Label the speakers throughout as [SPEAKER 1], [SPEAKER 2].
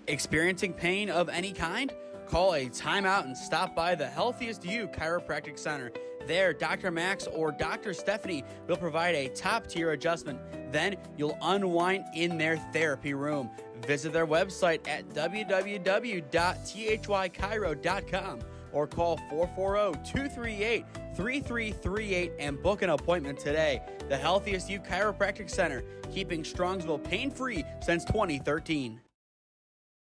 [SPEAKER 1] Experiencing pain of any kind? Call a timeout and stop by the Healthiest You Chiropractic Center. There, Dr. Max or Dr. Stephanie will provide a top-tier adjustment. Then you'll unwind in their therapy room. Visit their website at www.thychiro.com or call 440-238-3338 and book an appointment today. The Healthiest You Chiropractic Center, keeping Strongsville pain-free since 2013.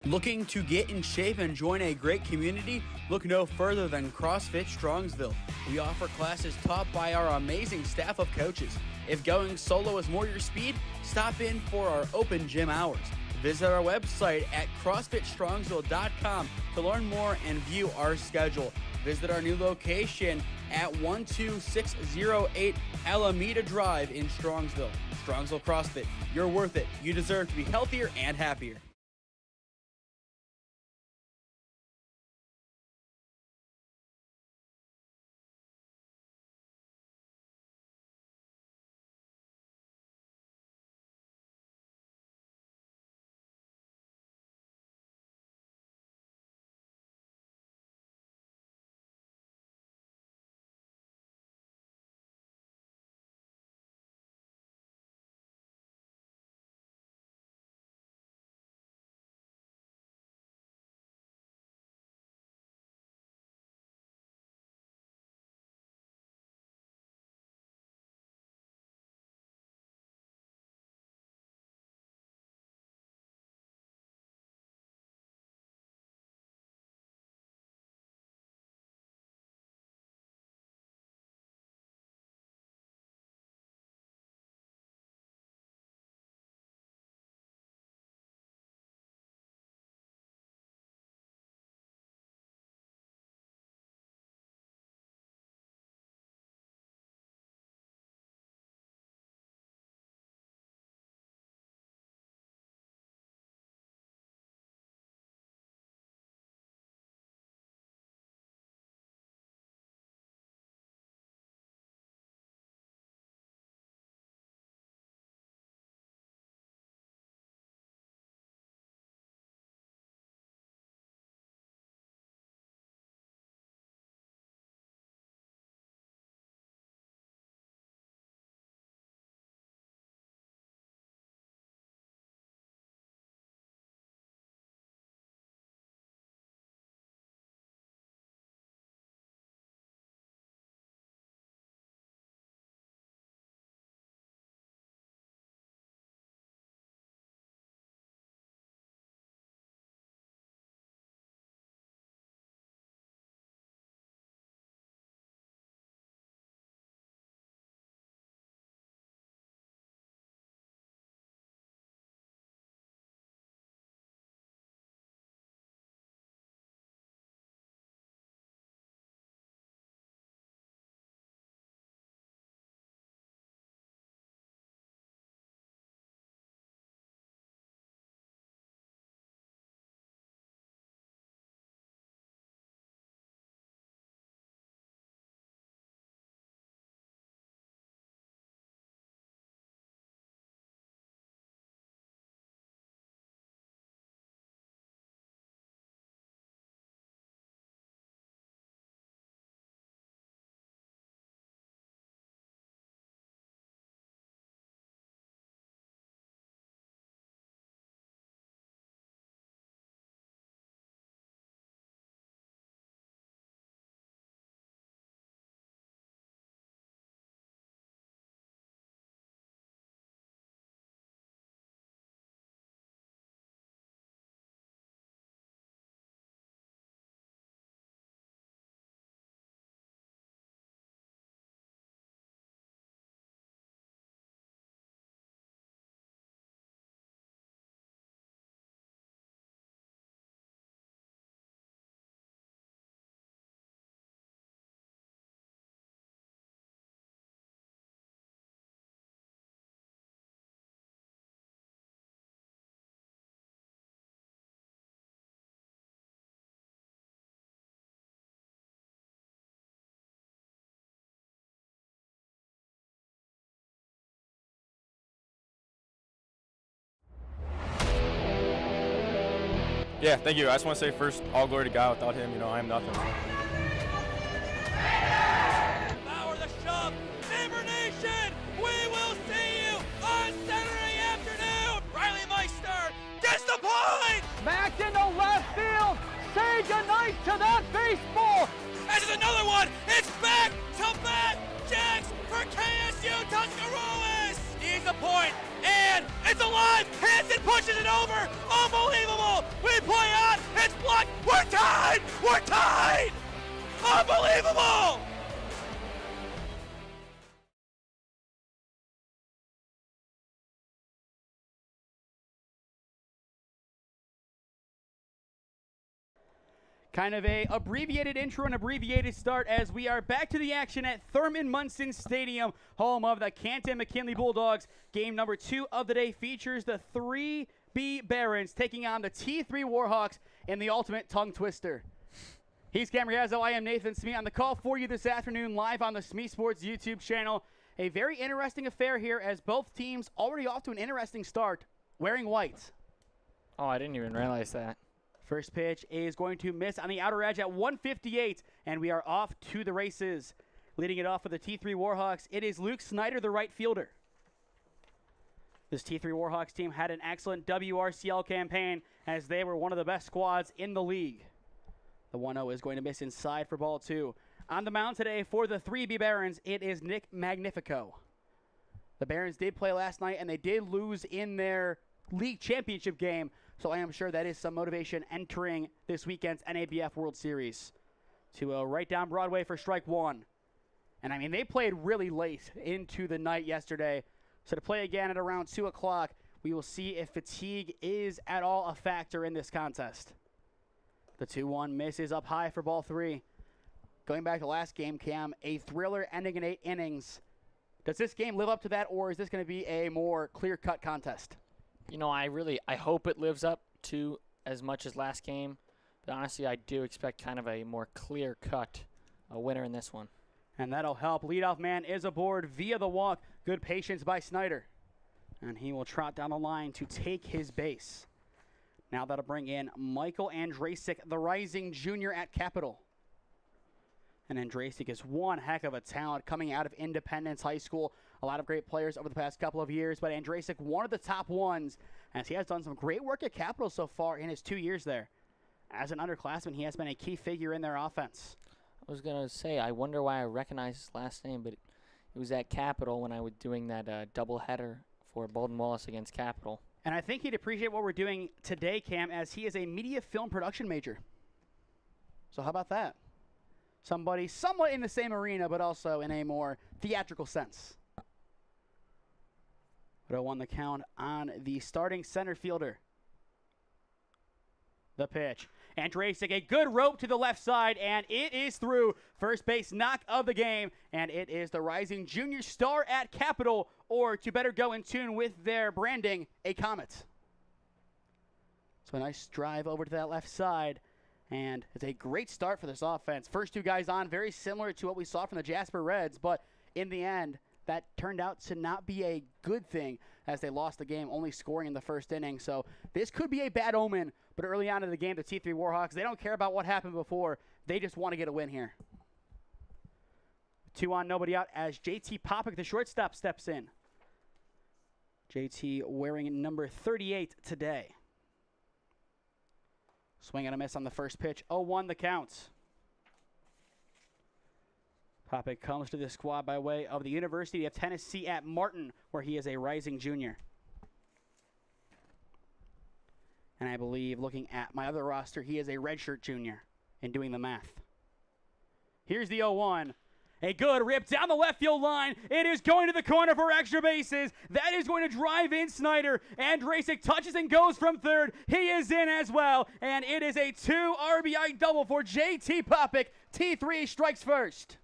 [SPEAKER 1] Looking to get in shape and join a great community? Look no further than CrossFit Strongsville. We offer classes taught by our amazing staff of coaches. If going solo is more your speed, stop in for our open gym hours. Visit our website at CrossFitStrongsville.com to learn more and view our schedule. Visit our new location at 12608 Alameda Drive in Strongsville. Strongsville CrossFit, you're worth it. You deserve to be healthier and happier.
[SPEAKER 2] Yeah, thank you. I just want to say first, all glory to God. Without him, I am nothing.
[SPEAKER 3] Power the shove. Neighbor Nation, we will see you on Saturday afternoon. Riley Meister gets the point.
[SPEAKER 4] Back into left field. Say goodnight to that baseball.
[SPEAKER 3] This is another one. It's back to back jacks for KSU Tuscarawas. He's the point, and it's alive. Hanson pushes it over. Unbelievable. We play on. It's blocked. We're tied. We're tied. Unbelievable.
[SPEAKER 1] Kind of a abbreviated intro and abbreviated start as we are back to the action at Thurman Munson Stadium, home of the Canton-McKinley Bulldogs. Game number 2 of the day features the 3B Barons taking on the T3 Warhawks in the ultimate tongue twister. He's Cam Ragazzo. I am Nathan Smee on the call for you this afternoon live on the SmeeSports YouTube channel. A very interesting affair here as both teams already off to an interesting start wearing white.
[SPEAKER 5] Oh, I didn't even realize that.
[SPEAKER 1] First pitch is going to miss on the outer edge at 158, and we are off to the races. Leading it off for the T3 Warhawks, it is Luke Snyder, the right fielder. This T3 Warhawks team had an excellent WRCL campaign as they were one of the best squads in the league. The 1-0 is going to miss inside for ball 2. On the mound today for the 3B Barons, it is Nick Magnifico. The Barons did play last night, and they did lose in their league championship game, so I am sure that is some motivation entering this weekend's NABF World Series. To right down Broadway for strike 1. And I mean, they played really late into the night yesterday. So to play again at around 2 o'clock, we will see if fatigue is at all a factor in this contest. The 2-1 miss is up high for ball 3. Going back to last game, Cam, a thriller ending in 8 innings. Does this game live up to that, or is this going to be a more clear-cut contest?
[SPEAKER 5] I hope it lives up to as much as last game. But honestly, I do expect kind of a more clear-cut winner in this one.
[SPEAKER 1] And that'll help. Leadoff man is aboard via the walk. Good patience by Snyder. And he will trot down the line to take his base. Now that'll bring in Michael Andrasic, the rising junior at Capital. And Andrasic is one heck of a talent coming out of Independence High School. A lot of great players over the past couple of years, but Andrasic, one of the top ones, as he has done some great work at Capital so far in his 2 years there. As an underclassman, he has been a key figure in their offense.
[SPEAKER 5] I was going to say, I wonder why I recognize his last name, but it was at Capital when I was doing that doubleheader for Bolden Wallace against Capital.
[SPEAKER 1] And I think he'd appreciate what we're doing today, Cam, as he is a media film production major. So how about that? Somebody somewhat in the same arena, but also in a more theatrical sense. But 0-1 the count on the starting center fielder. The pitch. Andrasic, a good rope to the left side, and it is through. First base knock of the game, and it is the rising junior star at Capital, or to better go in tune with their branding, a Comet. So a nice drive over to that left side, and it's a great start for this offense. First 2 guys on, very similar to what we saw from the Jasper Reds, but in the end, that turned out to not be a good thing as they lost the game, only scoring in the first inning. So this could be a bad omen, but early on in the game, the T3 Warhawks, they don't care about what happened before. They just want to get a win here. 2 on, nobody out as JT Popick, the shortstop, steps in. JT wearing number 38 today. Swing and a miss on the first pitch. 0-1 the count. Popick comes to the squad by way of the University of Tennessee at Martin, where he is a rising junior. And I believe, looking at my other roster, he is a redshirt junior in doing the math. Here's the 0-1. A good rip down the left field line. It is going to the corner for extra bases. That is going to drive in Snyder. Andrasic touches and goes from third. He is in as well. And it is a 2 RBI double for JT Popick. T3 strikes first.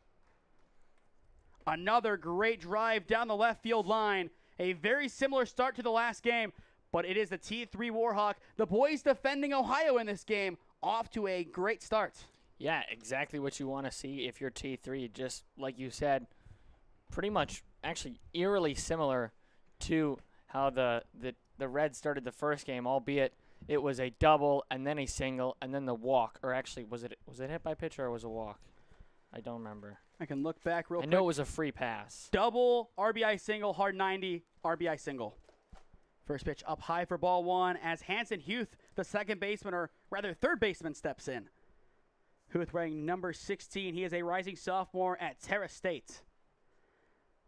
[SPEAKER 1] Another great drive down the left field line. A very similar start to the last game, but it is the T3 Warhawk, the boys defending Ohio in this game, off to a great start.
[SPEAKER 5] Yeah, exactly what you want to see if you're T3. Just like you said, pretty much actually eerily similar to how the Reds started the first game, albeit it was a double and then a single and then the walk. Or actually, was it hit by pitcher or was it a walk? I don't remember.
[SPEAKER 6] I can look back real quick.
[SPEAKER 5] I know it was a free pass.
[SPEAKER 6] Double, RBI single, hard 90, RBI single. First pitch up high for ball one as Hanson Huth, the second baseman, or rather third baseman, steps in. Huth wearing number 16. He is a rising sophomore at Terra State.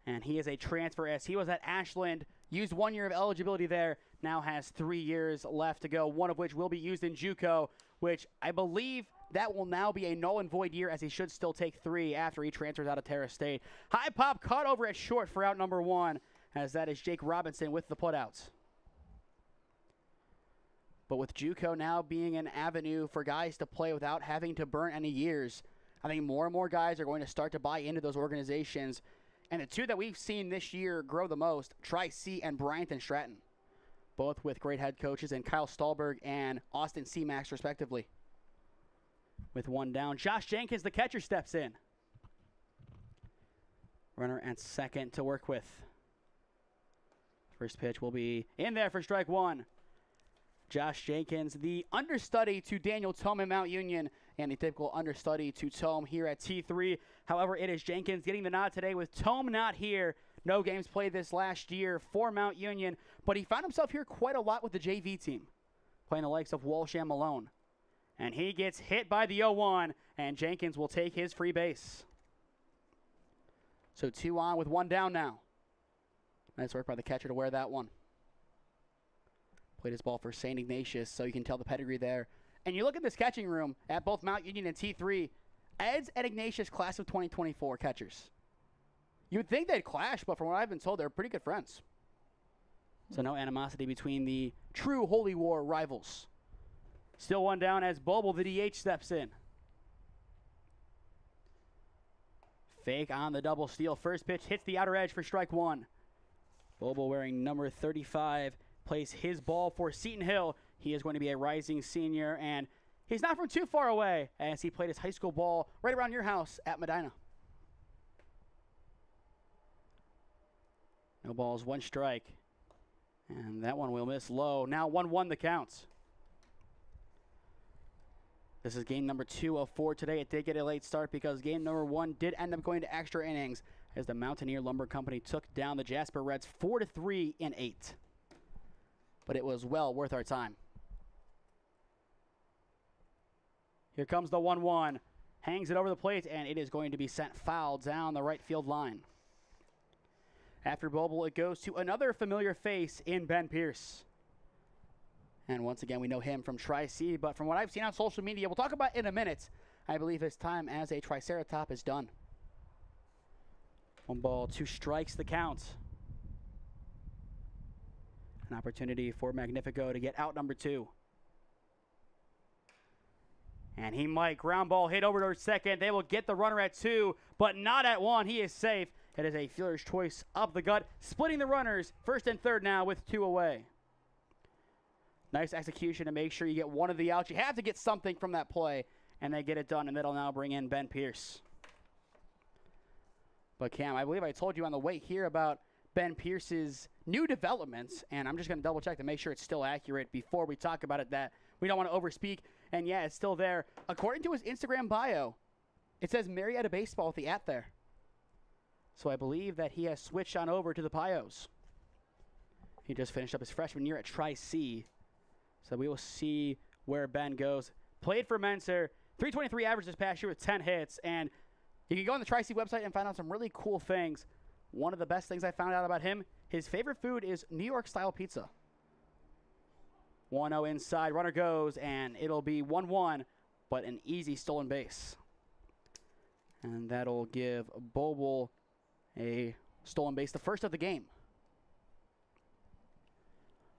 [SPEAKER 6] And he is a transfer as he was at Ashland, used 1 year of eligibility there, now has 3 years left to go, one of which will be used in JUCO, which I believe that will now be a null and void year as he should still take 3 after he transfers out of Terra State. High pop caught over at short for out number 1, as that is Jake Robinson with the putouts. But with JUCO now being an avenue for guys to play without having to burn any years, I think more and more guys are going to start to buy into those organizations. And the two that we've seen this year grow the most, Tri-C and Bryanton Stratton, both with great head coaches, and Kyle Stahlberg and Austin C-Max, respectively. With one down, Josh Jenkins, the catcher, steps in. Runner at second to work with. First pitch will be in there for strike one. Josh Jenkins, the understudy to Daniel Tome in Mount Union, and the typical understudy to Tome here at T3. However, it is Jenkins getting the nod today with Tome not here. No games played this last year for Mount Union, but he found himself here quite a lot with the JV team, playing the likes of Walsh and Malone. And he gets hit by the 0-1, and Jenkins will take his free base. So 2 on with 1 down now. Nice work by the catcher to wear that one. Played his ball for St. Ignatius, so you can tell the pedigree there. And you look at this catching room at both Mount Union and T3, Eds and Ignatius, class of 2024 catchers. You would think they'd clash, but from what I've been told, they're pretty good friends. So no animosity between the true Holy War rivals. Still 1 down as Boble, the DH, steps in. Fake on the double steal. First pitch hits the outer edge for strike 1. Boble, wearing number 35, plays his ball for Seton Hill. He is going to be a rising senior, and he's not from too far away as he played his high school ball right around your house at Medina. No balls, 1 strike. And that one will miss low. Now 1-1 the count. This is game number 2 of 4 today. It did get a late start because game number 1 did end up going to extra innings as the Mountaineer Lumber Company took down the Jasper Reds 4-3 in 8. But it was well worth our time. Here comes the 1-1. Hangs it over the plate, and it is going to be sent foul down the right field line. After Boble, it goes to another familiar face in Ben Pierce. And once again, we know him from Tri-C, but from what I've seen on social media, we'll talk about in a minute, I believe his time as a Triceratop is done. 1 ball, 2 strikes the count. An opportunity for Magnifico to get out number 2. And he might. Ground ball hit over to second. They will get the runner at 2, but not at 1. He is safe. It is a fielder's choice up the gut, splitting the runners first and third now with 2 away. Nice execution to make sure you get one of the outs. You have to get something from that play, and they get it done, and that'll now bring in Ben Pierce. But Cam, I believe I told you on the way here about Ben Pierce's new developments, and I'm just going to double check to make sure it's still accurate before we talk about it, that we don't want to overspeak. And yeah, it's still there. According to his Instagram bio, it says Marietta Baseball with the @ there. So I believe that he has switched on over to the Pios. He just finished up his freshman year at Tri-C. So we will see where Ben goes. Played for Menser, 323 average this past year with 10 hits. And you can go on the Tri-C website and find out some really cool things. One of the best things I found out about him, his favorite food is New York-style pizza. 1-0 inside, runner goes, and it'll be 1-1, but an easy stolen base. And that'll give Boble a stolen base, the first of the game.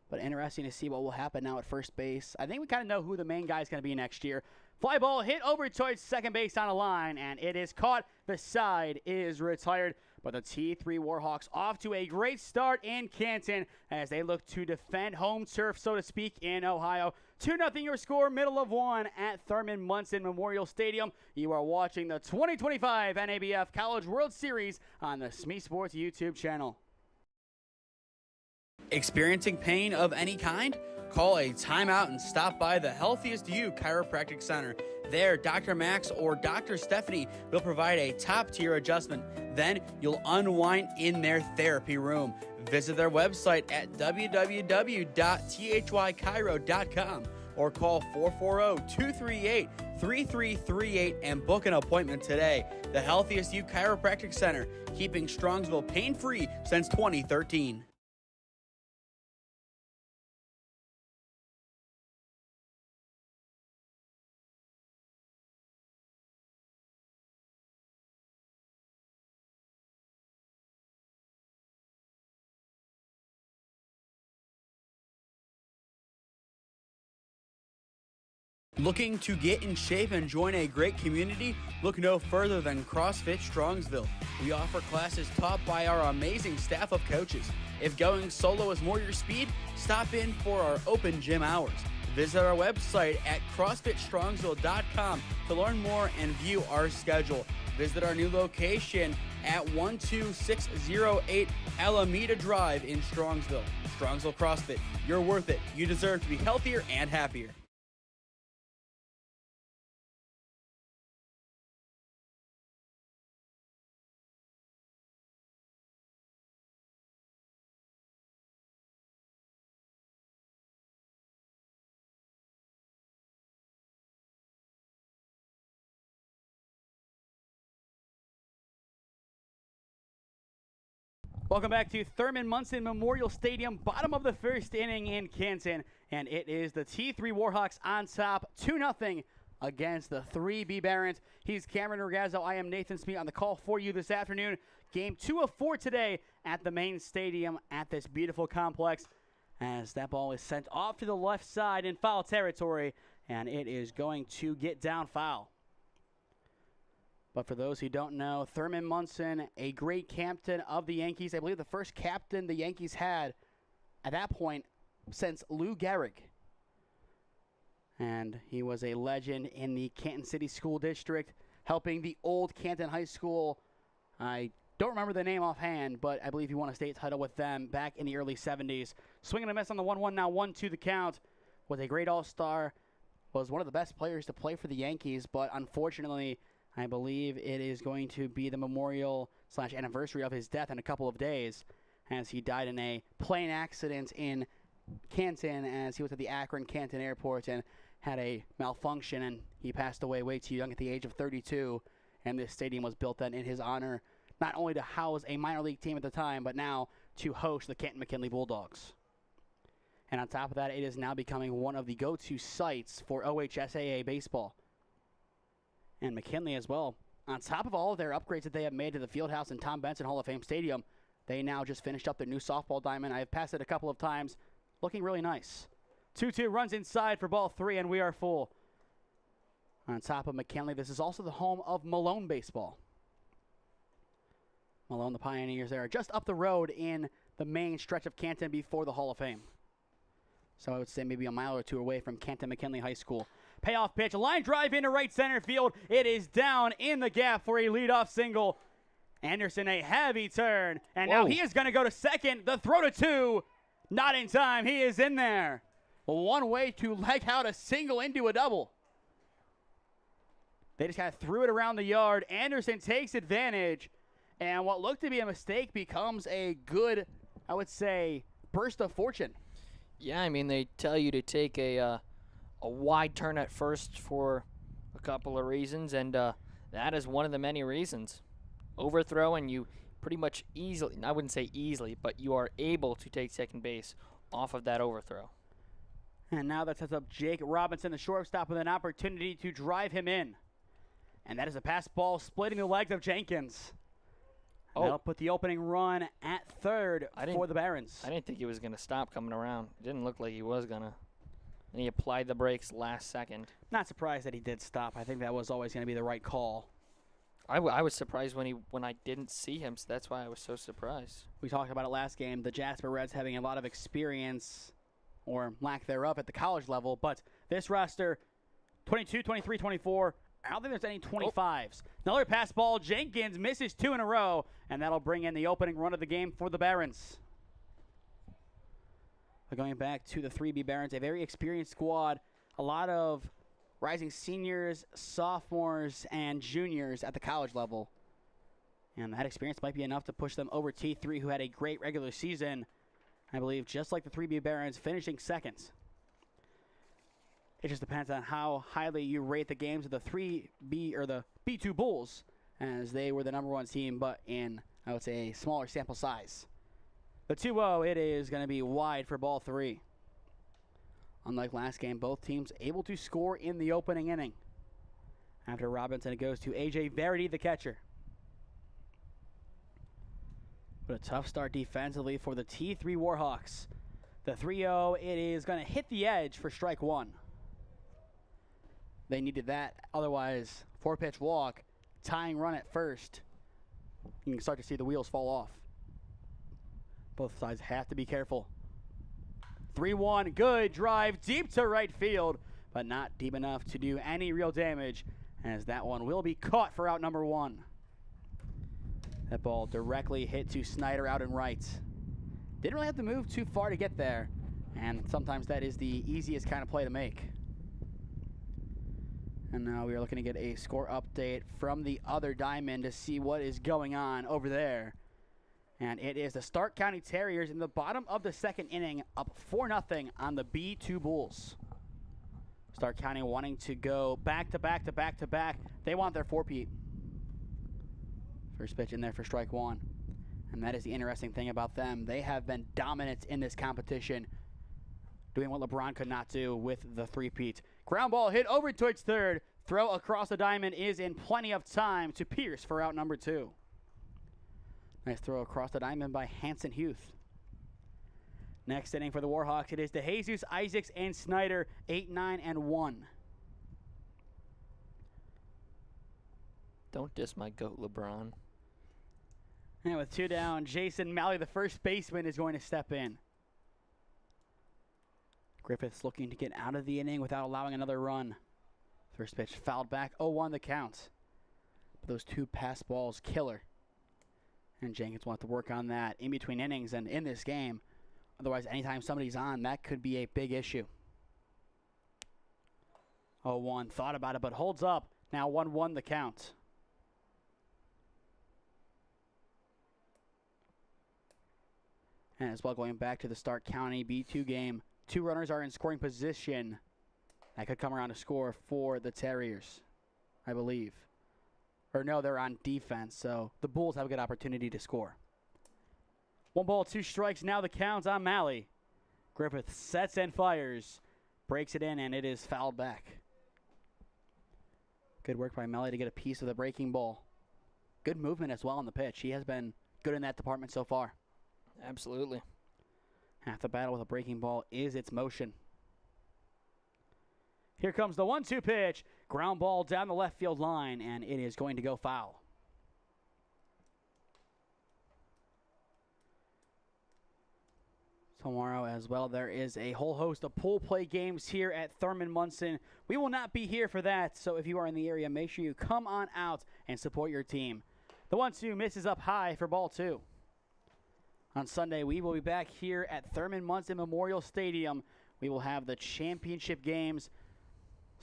[SPEAKER 6] But interesting to see what will happen now at first base. I think we kind of know who the main guy is going to be next year. Fly ball hit over towards second base on a line, and it is caught. The side is retired. But the T3 Warhawks off to a great start in Canton as they look to defend home turf, so to speak, in Ohio. 2-0 your score, middle of 1 at Thurman Munson Memorial Stadium. You are watching the 2025 NABF College World Series on the SmeeSports YouTube channel.
[SPEAKER 1] Experiencing pain of any kind? call a timeout and stop by the Healthiest You Chiropractic Center. There, Dr. Max or Dr. Stephanie will provide a top-tier adjustment. Then you'll unwind in their therapy room. Visit their website at www.thychiro.com or call 440-238-3338 and book an appointment today. The Healthiest You Chiropractic Center, keeping Strongsville pain-free since 2013. Looking to get in shape and join a great community? Look no further than CrossFit Strongsville. We offer classes taught by our amazing staff of coaches. If going solo is more your speed, stop in for our open gym hours. Visit our website at CrossFitStrongsville.com to learn more and view our schedule. Visit our new location at 12608 Alameda Drive in Strongsville. Strongsville CrossFit, you're worth it. You deserve to be healthier and happier.
[SPEAKER 6] Welcome back to Thurman Munson Memorial Stadium, bottom of the first inning in Canton, and it is the T3 Warhawks on top, 2-0 against the 3B Barons. He's Cameron Ragazzo. I am Nathan Smee on the call for you this afternoon. Game 2 of 4 today at the main stadium at this beautiful complex, as that ball is sent off to the left side in foul territory, and it is going to get down foul. But for those who don't know, Thurman Munson, a great captain of the Yankees. I believe the first captain the Yankees had at that point since Lou Gehrig. And he was a legend in the Canton City School District, helping the old Canton High School. I don't remember the name offhand, but I believe he won a state title with them back in the early 70s. Swinging a miss on the 1-1, now 1-2 the count. Was a great all-star. Was one of the best players to play for the Yankees, but unfortunately, I believe it is going to be the memorial/anniversary of his death in a couple of days, as he died in a plane accident in Canton as he was at the Akron-Canton airport and had a malfunction, and he passed away way too young at the age of 32, and this stadium was built then in his honor, not only to house a minor league team at the time, but now to host the Canton-McKinley Bulldogs. And on top of that, it is now becoming one of the go-to sites for OHSAA baseball. And McKinley as well. On top of all of their upgrades that they have made to the Fieldhouse and Tom Benson Hall of Fame Stadium, they now just finished up their new softball diamond. I have passed it a couple of times. Looking really nice. 2-2 runs inside for ball 3, and we are full. On top of McKinley, this is also the home of Malone baseball. Malone, the Pioneers, there are just up the road in the main stretch of Canton before the Hall of Fame. So I would say maybe a mile or two away from Canton-McKinley High School. Payoff pitch, line drive into right center field. It is down in the gap for a leadoff single. Anderson, a heavy turn, and now he is going to go to second. The throw to 2, not in time. He is in there. One way to leg out a single into a double. They just kind of threw it around the yard. Anderson takes advantage, and what looked to be a mistake becomes a good, I would say, burst of fortune.
[SPEAKER 5] Yeah, I mean, they tell you to take a wide turn at first for a couple of reasons, and that is one of the many reasons. Overthrow, and you pretty much easily, I wouldn't say easily, but you are able to take second base off of that overthrow.
[SPEAKER 6] And now that sets up Jake Robinson, the shortstop, with an opportunity to drive him in. And that is a pass ball splitting the legs of Jenkins. And that'll put the opening run at third for the Barons.
[SPEAKER 5] I didn't think he was going to stop coming around. It didn't look like he was going to. And he applied the brakes last second.
[SPEAKER 6] Not surprised that he did stop. I think that was always going to be the right call.
[SPEAKER 5] I was surprised when I didn't see him, so that's why I was so surprised.
[SPEAKER 6] We talked about it last game, the Jasper Reds having a lot of experience, or lack thereof, at the college level. But this roster, 22, 23, 24, I don't think there's any 25s. Another pass ball. Jenkins misses 2 in a row, and that'll bring in the opening run of the game for the Barons. But going back to the 3B Barons, a very experienced squad, a lot of rising seniors, sophomores, and juniors at the college level. And that experience might be enough to push them over T3, who had a great regular season, I believe, just like the 3B Barons, finishing second. It just depends on how highly you rate the games of the 3B or the B2 Bulls, as they were the #1 team, but in, I would say, a smaller sample size. The 2-0, it is going to be wide for ball 3. Unlike last game, both teams able to score in the opening inning. After Robinson, it goes to A.J. Verity, the catcher. But a tough start defensively for the T3 Warhawks. The 3-0, it is going to hit the edge for strike 1. They needed that. Otherwise, 4-pitch walk, tying run at first. You can start to see the wheels fall off. Both sides have to be careful. 3-1, good drive deep to right field, but not deep enough to do any real damage, as that one will be caught for out number 1. That ball directly hit to Snyder out and right. Didn't really have to move too far to get there, and sometimes that is the easiest kind of play to make. And now we are looking to get a score update from the other diamond to see what is going on over there. And it is the Stark County Terriers in the bottom of the second inning, up 4-0 on the B2 Bulls. Stark County wanting to go back to back to back to back. They want their 4-peat. First pitch in there for strike 1. And that is the interesting thing about them. They have been dominant in this competition, doing what LeBron could not do with the 3-peat. Ground ball hit over towards third. Throw across the diamond is in plenty of time to Pierce for out number 2. Nice throw across the diamond by Hanson Huth. Next inning for the Warhawks, it is DeJesus, Isaacs, and Snyder, 8, 9, and 1.
[SPEAKER 5] Don't diss my GOAT, LeBron.
[SPEAKER 6] And with 2 down, Jason Malley, the first baseman, is going to step in. Griffiths looking to get out of the inning without allowing another run. First pitch fouled back, 0-1 the count. But those 2 pass balls, killer. And Jenkins will have to work on that in between innings and in this game. Otherwise, anytime somebody's on, that could be a big issue. 0-1, thought about it, but holds up. Now 1-1 the count. And as well, going back to the Stark County B2 game, 2 runners are in scoring position. That could come around to score for the Terriers, I believe. Or no, they're on defense, so the Bulls have a good opportunity to score. 1 ball, 2 strikes, now the count on Malley. Griffith sets and fires, breaks it in, and it is fouled back. Good work by Malley to get a piece of the breaking ball. Good movement as well on the pitch. He has been good in that department so far.
[SPEAKER 5] Absolutely.
[SPEAKER 6] Half the battle with a breaking ball is its motion. Here comes the 1-2 pitch. Ground ball down the left field line, and it is going to go foul. Tomorrow as well, there is a whole host of pool play games here at Thurman Munson. We will not be here for that, so if you are in the area, make sure you come on out and support your team. The 1-2 misses up high for ball 2. On Sunday, we will be back here at Thurman Munson Memorial Stadium. We will have the championship games,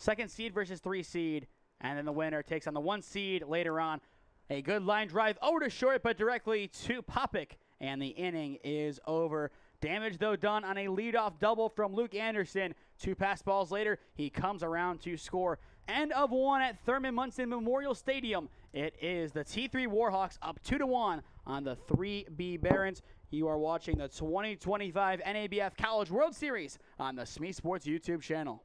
[SPEAKER 6] 2nd seed versus 3 seed, and then the winner takes on the 1 seed later on. A good line drive over to short, but directly to Popick, and the inning is over. Damage, though, done on a leadoff double from Luke Anderson. 2 pass balls later, he comes around to score. End of 1 at Thurman Munson Memorial Stadium. It is the T3 Warhawks up 2-1 on the 3B Barons. You are watching the 2025 NABF College World Series on the SmeeSports YouTube channel.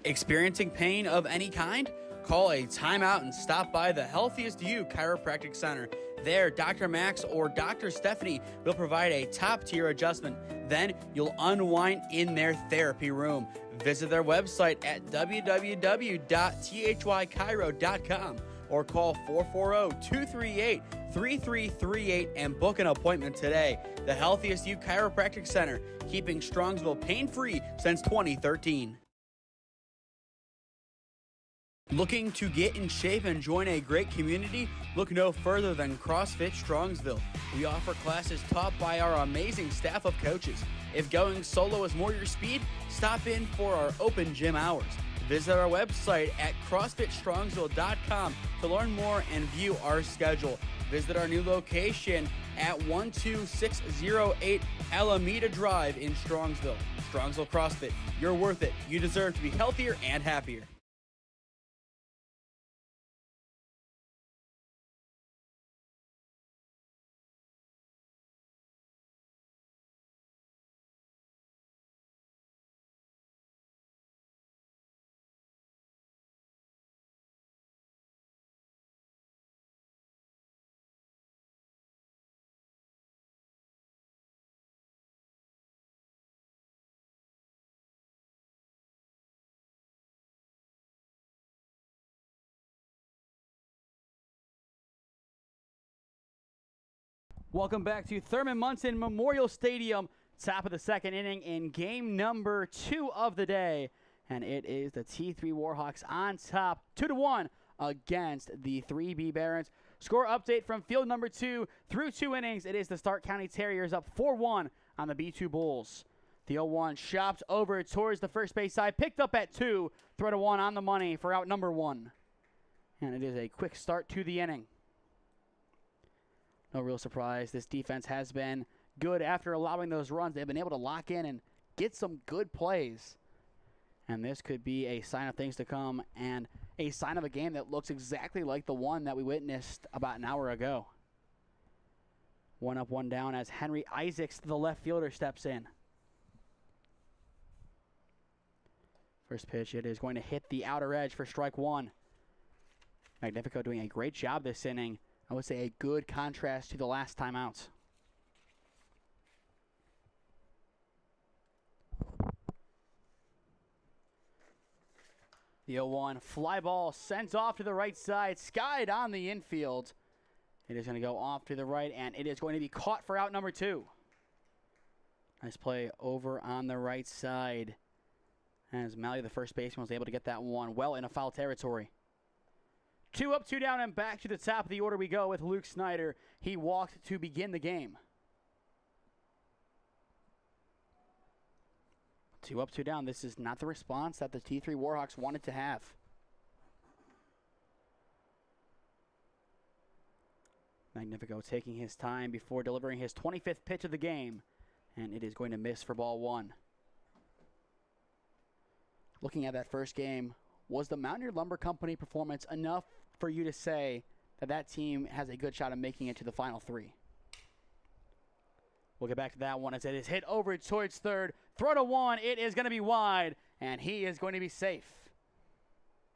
[SPEAKER 1] Experiencing pain of any kind? Call a timeout and stop by the Healthiest You Chiropractic Center. There, Dr. Max or Dr. Stephanie will provide a top-tier adjustment. Then you'll unwind in their therapy room. Visit their website at www.thychiro.com or call 440-238-3338 and book an appointment today. The Healthiest You Chiropractic Center, keeping Strongsville pain-free since 2013. Looking to get in shape and join a great community? Look no further than CrossFit Strongsville. We offer classes taught by our amazing staff of coaches. If going solo is more your speed, stop in for our open gym hours. Visit our website at CrossFitStrongsville.com to learn more and view our schedule. Visit our new location at 12608 Alameda Drive in Strongsville. Strongsville CrossFit, you're worth it. You deserve to be healthier and happier.
[SPEAKER 6] Welcome back to Thurman Munson Memorial Stadium, top of the second inning in game number 2 of the day. And it is the T3 Warhawks on top, 2-1 against the 3B Barons. Score update from field number 2 through 2 innings. It is the Stark County Terriers up 4-1 on the B2 Bulls. The 0-1 chopped over towards the first base side, picked up at 2, throw to 1 on the money for out number 1. And it is a quick start to the inning. No real surprise. This defense has been good after allowing those runs. They've been able to lock in and get some good plays. And this could be a sign of things to come and a sign of a game that looks exactly like the one that we witnessed about an hour ago. 1 up, 1 down as Henry Isaacs, the left fielder, steps in. First pitch, it is going to hit the outer edge for strike 1. Magnifico doing a great job this inning. I would say a good contrast to the last time out. The 0-1 fly ball sent off to the right side, skied on the infield. It is going to go off to the right, and it is going to be caught for out number 2. Nice play over on the right side. As Malley, the first baseman, was able to get that one well in a foul territory. 2 up, 2 down, and back to the top of the order we go with Luke Snyder. He walked to begin the game. 2 up, 2 down. This is not the response that the T3 Warhawks wanted to have. Magnifico taking his time before delivering his 25th pitch of the game, and it is going to miss for ball 1. Looking at that first game, was the Mountaineer Lumber Company performance enough for you to say that that team has a good shot of making it to the final 3? We'll get back to that one as it is hit over towards third. Throw to 1. It is going to be wide, and he is going to be safe.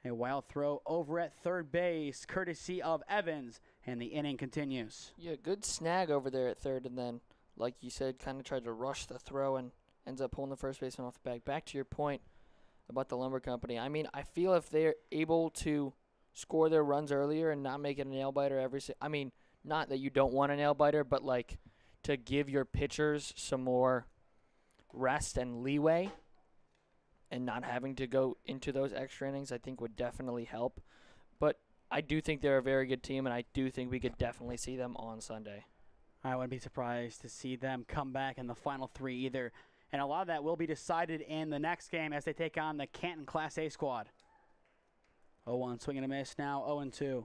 [SPEAKER 6] A wild throw over at third base, courtesy of Evans, and the inning continues.
[SPEAKER 5] Yeah, good snag over there at third, and then, like you said, kind of tried to rush the throw and ends up pulling the first baseman off the bag. Back to your point about the Lumber Company. I mean, I feel if they're able to score their runs earlier and not make it a nail-biter I mean, not that you don't want a nail-biter, but, like, to give your pitchers some more rest and leeway and not having to go into those extra innings, I think would definitely help. But I do think they're a very good team, and I do think we could definitely see them on Sunday.
[SPEAKER 6] I wouldn't be surprised to see them come back in the final 3 either. And a lot of that will be decided in the next game as they take on the Canton Class A squad. 0-1 swing and a miss now, 0-2.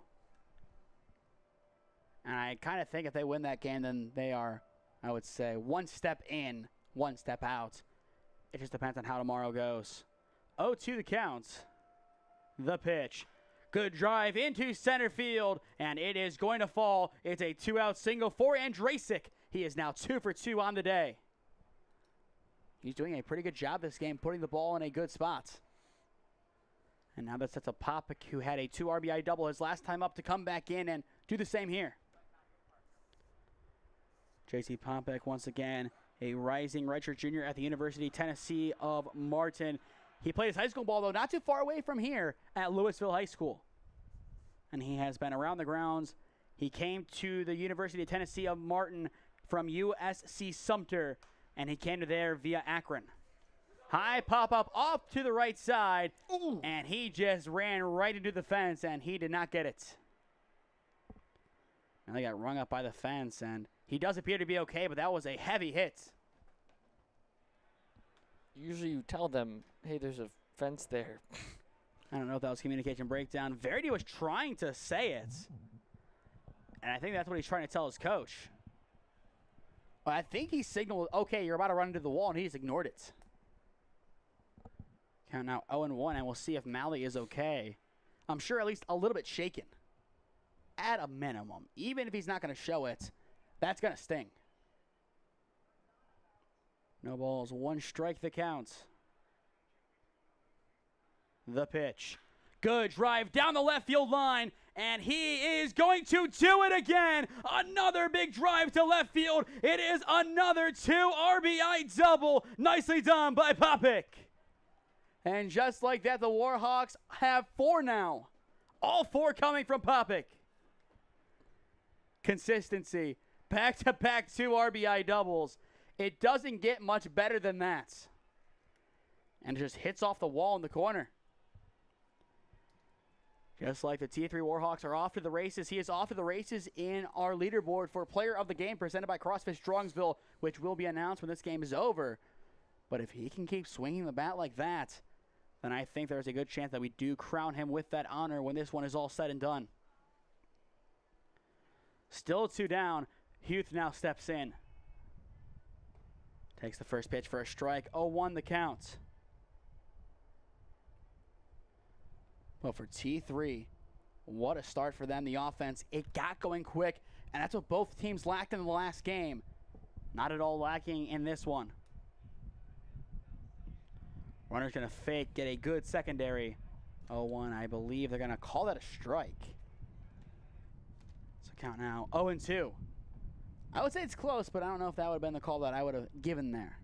[SPEAKER 6] And I kind of think if they win that game, then they are, I would say, 1 step in, 1 step out. It just depends on how tomorrow goes. 0-2 the count. The pitch. Good drive into center field, and it is going to fall. It's a 2-out single for Andrasic. He is now 2 for 2 on the day. He's doing a pretty good job this game, putting the ball in a good spot. And now that sets up Popick, who had a 2 RBI double his last time up, to come back in and do the same here. J.C. Popick, once again, a rising redshirt junior at the University of Tennessee of Martin. He played his high school ball, though, not too far away from here at Louisville High School. And he has been around the grounds. He came to the University of Tennessee of Martin from USC Sumter, and he came to there via Akron. High pop-up off to the right side. Ooh. And he just ran right into the fence, and he did not get it. And they got rung up by the fence, and he does appear to be okay, but that was a heavy hit.
[SPEAKER 5] Usually you tell them, hey, there's a fence there.
[SPEAKER 6] I don't know if that was communication breakdown. Verity was trying to say it. And I think that's what he's trying to tell his coach. But I think he signaled, okay, you're about to run into the wall, and he just ignored it. Count now 0-1, and we'll see if Malley is okay. I'm sure at least a little bit shaken. At a minimum. Even if he's not going to show it, that's going to sting. No balls, 1 strike the count. The pitch. Good drive down the left field line, and he is going to do it again. Another big drive to left field. It is another 2 RBI double. Nicely done by Popik. And just like that, the Warhawks have 4 now. All 4 coming from Popik. Consistency. Back-to-back 2 RBI doubles. It doesn't get much better than that. And it just hits off the wall in the corner. Just like the T3 Warhawks are off to the races, he is off to the races in our leaderboard for Player of the Game presented by CrossFit Strongsville, which will be announced when this game is over. But if he can keep swinging the bat like that, then I think there's a good chance that we do crown him with that honor when this one is all said and done. Still 2 down. Huth now steps in. Takes the first pitch for a strike. 0-1 the count. Well, for T3, what a start for them. The offense, it got going quick, and that's what both teams lacked in the last game. Not at all lacking in this one. Runner's going to fake, get a good secondary. 0-1, I believe they're going to call that a strike. So count now 0-2. I would say it's close, but I don't know if that would have been the call that I would have given there.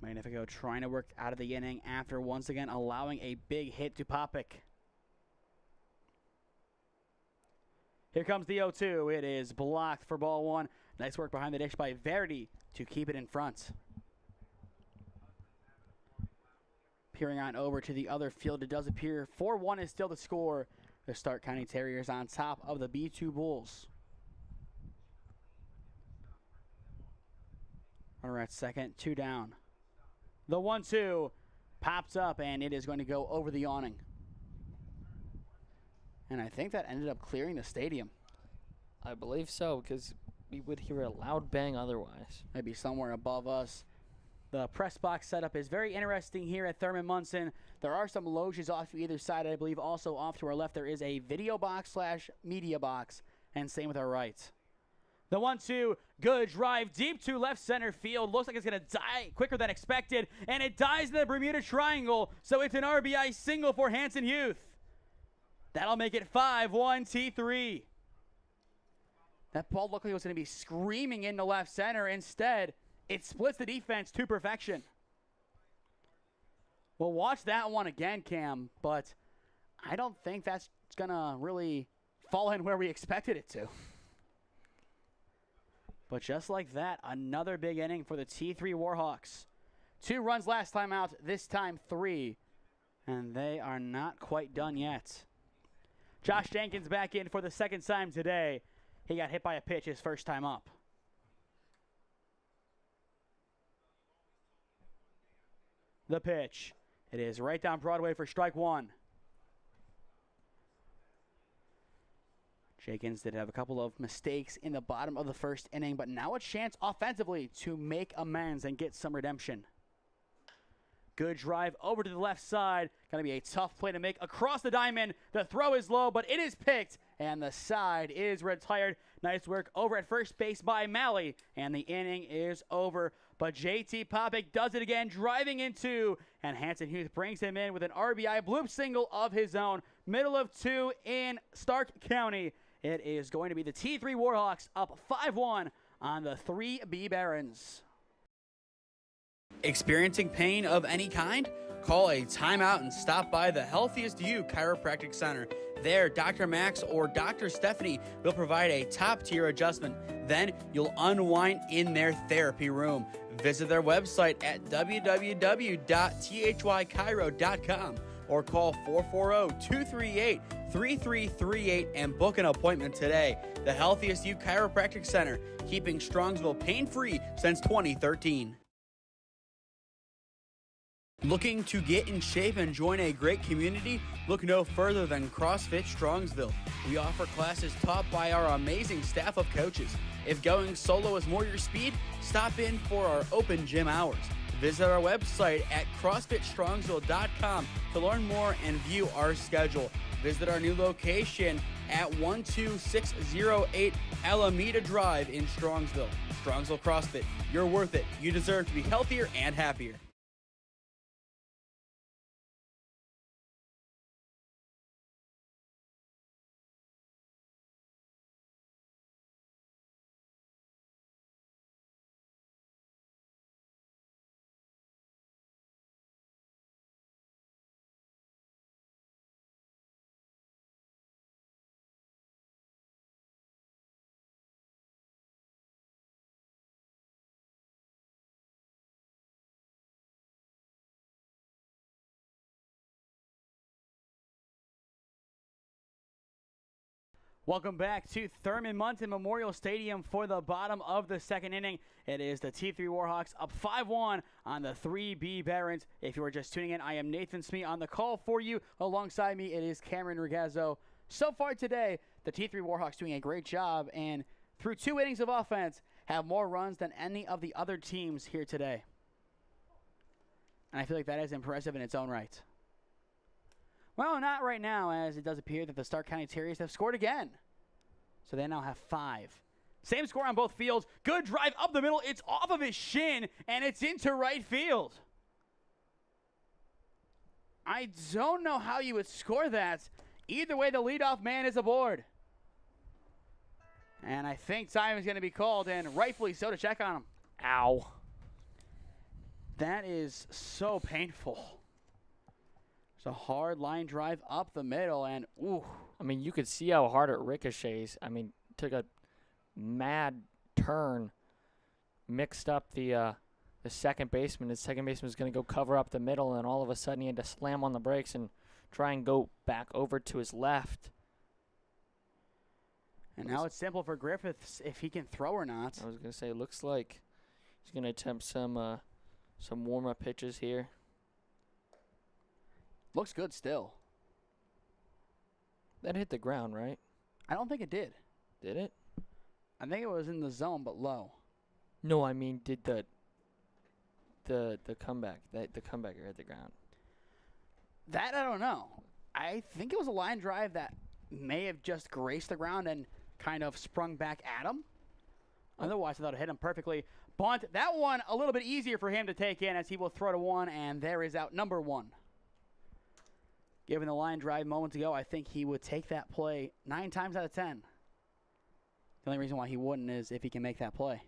[SPEAKER 6] Magnifico trying to work out of the inning after once again allowing a big hit to Popik. Here comes the 0-2. It is blocked for ball 1. Nice work behind the dish by Verity to keep it in front. Peering on over to the other field, it does appear 4-1 is still the score. The Stark County Terriers on top of the B2 Bulls. Runner at second, 2 down. The 1-2 pops up, and it is going to go over the awning. And I think that ended up clearing the stadium.
[SPEAKER 5] I believe so, because we would hear a loud bang otherwise.
[SPEAKER 6] Maybe somewhere above us. The press box setup is very interesting here at Thurman Munson. There are some loges off to either side. I believe also off to our left there is a video box / media box, and same with our right. The 1-2, good drive deep to left center field. Looks like it's going to die quicker than expected, and it dies in the Bermuda Triangle, so it's an RBI single for Hanson Huth. That'll make it 5-1 T3. That ball looked like it was going to be screaming into left center. Instead, it splits the defense to perfection. We'll watch that one again, Cam, but I don't think that's going to really fall in where we expected it to. But just like that, another big inning for the T3 Warhawks. 2 runs last time out, this time 3. And they are not quite done yet. Josh Jenkins back in for the second time today. He got hit by a pitch his first time up. The pitch. It is right down Broadway for strike 1. Jenkins did have a couple of mistakes in the bottom of the first inning, but now a chance offensively to make amends and get some redemption. Good drive over to the left side. Going to be a tough play to make across the diamond. The throw is low, but it is picked, and the side is retired. Nice work over at first base by Malley, and the inning is over. But JT Popik does it again, driving into, and Hanson Huth brings him in with an RBI bloop single of his own. Middle of 2 in Stark County. It is going to be the T3 Warhawks up 5-1 on the 3B Barons.
[SPEAKER 1] Experiencing pain of any kind? Call a timeout and stop by the Healthiest You Chiropractic Center. There, Dr. Max or Dr. Stephanie will provide a top-tier adjustment. Then you'll unwind in their therapy room. Visit their website at www.thychiro.com or call 440-238-3338 and book an appointment today. The Healthiest You Chiropractic Center, keeping Strongsville pain-free since 2013. Looking to get in shape and join a great community? Look no further than CrossFit Strongsville. We offer classes taught by our amazing staff of coaches. If going solo is more your speed, stop in for our open gym hours. Visit our website at CrossFitStrongsville.com to learn more and view our schedule. Visit our new location at 12608 Alameda Drive in Strongsville. Strongsville CrossFit, you're worth it. You deserve to be healthier and happier.
[SPEAKER 6] Welcome back to Thurman Munson Memorial Stadium for the bottom of the second inning. It is the T3 Warhawks up 5-1 on the 3B Barons. If you are just tuning in, I am Nathan Smee on the call for you. Alongside me, it is Cameron Ragazzo. So far today, the T3 Warhawks doing a great job, and through 2 innings of offense, have more runs than any of the other teams here today. And I feel like that is impressive in its own right. Well, not right now, as it does appear that the Stark County Terriers have scored again. So they now have 5. Same score on both fields. Good drive up the middle. It's off of his shin, and it's into right field. I don't know how you would score that. Either way, the leadoff man is aboard. And I think time is going to be called, and rightfully so, to check on him.
[SPEAKER 5] Ow.
[SPEAKER 6] That is so painful. It's a hard line drive up the middle, and ooh.
[SPEAKER 5] I mean, you could see how hard it ricochets. I mean, took a mad turn, mixed up the second baseman. The second baseman was going to go cover up the middle, and all of a sudden he had to slam on the brakes and try and go back over to his left.
[SPEAKER 6] And now it's simple for Griffiths if he can throw or not.
[SPEAKER 5] I was going to say, it looks like he's going to attempt some warm-up pitches here.
[SPEAKER 6] Looks good still.
[SPEAKER 5] That hit the ground, right?
[SPEAKER 6] I don't think it did.
[SPEAKER 5] Did it?
[SPEAKER 6] I think it was in the zone, but low.
[SPEAKER 5] No, I mean, did the comeback, the comebacker hit the ground?
[SPEAKER 6] That I don't know. I think it was a line drive that may have just graced the ground and kind of sprung back at him. Otherwise, I thought it hit him perfectly. Bunt, that one a little bit easier for him to take in, as he will throw to 1, and there is out number 1. Given the line drive moments ago, I think he would take that play 9 times out of 10. The only reason why he wouldn't is if he can make that play.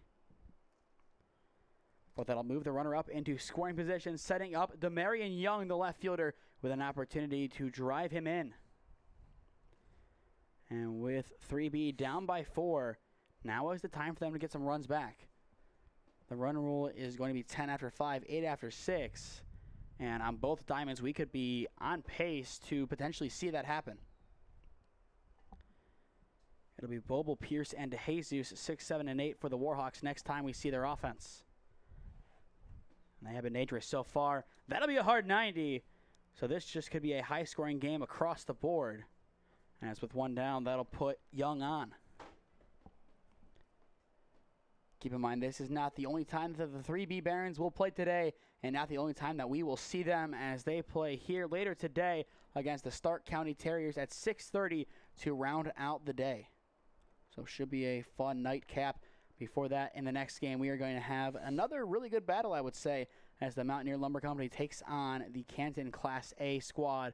[SPEAKER 6] But that'll move the runner up into scoring position, setting up Demarion Young, the left fielder, with an opportunity to drive him in. And with 3B down by 4, now is the time for them to get some runs back. The run rule is going to be 10 after 5, 8 after 6. And on both diamonds, we could be on pace to potentially see that happen. It'll be Boble, Pierce, and DeJesus, 6, 7, and 8 for the Warhawks next time we see their offense. And they have been dangerous so far. That'll be a hard 90. So this just could be a high-scoring game across the board. And as with 1 down, that'll put Young on. Keep in mind, this is not the only time that the 3B Barons will play today, and not the only time that we will see them, as they play here later today against the Stark County Terriers at 6:30 to round out the day. So should be a fun nightcap. Before that, in the next game, we are going to have another really good battle, I would say, as the Mountaineer Lumber Company takes on the Canton Class A squad.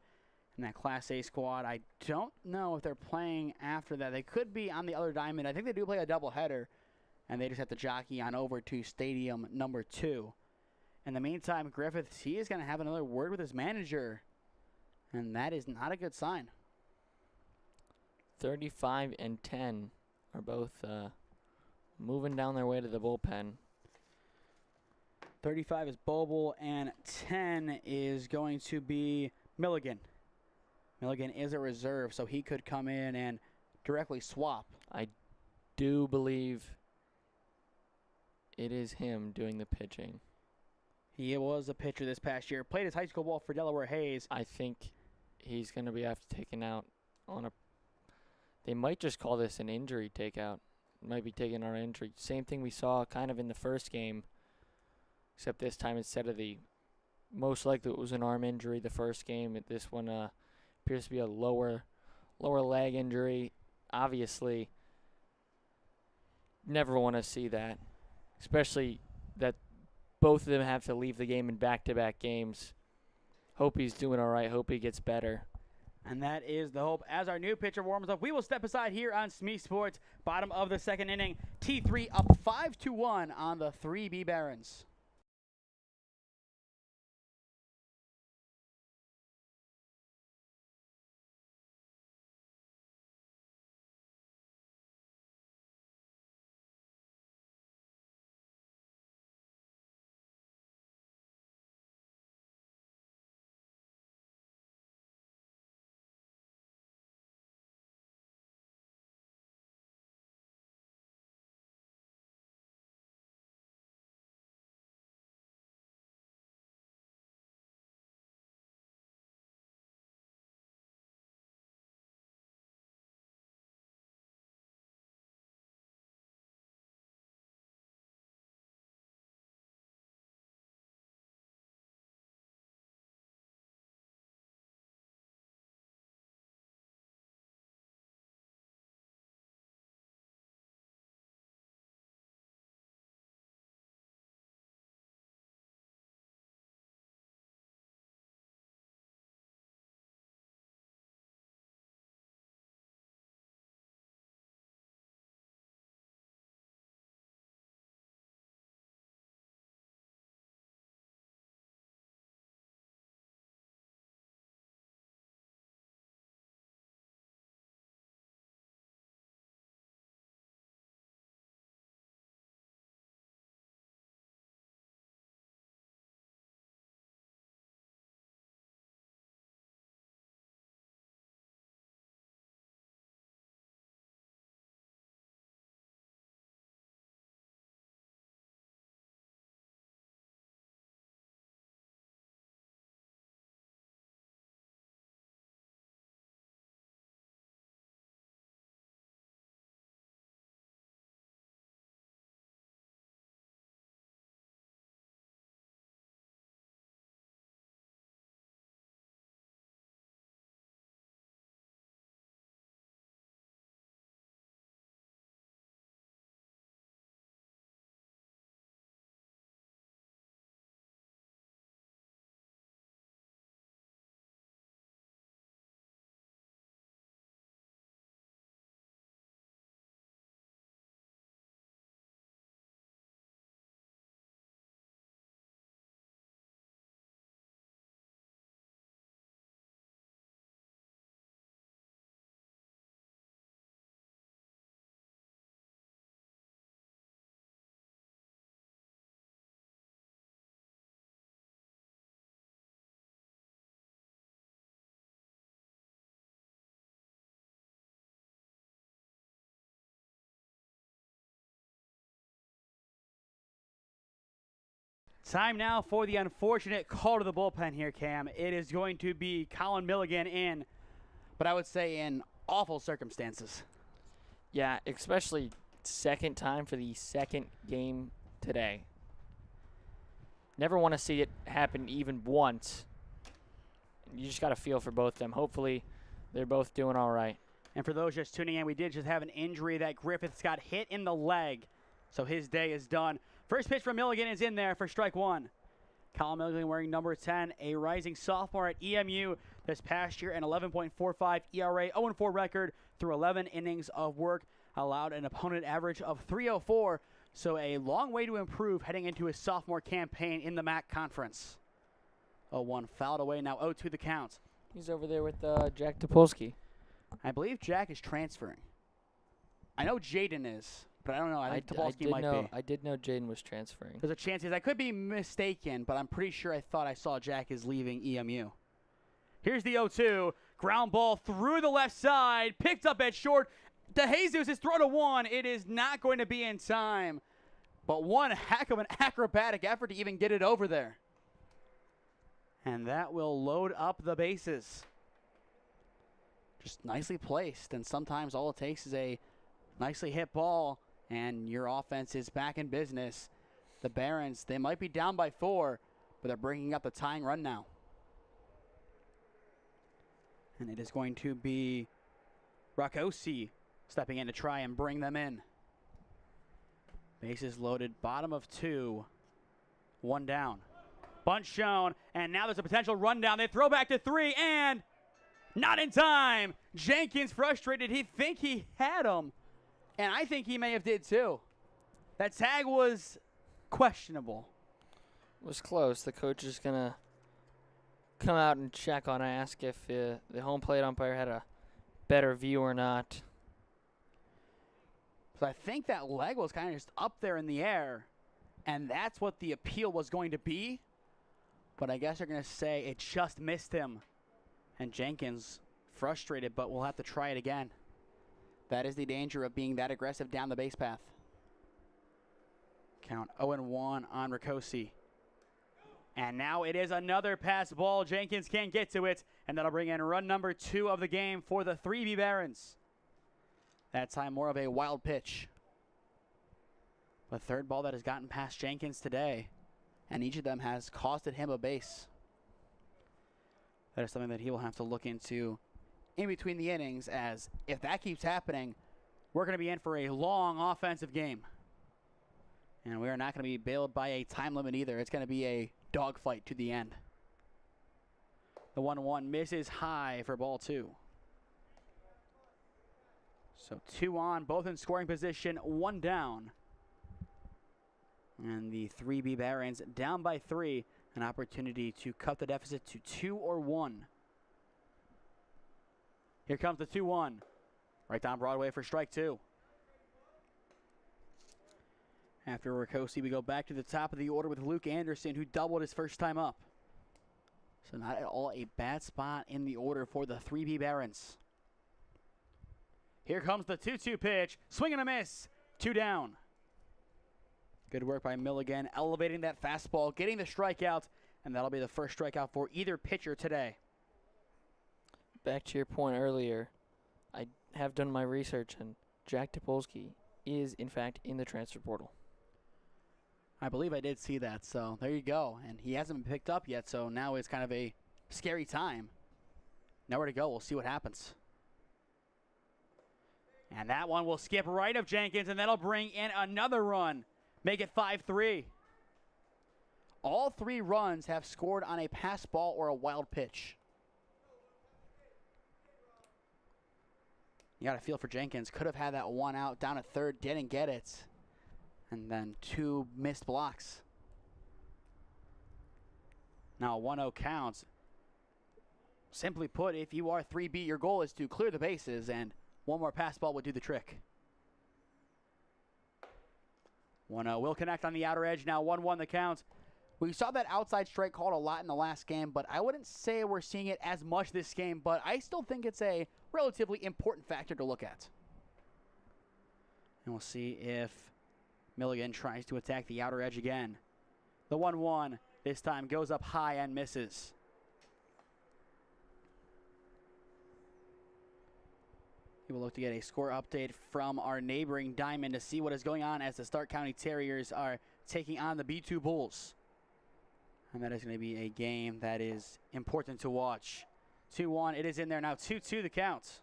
[SPEAKER 6] And that Class A squad, I don't know if they're playing after that. They could be on the other diamond. I think they do play a doubleheader, and they just have to jockey on over to Stadium number 2. In the meantime, Griffiths, he is going to have another word with his manager, and that is not a good sign.
[SPEAKER 5] 35 and 10 are both moving down their way to the bullpen.
[SPEAKER 6] 35 is Boble, and 10 is going to be Milligan. Milligan is a reserve, so he could come in and directly swap.
[SPEAKER 5] I do believe it is him doing the pitching.
[SPEAKER 6] He was a pitcher this past year. Played his high school ball for Delaware Hayes.
[SPEAKER 5] I think he's going to be after taken out on a... They might just call this an injury takeout. Might be taking our injury. Same thing we saw kind of in the first game, except this time instead of the... Most likely it was an arm injury the first game. This one appears to be a lower leg injury. Obviously, never want to see that, especially that both of them have to leave the game in back-to-back games. Hope he's doing all right. Hope he gets better.
[SPEAKER 6] And that is the hope. As our new pitcher warms up, we will step aside here on SmeeSports. Bottom of the second inning. T3 up 5-1 on the 3B Barons. Time now for the unfortunate call to the bullpen here, Cam. It is going to be Colin Milligan in, but I would say in awful circumstances.
[SPEAKER 5] Yeah, especially second time for the second game today. Never want to see it happen even once. You just got to feel for both of them. Hopefully, they're both doing all right.
[SPEAKER 6] And for those just tuning in, we did just have an injury that Griffiths got hit in the leg, so his day is done. First pitch from Milligan is in there for strike one. Colin Milligan wearing number 10, a rising sophomore at EMU this past year, an 11.45 ERA, 0-4 record through 11 innings of work, allowed an opponent average of 304, so a long way to improve heading into his sophomore campaign in the MAC Conference. 0-1 fouled away, now 0-2 the count.
[SPEAKER 5] He's over there with Jack Topolsky.
[SPEAKER 6] I believe Jack is transferring. I know Jaden is. But I don't know. I think Tobolski might be.
[SPEAKER 5] I did know Jaden was transferring.
[SPEAKER 6] There's a chance. I could be mistaken, but I'm pretty sure I thought I saw Jack is leaving EMU. Here's the 0-2. Ground ball through the left side. Picked up at short. DeJesus is thrown to one. It is not going to be in time. But one heck of an acrobatic effort to even get it over there. And that will load up the bases. Just nicely placed. And sometimes all it takes is a nicely hit ball, and your offense is back in business. The Barons, they might be down by 4, but they're bringing up the tying run now. And it is going to be Ragazzo stepping in to try and bring them in. Bases loaded, bottom of 2, 1 down. Bunt shown, and now there's a potential rundown. They throw back to 3, and not in time. Jenkins frustrated. He think he had him, and I think he may have did too. That tag was questionable.
[SPEAKER 5] It was close. The coach is going to come out and check on, ask if the home plate umpire had a better view or not.
[SPEAKER 6] So I think that leg was kind of just up there in the air, and that's what the appeal was going to be. But I guess they're going to say it just missed him. And Jenkins frustrated, but we'll have to try it again. That is the danger of being that aggressive down the base path. Count 0-1 on Ragazzo. And now it is another pass ball. Jenkins can't get to it, and that'll bring in run number 2 of the game for the 3B Barons. That time more of a wild pitch. The third ball that has gotten past Jenkins today, and each of them has costed him a base. That is something that he will have to look into in between the innings, as if that keeps happening, we're going to be in for a long offensive game. And we are not going to be bailed by a time limit either. It's going to be a dogfight to the end. The 1-1 misses high for ball 2. So 2 on, both in scoring position, 1 down. And the 3B Barons down by 3. An opportunity to cut the deficit to 2 or 1. Here comes the 2-1. Right down Broadway for strike 2. After Ragazzo, we go back to the top of the order with Luke Anderson, who doubled his first time up. So not at all a bad spot in the order for the 3B Barons. Here comes the 2-2 pitch. Swing and a miss. 2 down. Good work by Milligan, elevating that fastball, getting the strikeout, and that'll be the first strikeout for either pitcher today.
[SPEAKER 5] Back to your point earlier, I have done my research, and Jack Topolsky is, in fact, in the transfer portal.
[SPEAKER 6] I believe I did see that, so there you go. And he hasn't been picked up yet, so now it's kind of a scary time. Nowhere to go. We'll see what happens. And that one will skip right of Jenkins, and that'll bring in another run. Make it 5-3. All 3 runs have scored on a pass ball or a wild pitch. You got to feel for Jenkins. Could have had that one out down at third, didn't get it. And then 2 missed blocks. Now 1-0 counts. Simply put, if you are 3B, your goal is to clear the bases, and one more pass ball would do the trick. 1-0 will connect on the outer edge. Now 1-1 the count. We saw that outside strike called a lot in the last game, but I wouldn't say we're seeing it as much this game, but I still think it's a relatively important factor to look at. And we'll see if Milligan tries to attack the outer edge again. The 1-1 this time goes up high and misses. We will look to get a score update from our neighboring diamond to see what is going on as the Stark County Terriers are taking on the B2 Bulls. And that is going to be a game that is important to watch. 2-1, it is in there now. 2-2 the count.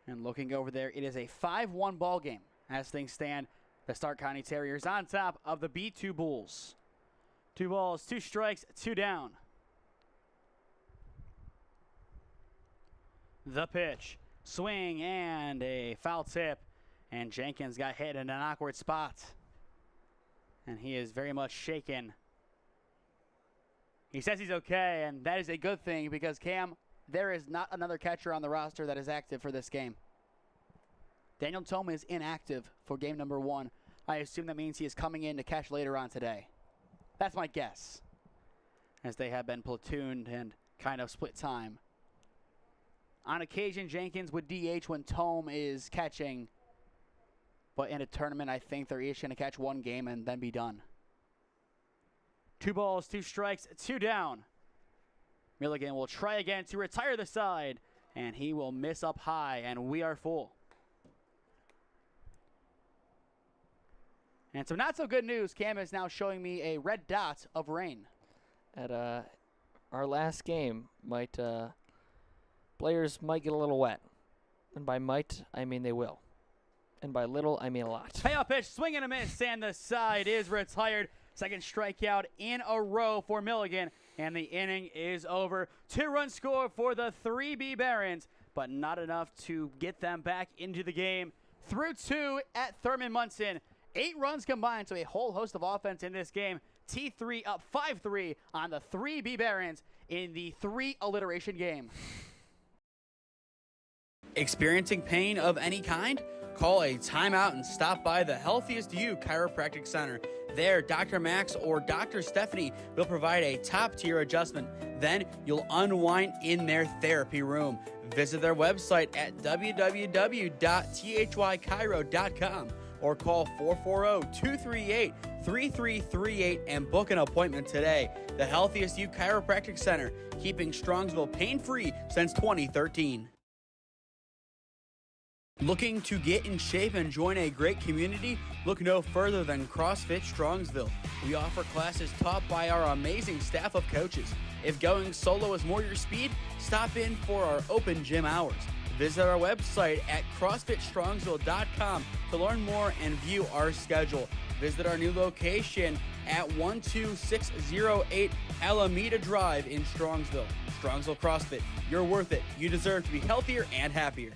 [SPEAKER 6] And looking over there, it is a 5-1 ball game. As things stand, the Stark County Terriers on top of the B2 Bulls. 2 balls, 2 strikes, 2 down. The pitch, swing, and a foul tip. And Jenkins got hit in an awkward spot. And he is very much shaken. He says he's okay, and that is a good thing because, Cam, there is not another catcher on the roster that is active for this game. Daniel Tome is inactive for game number 1. I assume that means he is coming in to catch later on today. That's my guess, as they have been platooned and kind of split time. On occasion, Jenkins would DH when Tome is catching, but in a tournament, I think they're each going to catch one game and then be done. 2 balls, 2 strikes, 2 down. Milligan will try again to retire the side, and he will miss up high, and we are full. And some not so good news. Cam is now showing me a red dot of rain.
[SPEAKER 5] At our last game, players might get a little wet. And by might, I mean they will. And by little, I mean a lot.
[SPEAKER 6] Payoff pitch, swing and a miss, and the side is retired. Second strikeout in a row for Milligan, and the inning is over. 2-run score for the 3B Barons, but not enough to get them back into the game. Through 2 at Thurman Munson. 8 runs combined, so a whole host of offense in this game. T3 up 5-3 on the 3B Barons in the 3 alliteration game.
[SPEAKER 1] Experiencing pain of any kind? Call a timeout and stop by the Healthiest You Chiropractic Center. There, Dr. Max or Dr. Stephanie will provide a top-tier adjustment. Then you'll unwind in their therapy room. Visit their website at www.thychiro.com or call 440-238-3338 and book an appointment today. The Healthiest You Chiropractic Center, keeping Strongsville pain-free since 2013. Looking to get in shape and join a great community? Look no further than CrossFit Strongsville. We offer classes taught by our amazing staff of coaches. If going solo is more your speed, stop in for our open gym hours. Visit our website at CrossFitStrongsville.com to learn more and view our schedule. Visit our new location at 12608 Alameda Drive in Strongsville. Strongsville CrossFit, you're worth it. You deserve to be healthier and happier.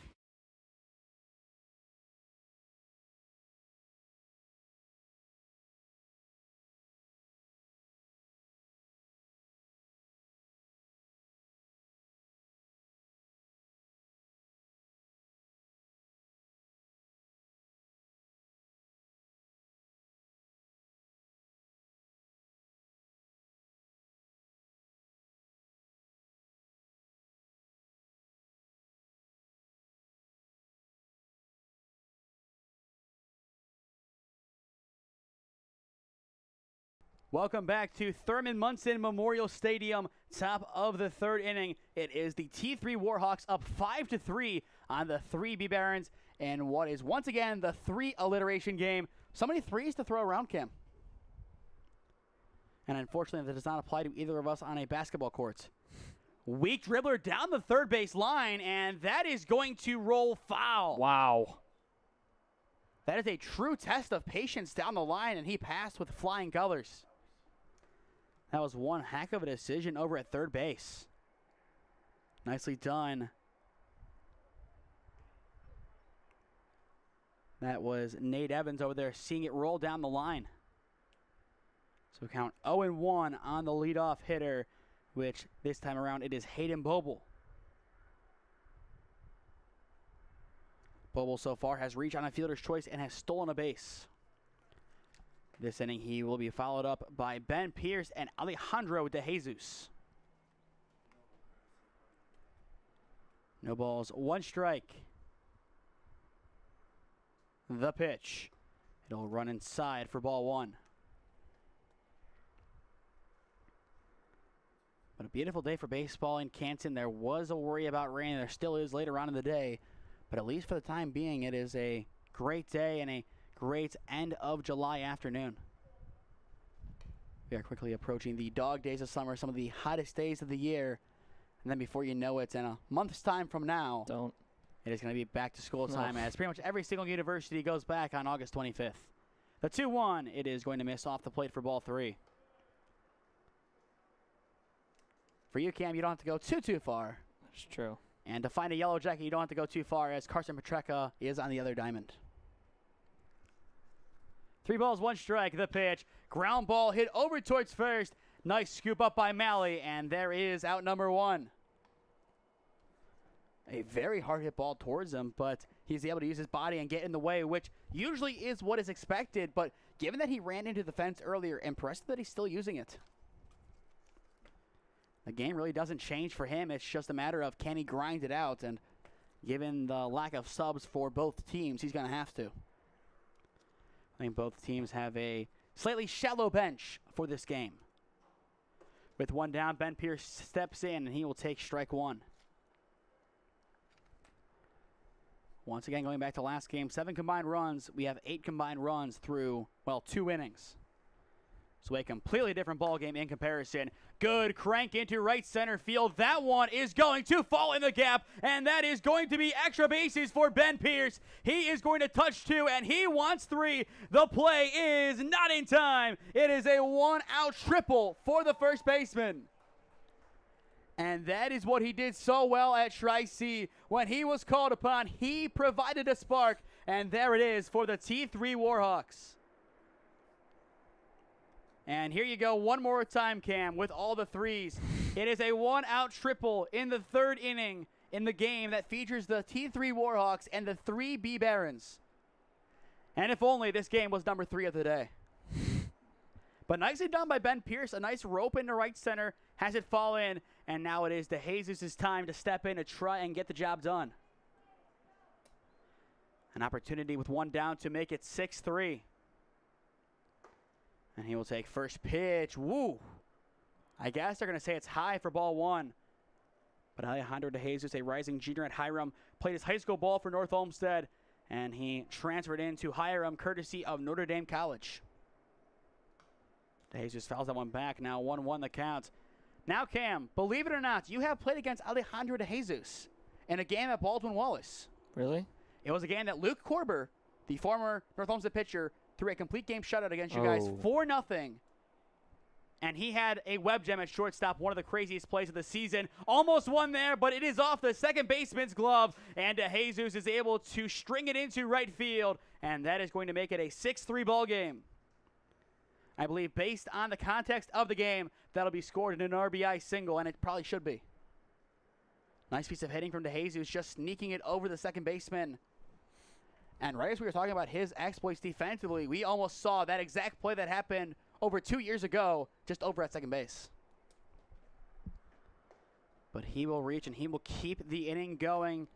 [SPEAKER 6] Welcome back to Thurman Munson Memorial Stadium, top of the 3rd inning. It is the T3 Warhawks up 5-3 on the 3B Barons, and what is once again the 3 alliteration game. So many threes to throw around, Cam. And unfortunately, that does not apply to either of us on a basketball court. Weak dribbler down the 3rd base line, and that is going to roll foul.
[SPEAKER 5] Wow.
[SPEAKER 6] That is a true test of patience down the line, and he passed with flying colors. That was one heck of a decision over at 3rd base. Nicely done. That was Nate Evans over there seeing it roll down the line. So count 0-1 on the leadoff hitter, which this time around it is Hayden Boble. Boble so far has reached on a fielder's choice and has stolen a base. This inning, he will be followed up by Ben Pierce and Alejandro De Jesus. No balls, 1 strike. The pitch. It'll run inside for ball 1. But a beautiful day for baseball in Canton. There was a worry about rain. There still is later on in the day. But at least for the time being, it is a great day and a great end of July afternoon. We are quickly approaching the dog days of summer, some of the hottest days of the year. And then before you know it, in a month's time from now, it is going to be back to school time as pretty much every single university goes back on August 25th. The 2-1, it is going to miss off the plate for ball 3. For you, Cam, you don't have to go too far.
[SPEAKER 5] That's true.
[SPEAKER 6] And to find a yellow jacket, you don't have to go too far, as Carson Petreka is on the other diamond. 3 balls, 1 strike. The pitch. Ground ball hit over towards first. Nice scoop up by Malley, and there is out number 1. a very hard hit ball towards him, but he's able to use his body and get in the way, which usually is what is expected. But given that he ran into the fence earlier, impressed that he's still using it. The game really doesn't change for him. It's just a matter of can he grind it out, and given the lack of subs for both teams, he's going to have to. I think both teams have a slightly shallow bench for this game. With one down, Ben Pierce steps in, and he will take strike one. Once again, going back to last game, 7 combined runs. We have 8 combined runs through, well, 2 innings. So a completely different ball game in comparison. Good crank into right center field. That one is going to fall in the gap, and that is going to be extra bases for Ben Pierce. He is going to touch 2, and he wants 3. The play is not in time. It is a 1-out triple for the first baseman. And that is what he did so well at Tri-C. When he was called upon, he provided a spark, and there it is for the T3 Warhawks. And here you go one more time, Cam, with all the threes. It is a 1-out triple in the 3rd inning in the game that features the T3 Warhawks and the 3 B Barons. And if only this game was number 3 of the day. But nicely done by Ben Pierce. A nice rope into right center. Has it fall in. And now it is DeJesus' time to step in to try and get the job done. An opportunity with 1 down to make it 6-3. And he will take first pitch. Woo! I guess they're going to say it's high for ball 1. But Alejandro DeJesus, a rising junior at Hiram, played his high school ball for North Olmsted. And he transferred into Hiram courtesy of Notre Dame College. DeJesus fouls that one back. Now 1-1 the count. Now, Cam, believe it or not, you have played against Alejandro DeJesus in a game at Baldwin Wallace.
[SPEAKER 5] Really?
[SPEAKER 6] It was a game that Luke Korber, the former North Olmsted pitcher, threw a complete game shutout against you guys 4-0. And he had a web gem at shortstop, one of the craziest plays of the season. Almost won there, but it is off the second baseman's glove. And DeJesus is able to string it into right field. And that is going to make it a 6-3 ball game. I believe based on the context of the game, that'll be scored in an RBI single, and it probably should be. Nice piece of hitting from DeJesus, just sneaking it over the second baseman. And right as we were talking about his exploits defensively, we almost saw that exact play that happened over 2 years ago, just over at second base. But he will reach, and he will keep the inning going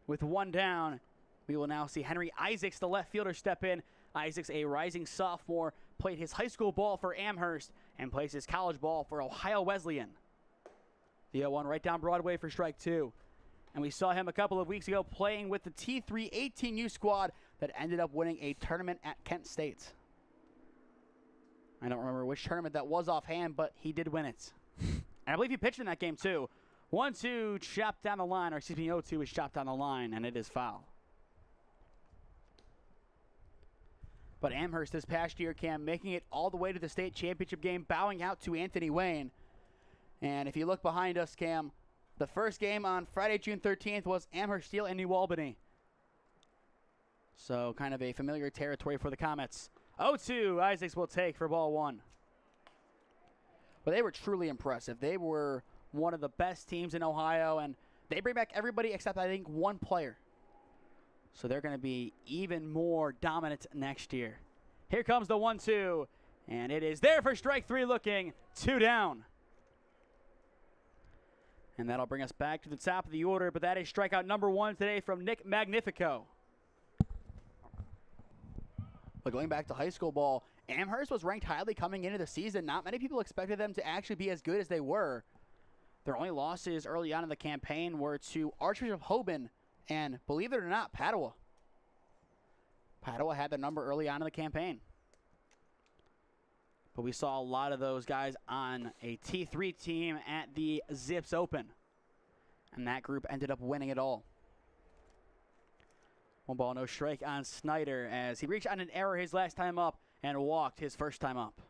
[SPEAKER 6] with 1 down. We will now see Henry Isaacs, the left fielder, step in. Isaacs, a rising sophomore, played his high school ball for Amherst and plays his college ball for Ohio Wesleyan. The 0-1 right down Broadway for strike 2. And we saw him a couple of weeks ago playing with the T3 18U squad that ended up winning a tournament at Kent State. I don't remember which tournament that was offhand, but he did win it. And I believe he pitched in that game too. 1-2 chopped down the line, or excuse me, 0-2 is chopped down the line, and it is foul. But Amherst this past year, Cam, making it all the way to the state championship game, bowing out to Anthony Wayne. And if you look behind us, Cam, the first game on Friday, June 13th was Amherst Steel and New Albany. So kind of a familiar territory for the Comets. 0-2, Isaacs will take for ball 1. But they were truly impressive. They were one of the best teams in Ohio, and they bring back everybody except, I think, 1 player. So they're going to be even more dominant next year. Here comes the 1-2, and it is there for strike 3 looking. 2 down. And that'll bring us back to the top of the order, but that is strikeout number 1 today from Nick Magnifico. But going back to high school ball, Amherst was ranked highly coming into the season. Not many people expected them to actually be as good as they were. Their only losses early on in the campaign were to Archbishop Hoban and, believe it or not, Padua. Padua had their number early on in the campaign. But we saw a lot of those guys on a T3 team at the Zips Open. And that group ended up winning it all. 1 ball, no strike on Snyder as he reached on an error his last time up and walked his first time up.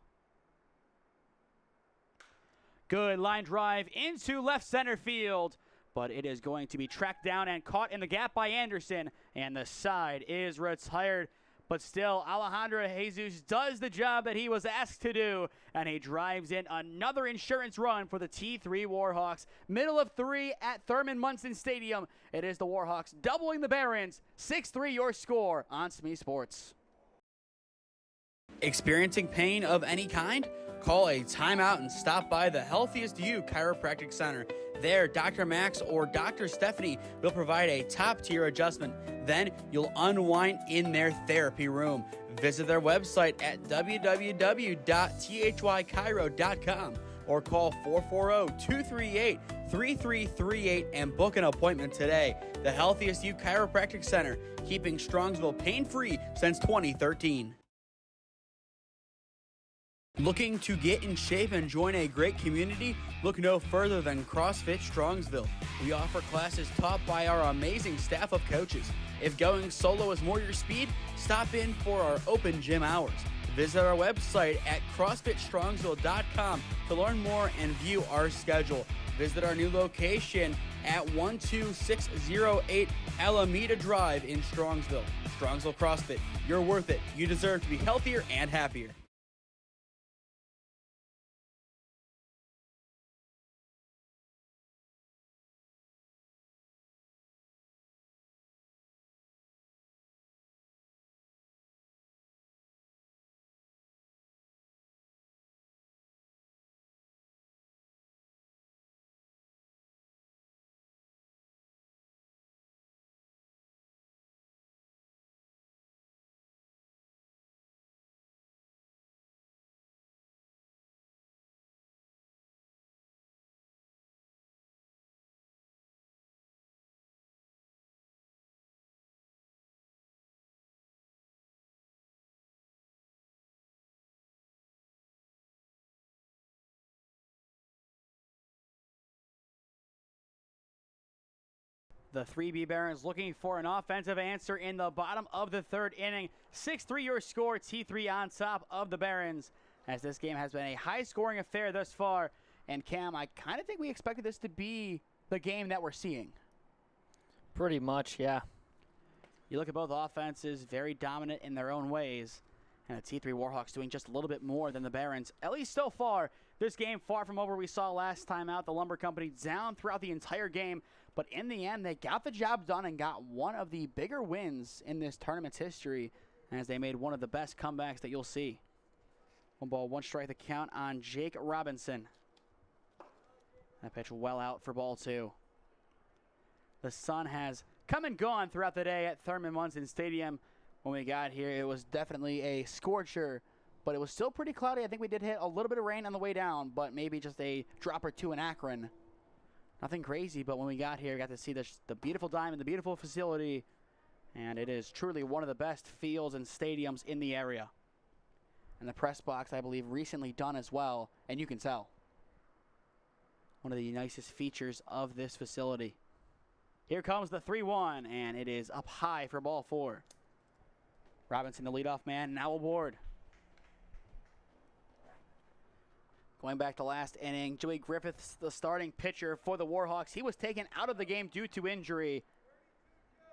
[SPEAKER 6] Good line drive into left center field. But it is going to be tracked down and caught in the gap by Anderson. And the side is retired. But still, Alejandro Jesus does the job that he was asked to do, and he drives in another insurance run for the T3 Warhawks. Middle of 3 at Thurman Munson Stadium. It is the Warhawks doubling the Barons. 6-3 your score on SmeeSports.
[SPEAKER 1] Experiencing pain of any kind? Call a timeout and stop by the Healthiest You Chiropractic Center. There, Dr. Max or Dr. Stephanie will provide a top-tier adjustment. Then you'll unwind in their therapy room. Visit their website at www.thychiro.com or call 440-238-3338 and book an appointment today. The Healthiest You Chiropractic Center, keeping Strongsville pain-free since 2013. Looking to get in shape and join a great community? Look no further than CrossFit Strongsville. We offer classes taught by our amazing staff of coaches. If going solo is more your speed, stop in for our open gym hours. Visit our website at CrossFitStrongsville.com to learn more and view our schedule. Visit our new location at 12608 Alameda Drive in Strongsville. Strongsville CrossFit, you're worth it. You deserve to be healthier and happier.
[SPEAKER 6] The 3B Barons looking for an offensive answer in the bottom of the third inning. 6-3 your score, T3 on top of the Barons, as this game has been a high-scoring affair thus far. And Cam, I kind of think we expected this to be the game that we're seeing.
[SPEAKER 5] Pretty much, yeah.
[SPEAKER 6] You look at both offenses, very dominant in their own ways. And the T3 Warhawks doing just a little bit more than the Barons, at least so far. This game far from over. We saw last time out the Lumber Company down throughout the entire game. But in the end, they got the job done and got one of the bigger wins in this tournament's history, as they made one of the best comebacks that you'll see. 1 ball, 1 strike the count on Jake Robinson. That pitch well out for ball 2. The sun has come and gone throughout the day at Thurman Munson Stadium. When we got here, it was definitely a scorcher, but it was still pretty cloudy. I think we did hit a little bit of rain on the way down, but maybe just a drop or two in Akron. Nothing crazy, but when we got here, we got to see the beautiful diamond, the beautiful facility, and it is truly one of the best fields and stadiums in the area. And the press box, I believe, recently done as well, and you can tell. One of the nicest features of this facility. Here comes the 3-1, and it is up high for ball 4. Robinson, the leadoff man, now aboard. Going back to last inning, Joey Griffiths, the starting pitcher for the Warhawks. He was taken out of the game due to injury.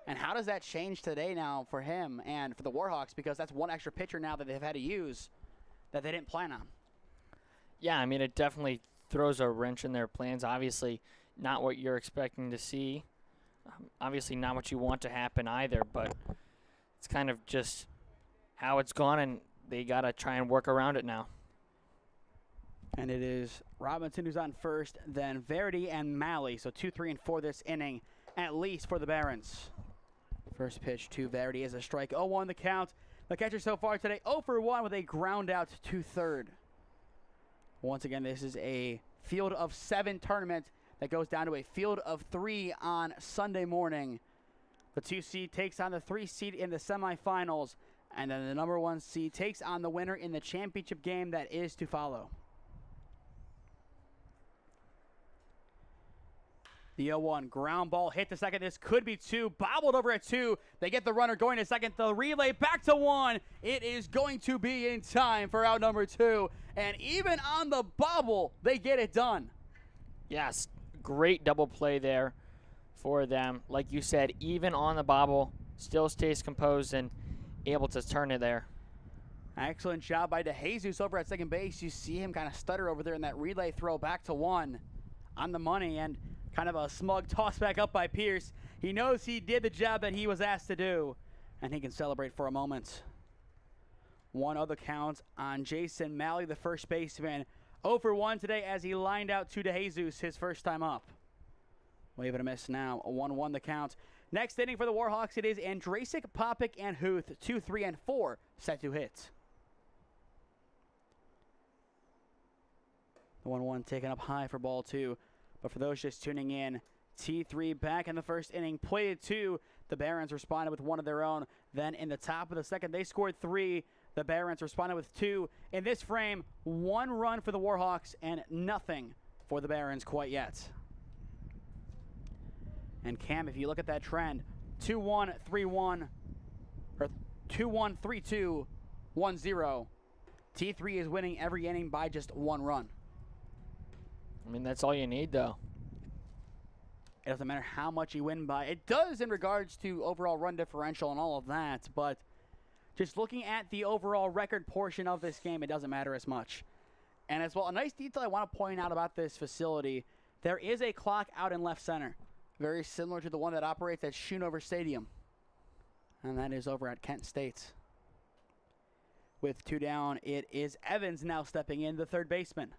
[SPEAKER 6] And how does that change today now for him and for the Warhawks? Because that's one extra pitcher now that they've had to use that they didn't plan on.
[SPEAKER 5] Yeah, I mean, it definitely throws a wrench in their plans. Obviously, not what you're expecting to see. Obviously, not what you want to happen either, but it's kind of just how it's gone, and they got to try and work around it now.
[SPEAKER 6] And it is Robinson who's on first, then Verity and Malley. So 2, 3, and 4 this inning, at least for the Barons. First pitch to Verity is a strike. 0-1 the count. The catcher so far today, 0 for 1 with a ground out to third. Once again, this is a field of 7 tournament that goes down to a field of 3 on Sunday morning. The 2 seed takes on the 3 seed in the semifinals, and then the number 1 seed takes on the winner in the championship game that is to follow. The 0-1 ground ball hit to second. This could be 2. Bobbled over at 2. They get the runner going to second. The relay back to 1. It is going to be in time for out number 2. And even on the bobble, they get it done.
[SPEAKER 5] Yes, great double play there for them. Like you said, even on the bobble, still stays composed and able to turn it there.
[SPEAKER 6] Excellent job by DeJesus over at second base. You see him kind of stutter over there in that relay throw back to one on the money, and kind of a smug toss back up by Pierce. He knows he did the job that he was asked to do, and he can celebrate for a moment. 1-0 the count on Jason Malley, the first baseman. 0 for 1 today as he lined out to DeJesus his first time up. Wave and a miss now. 1-1 the count. Next inning for the Warhawks, it is Andrasic, Popik, and Huth, 2, 3, and 4 set to hit. The 1-1 taken up high for ball 2. But for those just tuning in, T3 back in the first inning, played 2. The Barons responded with one of their own. Then in the top of the second, they scored 3. The Barons responded with 2. In this frame, 1 run for the Warhawks and nothing for the Barons quite yet. And Cam, if you look at that trend, 2-1, 3-1, or 2-1, 3-2, 1-0. T3 is winning every inning by just 1 run.
[SPEAKER 5] I mean, that's all you need, though.
[SPEAKER 6] It doesn't matter how much you win by. It does in regards to overall run differential and all of that, but just looking at the overall record portion of this game, it doesn't matter as much. And as well, a nice detail I want to point out about this facility, there is a clock out in left center, very similar to the one that operates at Schoonover Stadium, and that is over at Kent State. With 2 down, it is Evans now stepping in, the third baseman.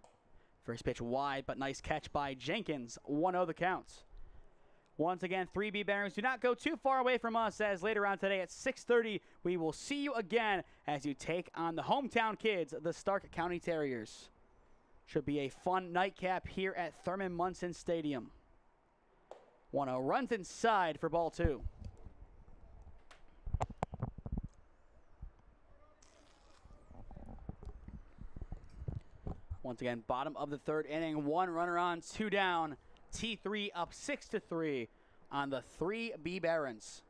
[SPEAKER 6] First pitch wide, but nice catch by Jenkins. 1-0 the counts. Once again, 3B Barons, do not go too far away from us, as later on today at 6:30, we will see you again as you take on the hometown kids, the Stark County Terriers. Should be a fun nightcap here at Thurman Munson Stadium. 1-0 runs inside for ball 2. Once again, bottom of the third inning, 1 runner on, 2 down. T3 up 6-3 on the 3B Barons.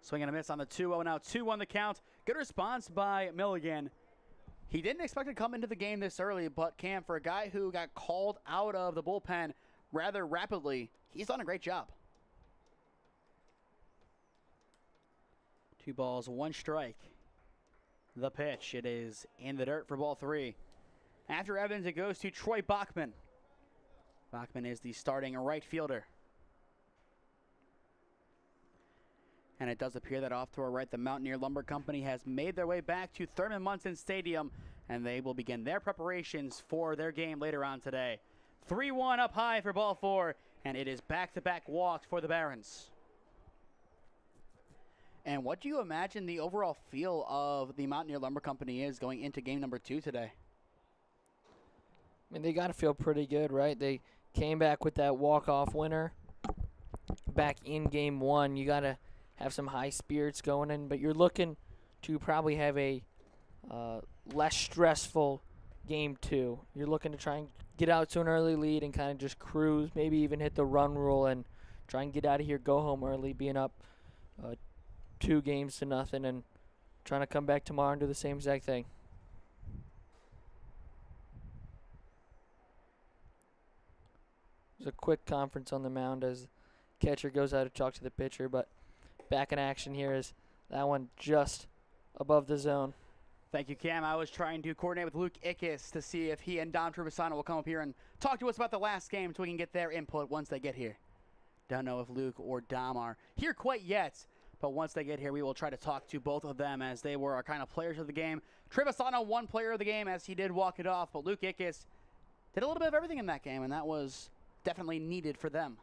[SPEAKER 6] Swing and a miss on the 2-0 now. 2-1 the count. Good response by Milligan. He didn't expect to come into the game this early, but Cam, for a guy who got called out of the bullpen rather rapidly, he's done a great job. 2 balls, 1 strike. The pitch, it is in the dirt for ball 3. After Evans, it goes to Troy Bachman. Bachman is the starting right fielder. And it does appear that off to our right, the Mountaineer Lumber Company has made their way back to Thurman Munson Stadium, and they will begin their preparations for their game later on today. 3-1 up high for ball 4, and it is back-to-back walks for the Barons. And what do you imagine the overall feel of the Mountaineer Lumber Company is going into game number 2 today?
[SPEAKER 5] I mean, they got to feel pretty good, right? They came back with that walk-off winner back in game 1. You got to have some high spirits going in, but you're looking to probably have a less stressful game 2. You're looking to try and get out to an early lead and kind of just cruise, maybe even hit the run rule and try and get out of here, go home early, being up 2-0 and trying to come back tomorrow and do the same exact thing. There's a quick conference on the mound as catcher goes out to talk to the pitcher, but back in action here is that one just above the zone.
[SPEAKER 6] Thank you, Cam. I was trying to coordinate with Luke Ickes to see if he and Dom Trevisano will come up here and talk to us about the last game so we can get their input once they get here. Don't know if Luke or Dom are here quite yet, but once they get here, we will try to talk to both of them as they were our kind of players of the game. Trevisano won player of the game as he did walk it off, but Luke Ickes did a little bit of everything in that game, and that was definitely needed for them.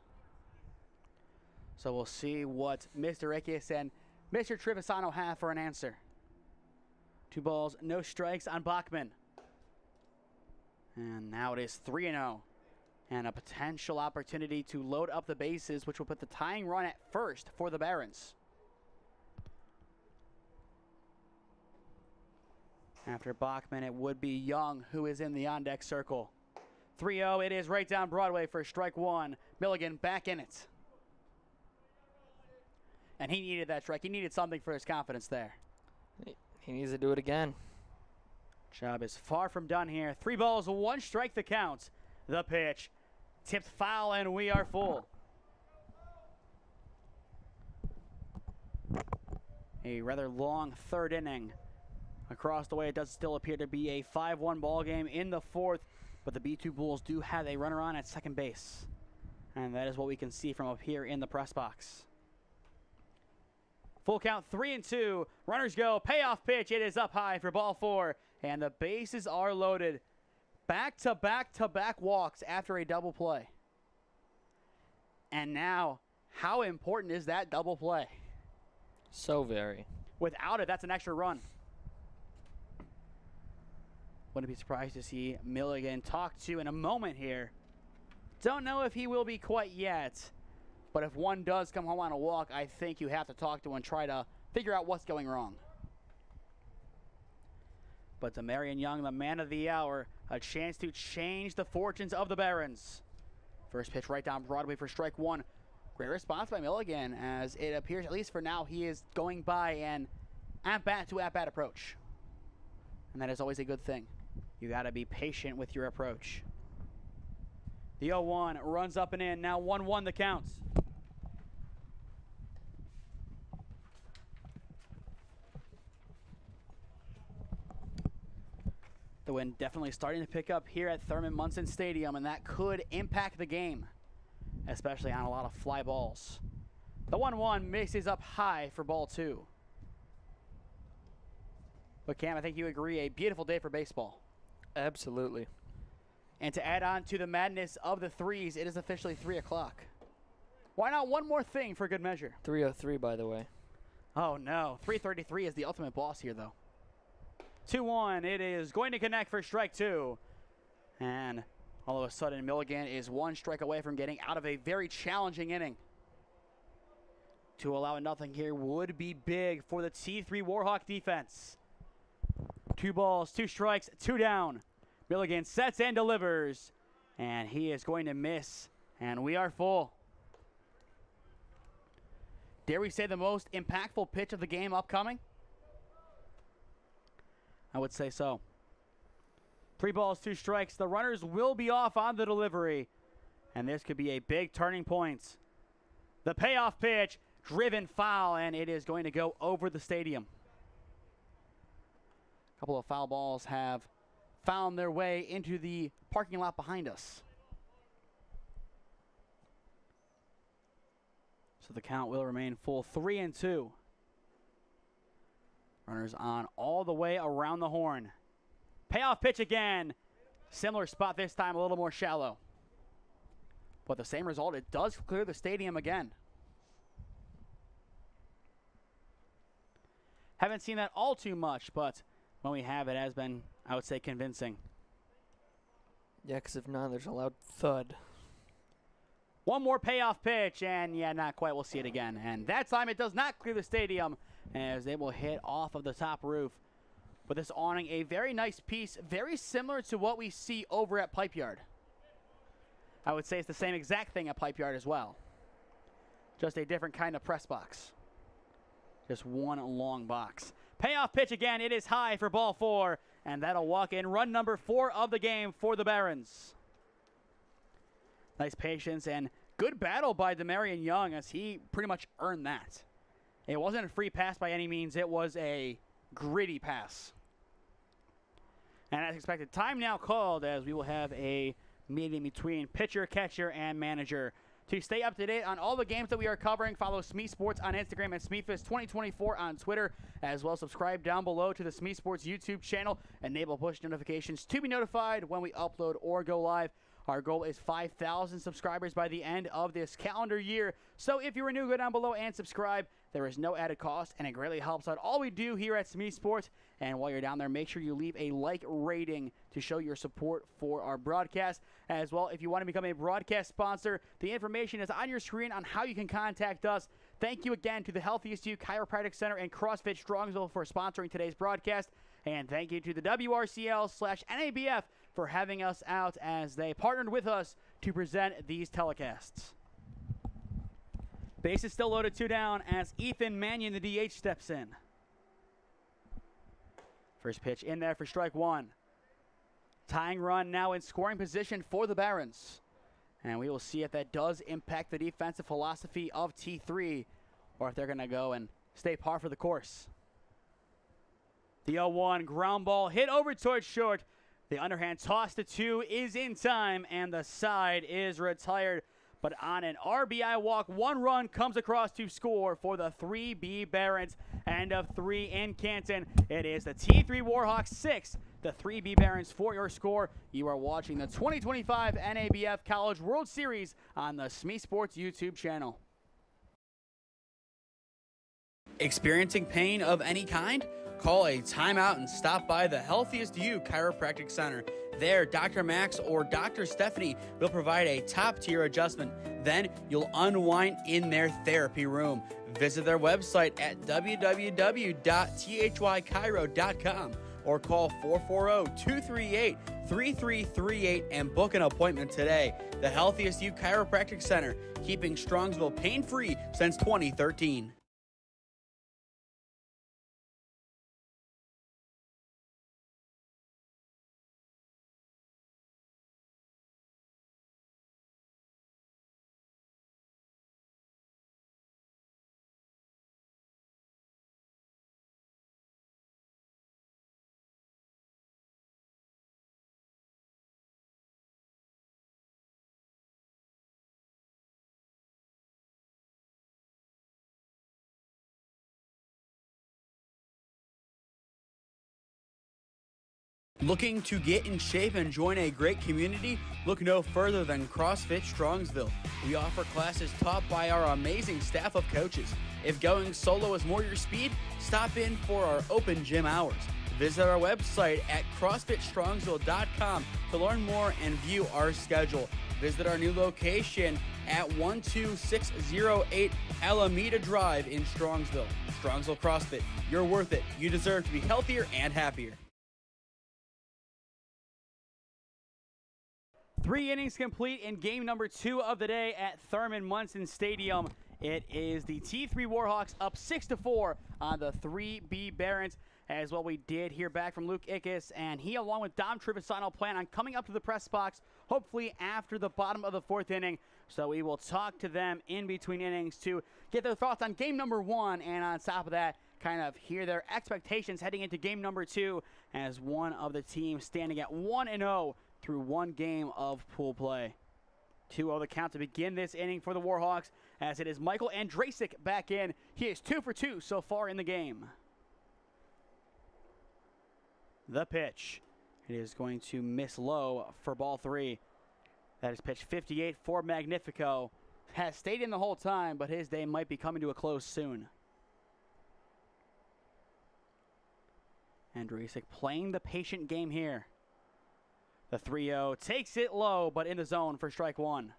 [SPEAKER 6] So we'll see what Mr. Ickes and Mr. Trevisano have for an answer. 2 balls, no strikes on Bachman. And now it is 3-0. And a potential opportunity to load up the bases, which will put the tying run at first for the Barons. After Bachman, it would be Young who is in the on-deck circle. 3-0, it is right down Broadway for strike 1. Milligan back in it. And he needed that strike. He needed something for his confidence there.
[SPEAKER 5] He needs to do it again.
[SPEAKER 6] Job is far from done here. 3 balls, 1 strike the count. The pitch. Tipped foul, and we are full. a rather long third inning. Across the way, it does still appear to be a 5-1 ball game in the fourth, but the B2 Bulls do have a runner on at second base. And that is what we can see from up here in the press box. Full count, 3-2. Runners go. Payoff pitch. It is up high for ball 4. And the bases are loaded. Back-to-back-to-back walks after a double play. And now, how important is that double play?
[SPEAKER 5] So very.
[SPEAKER 6] Without it, that's an extra run. Wouldn't be surprised to see Milligan talk to in a moment here. Don't know if he will be quite yet. But if one does come home on a walk, I think you have to talk to one, try to figure out what's going wrong. But Demarion Young, the man of the hour, a chance to change the fortunes of the Barons. First pitch right down Broadway for strike 1. Great response by Milligan, as it appears, at least for now, he is going by an at-bat to at-bat approach. And that is always a good thing. You got to be patient with your approach. The 0-1 runs up and in. Now 1-1 the counts. The wind definitely starting to pick up here at Thurman Munson Stadium, and that could impact the game, especially on a lot of fly balls. The 1-1 mixes up high for ball 2. But Cam, I think you agree, a beautiful day for baseball.
[SPEAKER 5] Absolutely.
[SPEAKER 6] And to add on to the madness of the threes, it is officially 3 o'clock. Why not one more thing for good measure?
[SPEAKER 5] 3:03, by the way.
[SPEAKER 6] Oh, no. 3:33 is the ultimate boss here, though. 2-1. It is going to connect for strike 2. And all of a sudden, Milligan is 1 strike away from getting out of a very challenging inning. To allow nothing here would be big for the T3 Warhawk defense. 2 balls, 2 strikes, 2 down. Milligan sets and delivers. And he is going to miss. And we are full. Dare we say the most impactful pitch of the game upcoming? I would say so. 3 balls, 2 strikes. The runners will be off on the delivery. And this could be a big turning point. The payoff pitch, driven foul, and it is going to go over the stadium. A couple of foul balls have found their way into the parking lot behind us. So the count will remain full, 3-2. Runners on all the way around the horn. Payoff pitch again. Similar spot this time, a little more shallow. But the same result, it does clear the stadium again. Haven't seen that all too much, but when we have, it has been, I would say, convincing.
[SPEAKER 5] Yeah, because if not, there's a loud thud.
[SPEAKER 6] One more payoff pitch, and yeah, not quite. We'll see it again. And that time it does not clear the stadium, as they will hit off of the top roof. But this awning, a very nice piece, very similar to what we see over at Pipe Yard. I would say it's the same exact thing at Pipe Yard as well. Just a different kind of press box. Just one long box. Payoff pitch again. It is high for ball 4, and that'll walk in run number 4 of the game for the Barons. Nice patience and good battle by Demarion Young, as he pretty much earned that. It wasn't a free pass by any means. It was a gritty pass. And as expected, time now called, as we will have a meeting between pitcher, catcher, and manager. To stay up to date on all the games that we are covering, follow SmeeSports on Instagram and SmeeFist2024 on Twitter. As well, subscribe down below to the SmeeSports YouTube channel. Enable push notifications to be notified when we upload or go live. Our goal is 5,000 subscribers by the end of this calendar year. So if you're new, go down below and subscribe. There is no added cost, and it greatly helps out all we do here at SmeeSports. And while you're down there, make sure you leave a like rating to show your support for our broadcast. As well, if you want to become a broadcast sponsor, the information is on your screen on how you can contact us. Thank you again to the Healthiest You Chiropractic Center and CrossFit Strongsville for sponsoring today's broadcast. And thank you to the WRCL/NABF for having us out, as they partnered with us to present these telecasts. Base is still loaded, 2 down, as Ethan Mannion, the DH, steps in. First pitch in there for strike 1. Tying run now in scoring position for the Barons. And we will see if that does impact the defensive philosophy of T3, or if they're going to go and stay par for the course. The 0-1 ground ball hit over towards short. The underhand toss to 2 is in time, and the side is retired. But on an RBI walk, 1 run comes across to score for the 3B Barons. End of 3 in Canton. It is the T3 Warhawks 6, the 3B Barons for your score. You are watching the 2025 NABF College World Series on the SmeeSports YouTube channel.
[SPEAKER 1] Experiencing pain of any kind? Call a timeout and stop by the Healthiest You Chiropractic Center. There, Dr. Max or Dr. Stephanie will provide a top-tier adjustment. Then you'll unwind in their therapy room. Visit their website at www.thychiro.com or call 440-238-3338 and book an appointment today. The Healthiest You Chiropractic Center, keeping Strongsville pain-free since 2013. Looking to get in shape and join a great community? Look no further than CrossFit Strongsville. We offer classes taught by our amazing staff of coaches. If going solo is more your speed, stop in for our open gym hours. Visit our website at CrossFitStrongsville.com to learn more and view our schedule. Visit our new location at 12608 Alameda Drive in Strongsville. Strongsville CrossFit, you're worth it. You deserve to be healthier and happier.
[SPEAKER 6] 3 innings complete in game number 2 of the day at Thurman Munson Stadium. It is the T3 Warhawks up 6-4 on the 3B Barons. As well, we did hear back from Luke Ickes, and he, along with Dom Trevisano, plan on coming up to the press box, hopefully after the bottom of the 4th inning. So we will talk to them in between innings to get their thoughts on game number 1, and on top of that, kind of hear their expectations heading into game number 2 as one of the teams standing at 1-0 through 1 game of pool play. 2-0 the count to begin this inning for the Warhawks, as it is Michael Andrasic back in. He is 2 for 2 so far in the game. The pitch. It is going to miss low for ball 3. That is pitch 58 for Magnifico. Has stayed in the whole time, but his day might be coming to a close soon. Andrasic playing the patient game here. The 3-0 takes it low, but in the zone for strike 1.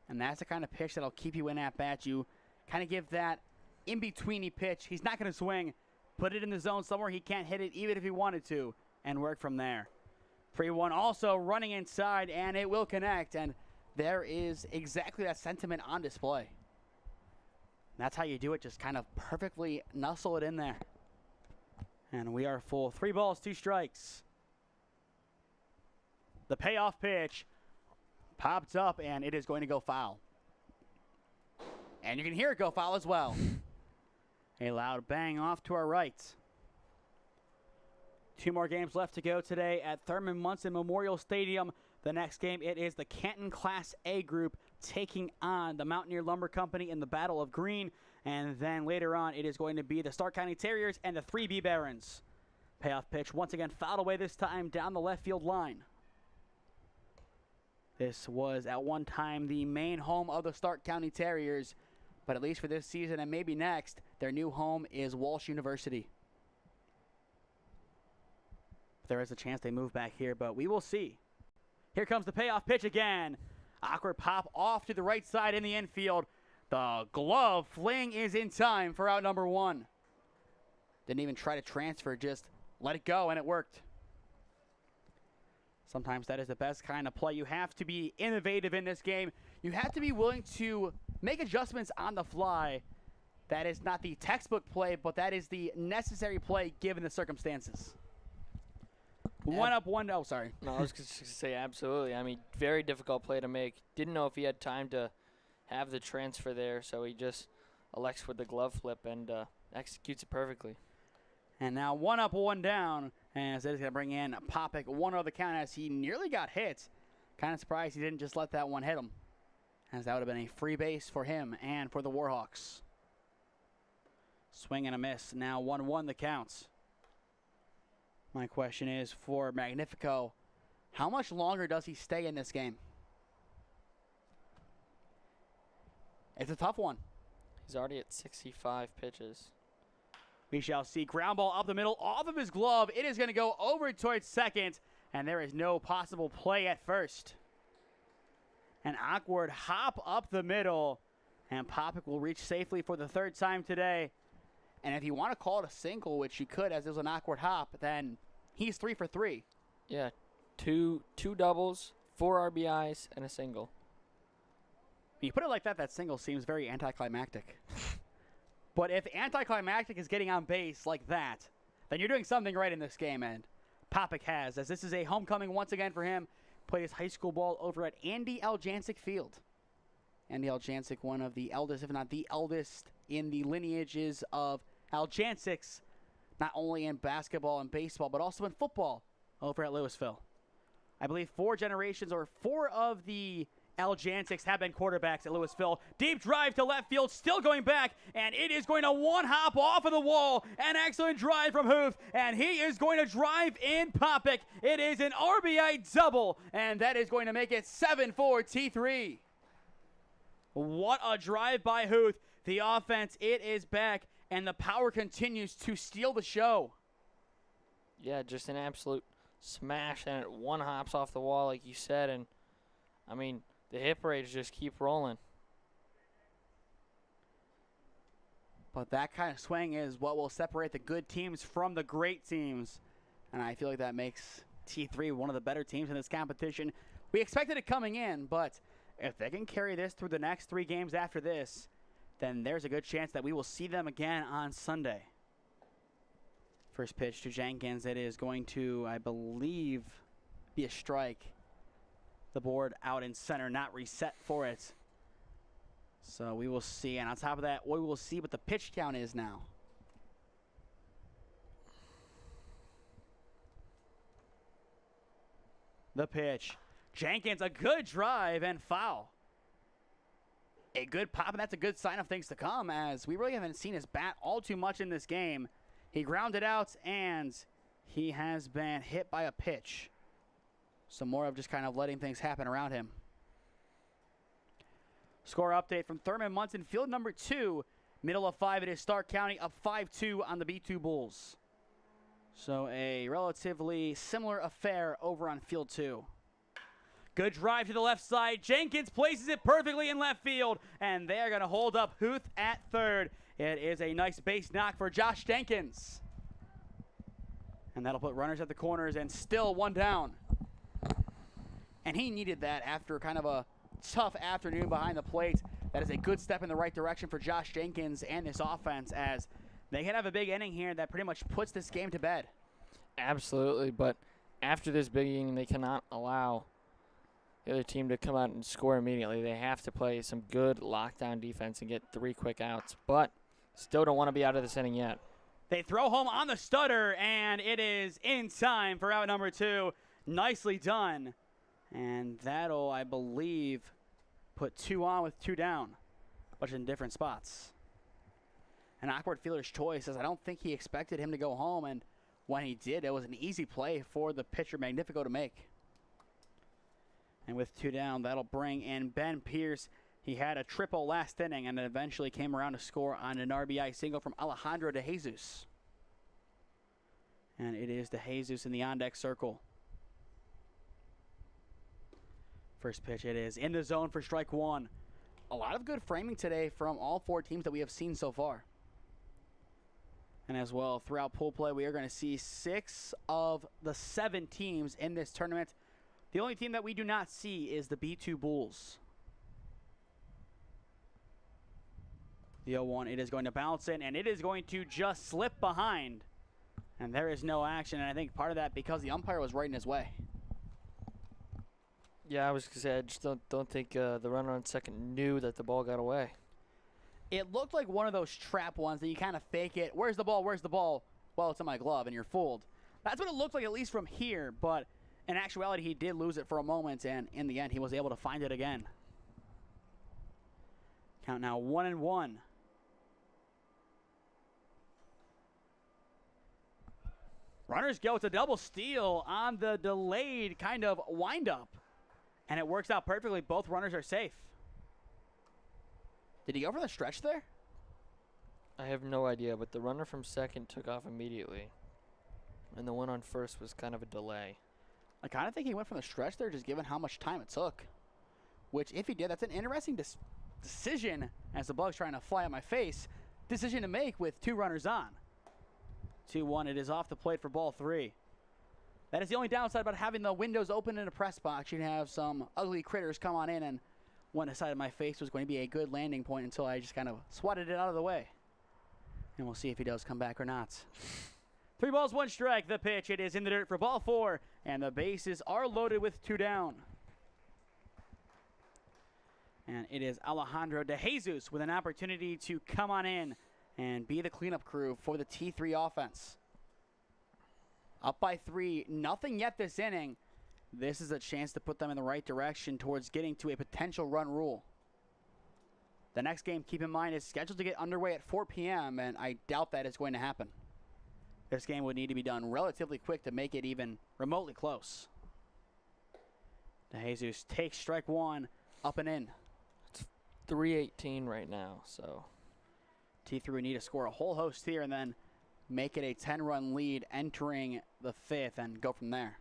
[SPEAKER 6] And that's the kind of pitch that'll keep you in at bat. You kind of give that in-betweeny pitch. He's not going to swing. Put it in the zone somewhere he can't hit it even if he wanted to, and work from there. 3-1 also running inside, and it will connect. And there is exactly that sentiment on display. That's how you do it, just kind of perfectly nuzzle it in there. And we are full. 3 balls, 2 strikes. The payoff pitch popped up, and it is going to go foul. And you can hear it go foul as well. A loud bang off to our right. 2 more games left to go today at Thurman Munson Memorial Stadium. The next game, it is the Canton Class A group taking on the Mountaineer Lumber Company in the Battle of Green. And then later on, it is going to be the Stark County Terriers and the 3B Barons. Payoff pitch once again fouled away, this time down the left field line. This was at one time the main home of the Stark County Terriers, but at least for this season and maybe next, their new home is Walsh University. There is a chance they move back here, but we will see. Here comes the payoff pitch again. Awkward pop off to the right side in the infield. The glove fling is in time for out number 1. Didn't even try to transfer, just let it go, and it worked. Sometimes that is the best kind of play. You have to be innovative in this game. You have to be willing to make adjustments on the fly. That is not the textbook play, but that is the necessary play given the circumstances. 1-0. Sorry.
[SPEAKER 5] No, I was going to say absolutely. I mean, very difficult play to make. Didn't know if he had time to have the transfer there, so he just elects with the glove flip and executes it perfectly.
[SPEAKER 6] And now 1 up, 1 down, as it is going to bring in Popik. 1-0 the count as he nearly got hit. Kind of surprised he didn't just let that one hit him, as that would have been a free base for him and for the Warhawks. Swing and a miss. Now 1-1 the counts. My question is for Magnifico, how much longer does he stay in this game? It's a tough one.
[SPEAKER 5] He's already at 65 pitches.
[SPEAKER 6] We shall see. Ground ball up the middle, off of his glove. It is going to go over towards second, and there is no possible play at first. An awkward hop up the middle, and Popik will reach safely for the 3rd time today. And if you want to call it a single, which you could as it was an awkward hop, then he's 3 for 3.
[SPEAKER 5] Yeah, two doubles, 4 RBIs, and a single.
[SPEAKER 6] When you put it like that, that single seems very anticlimactic. But if anticlimactic is getting on base like that, then you're doing something right in this game, and Popik has, as this is a homecoming once again for him. Played his high school ball over at Andy Aljancic Field. Andy Aljancic, one of the eldest, if not the eldest, in the lineages of Aljancics, not only in basketball and baseball, but also in football over at Louisville. I believe 4 generations or 4 of the Aljancics have been quarterbacks at Louisville. Deep drive to left field, still going back, and it is going to one hop off of the wall. An excellent drive from Huth, and he is going to drive in Popik. It is an RBI double, and that is going to make it 7-4 T3. What a drive by Huth. The offense, it is back, and the power continues to steal the show.
[SPEAKER 5] Yeah, just an absolute smash, and it one hops off the wall, like you said, and I mean, the hit rates just keep rolling.
[SPEAKER 6] But that kind of swing is what will separate the good teams from the great teams. And I feel like that makes T3 one of the better teams in this competition. We expected it coming in, but if they can carry this through the next 3 games after this, then there's a good chance that we will see them again on Sunday. First pitch to Jenkins. It is going to, I believe, be a strike. The board out in center, not reset for it. So we will see. And on top of that, we will see what the pitch count is now. The pitch. Jenkins, a good drive and foul. A good pop, and that's a good sign of things to come, as we really haven't seen his bat all too much in this game. He grounded out, and he has been hit by a pitch. Some more of just kind of letting things happen around him. Score update from Thurman Munson, field number 2. Middle of 5, it is Stark County, up 5-2 on the B2 Bulls. So a relatively similar affair over on field 2. Good drive to the left side. Jenkins places it perfectly in left field, and they're going to hold up Huth at third. It is a nice base knock for Josh Jenkins. And that'll put runners at the corners, and still 1 down. And he needed that after kind of a tough afternoon behind the plate. That is a good step in the right direction for Josh Jenkins and this offense, as they can have a big inning here that pretty much puts this game to bed.
[SPEAKER 5] Absolutely, but after this big inning, they cannot allow the other team to come out and score immediately. They have to play some good lockdown defense and get 3 quick outs, but still don't want to be out of this inning yet.
[SPEAKER 6] They throw home on the stutter, and it is in time for out number 2. Nicely done. And that'll, I believe, put 2 on with 2 down, but in different spots. An awkward fielder's choice, as I don't think he expected him to go home, and when he did, it was an easy play for the pitcher Magnifico to make. And with 2 down, that'll bring in Ben Pierce. He had a triple last inning and then eventually came around to score on an RBI single from Alejandro De Jesus. And it is De Jesus in the on-deck circle. First pitch, it is in the zone for strike 1. A lot of good framing today from all 4 teams that we have seen so far. And as well, throughout pool play, we are going to see 6 of the 7 teams in this tournament. The only team that we do not see is the B2 Bulls. The 0-1, it is going to bounce in, and it is going to just slip behind. And there is no action, and I think part of that because the umpire was right in his way.
[SPEAKER 5] Yeah, I was going to say, I just don't think the runner on second knew that the ball got away.
[SPEAKER 6] It looked like one of those trap ones that you kind of fake it. Where's the ball? Where's the ball? Well, it's in my glove, and you're fooled. That's what it looked like, at least from here, but in actuality, he did lose it for a moment, and in the end, he was able to find it again. Count now 1-1. Runners go. It's a double steal on the delayed kind of windup, and it works out perfectly. Both runners are safe. Did he go for the stretch there?
[SPEAKER 5] I have no idea, but the runner from second took off immediately, and the one on first was kind of a delay.
[SPEAKER 6] I kind of think he went from the stretch there, just given how much time it took. Which, if he did, that's an interesting decision, as the bug's trying to fly at my face, decision to make with 2 runners on. 2-1, it is off the plate for ball 3. That is the only downside about having the windows open in a press box. You'd have some ugly critters come on in, and one side of my face was going to be a good landing point until I just kind of swatted it out of the way. And we'll see if he does come back or not. 3 balls, 1 strike. The pitch, it is in the dirt for ball 4, and the bases are loaded with 2 down. And it is Alejandro De Jesus with an opportunity to come on in and be the cleanup crew for the T3 offense. Up by 3, nothing yet this inning. This is a chance to put them in the right direction towards getting to a potential run rule. The next game, keep in mind, is scheduled to get underway at 4 p.m., and I doubt that is going to happen. This game would need to be done relatively quick to make it even remotely close. De Jesus takes strike 1, up and in.
[SPEAKER 5] 3:18 right now, so
[SPEAKER 6] T3 would need to score a whole host here and then make it a 10-run lead entering the 5th and go from there.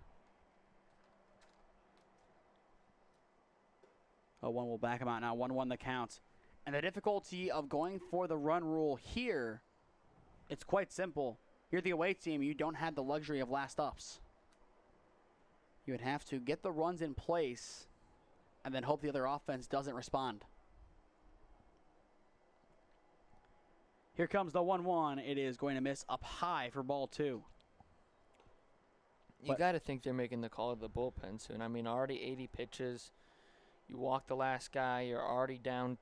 [SPEAKER 6] 0-1 will back him out now. 1-1 the count. And the difficulty of going for the run rule here, it's quite simple. You're the away team. You don't have the luxury of last ups. You would have to get the runs in place and then hope the other offense doesn't respond. Here comes the 1-1. It is going to miss up high for ball 2.
[SPEAKER 5] You got to think they're making the call of the bullpen soon. I mean, already 80 pitches. You walk the last guy. You're already down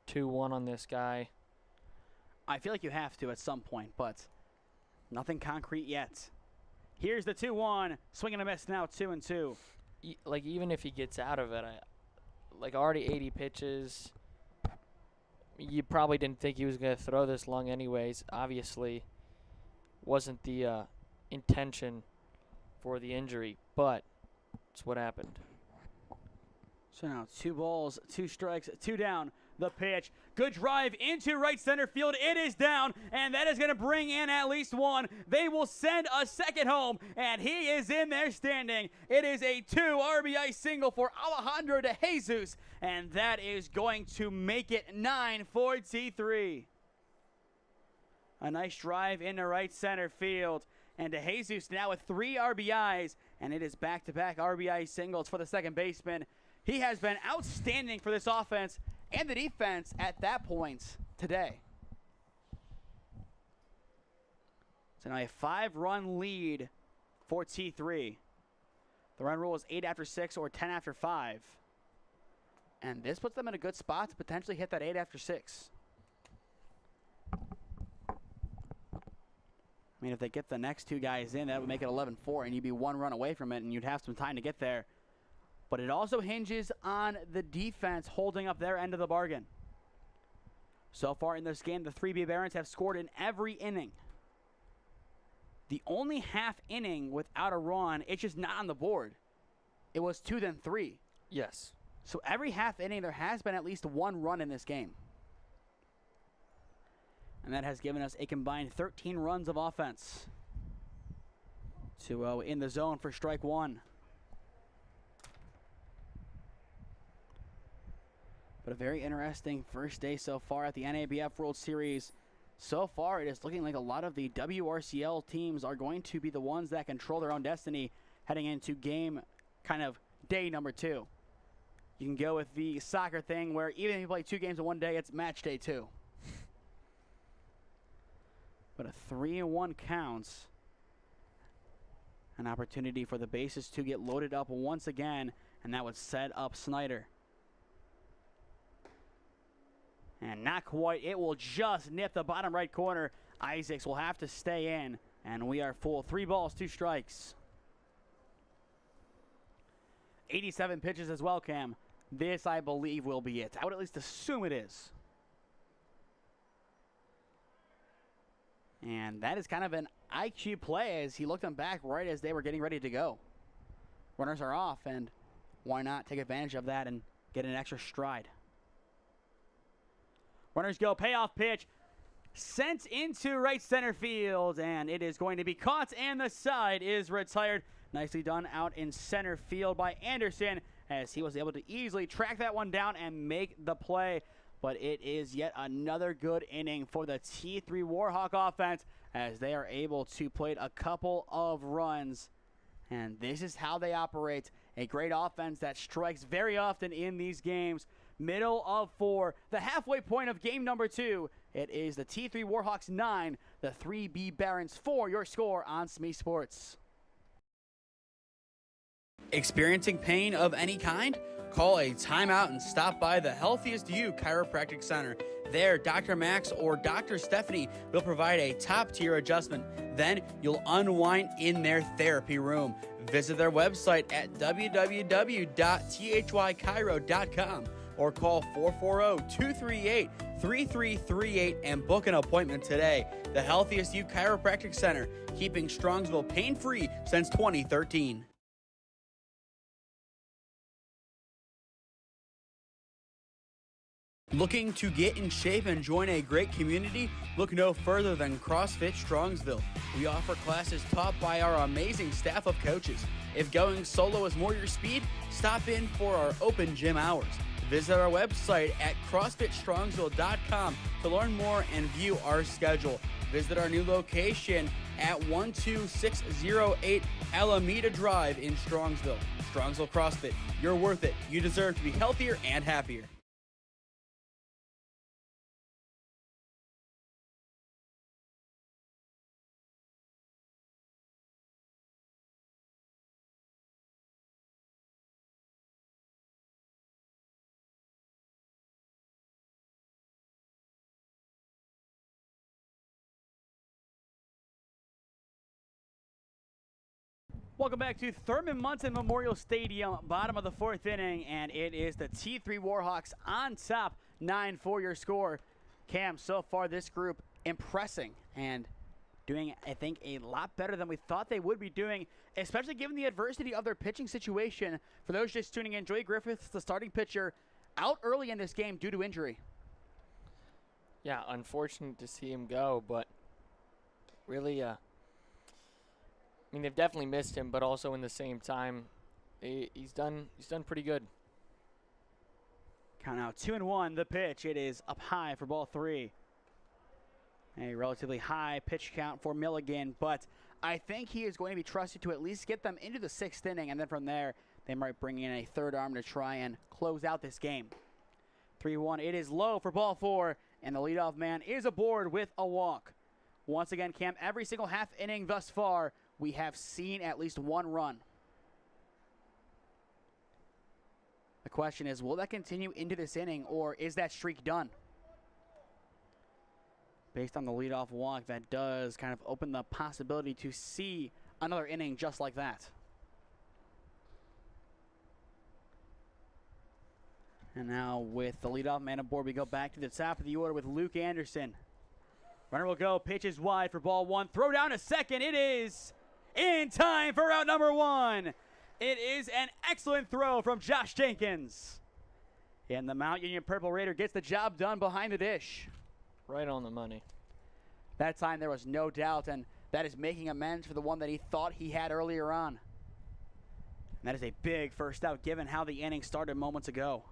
[SPEAKER 5] 2-1 on this guy.
[SPEAKER 6] I feel like you have to at some point, but nothing concrete yet. Here's the 2-1. Swing and a miss now, 2-2.
[SPEAKER 5] Like, even if he gets out of it, like already 80 pitches, you probably didn't think he was going to throw this long anyways. Obviously, wasn't the intention for the injury, but it's what happened.
[SPEAKER 6] So now 2 balls, 2 strikes, 2 down. The pitch. Good drive into right center field. It is down, and that is going to bring in at least 1. They will send a second home, and he is in there standing. It is a 2 RBI single for Alejandro De Jesus, and that is going to make it 9 for T3. A nice drive into right center field, and De Jesus now with 3 RBIs, and it is back-to-back RBI singles for the second baseman. He has been outstanding for this offense and the defense at that point today. So now a 5-run lead for T3. The run rule is 8 after 6 or 10 after 5. And this puts them in a good spot to potentially hit that 8 after 6. I mean, if they get the next 2 guys in, that would make it 11-4, and you'd be 1 run away from it, and you'd have some time to get there. But it also hinges on the defense holding up their end of the bargain. So far in this game, the 3B Barons have scored in every inning. The only half inning without a run, it's just not on the board. It was 2 then 3.
[SPEAKER 5] Yes.
[SPEAKER 6] So every half inning, there has been at least 1 run in this game. And that has given us a combined 13 runs of offense. 2-0 in the zone for strike 1. But a very interesting first day so far at the NABF World Series. So far, it is looking like a lot of the WRCL teams are going to be the ones that control their own destiny heading into game kind of day number 2. You can go with the soccer thing where even if you play 2 games in one day, it's match day 2. But a 3-1 counts. An opportunity for the bases to get loaded up once again, and that would set up Snyder. And not quite. It will just nip the bottom right corner. Isaacs will have to stay in. And we are full. 3 balls, 2 strikes. 87 pitches as well, Cam. This, I believe, will be it. I would at least assume it is. And that is kind of an IQ play as he looked them back right as they were getting ready to go. Runners are off, and why not take advantage of that and get an extra stride? Runners go, payoff pitch, sent into right center field, and it is going to be caught, and the side is retired. Nicely done out in center field by Anderson as he was able to easily track that one down and make the play. But it is yet another good inning for the T3 Warhawk offense as they are able to plate a couple of runs. And this is how they operate. A great offense that strikes very often in these games. Middle of 4, the halfway point of game number 2. It is the T3 Warhawks 9, the 3B Barons 4. Your score on SmeeSports.
[SPEAKER 1] Experiencing pain of any kind? Call a timeout and stop by the Healthiest You Chiropractic Center. There, Dr. Max or Dr. Stephanie will provide a top-tier adjustment. Then you'll unwind in their therapy room. Visit their website at www.thychiro.com or call 440-238-3338 and book an appointment today. The Healthiest You Chiropractic Center, keeping Strongsville pain-free since 2013. Looking to get in shape and join a great community? Look no further than CrossFit Strongsville. We offer classes taught by our amazing staff of coaches. If going solo is more your speed, stop in for our open gym hours. Visit our website at CrossFitStrongsville.com to learn more and view our schedule. Visit our new location at 12608 Alameda Drive in Strongsville. Strongsville CrossFit, you're worth it. You deserve to be healthier and happier.
[SPEAKER 6] Welcome back to Thurman Munson Memorial Stadium, bottom of the 4th inning, and it is the T3 Warhawks on top, 9-4 your score. Cam, so far this group impressing and doing, I think, a lot better than we thought they would be doing, especially given the adversity of their pitching situation. For those just tuning in, Joey Griffiths, the starting pitcher, out early in this game due to injury.
[SPEAKER 5] Yeah, unfortunate to see him go, but really, I mean, they've definitely missed him, but also in the same time, he's done pretty good.
[SPEAKER 6] Count out 2-1, the pitch. It is up high for ball 3. A relatively high pitch count for Milligan, but I think he is going to be trusted to at least get them into the 6th inning, and then from there, they might bring in a third arm to try and close out this game. 3-1, it is low for ball 4, and the leadoff man is aboard with a walk. Once again, Cam, every single half inning thus far, we have seen at least 1 run. The question is, will that continue into this inning, or is that streak done? Based on the leadoff walk, that does kind of open the possibility to see another inning just like that. And now with the leadoff man aboard, we go back to the top of the order with Luke Anderson. Runner will go, pitch is wide for ball 1. Throw down to second. It is in time for out number 1. It is an excellent throw from Josh Jenkins. And the Mount Union Purple Raider gets the job done behind the dish.
[SPEAKER 5] Right on the money.
[SPEAKER 6] That time there was no doubt, and that is making amends for the one that he thought he had earlier on. And that is a big first out given how the inning started moments ago.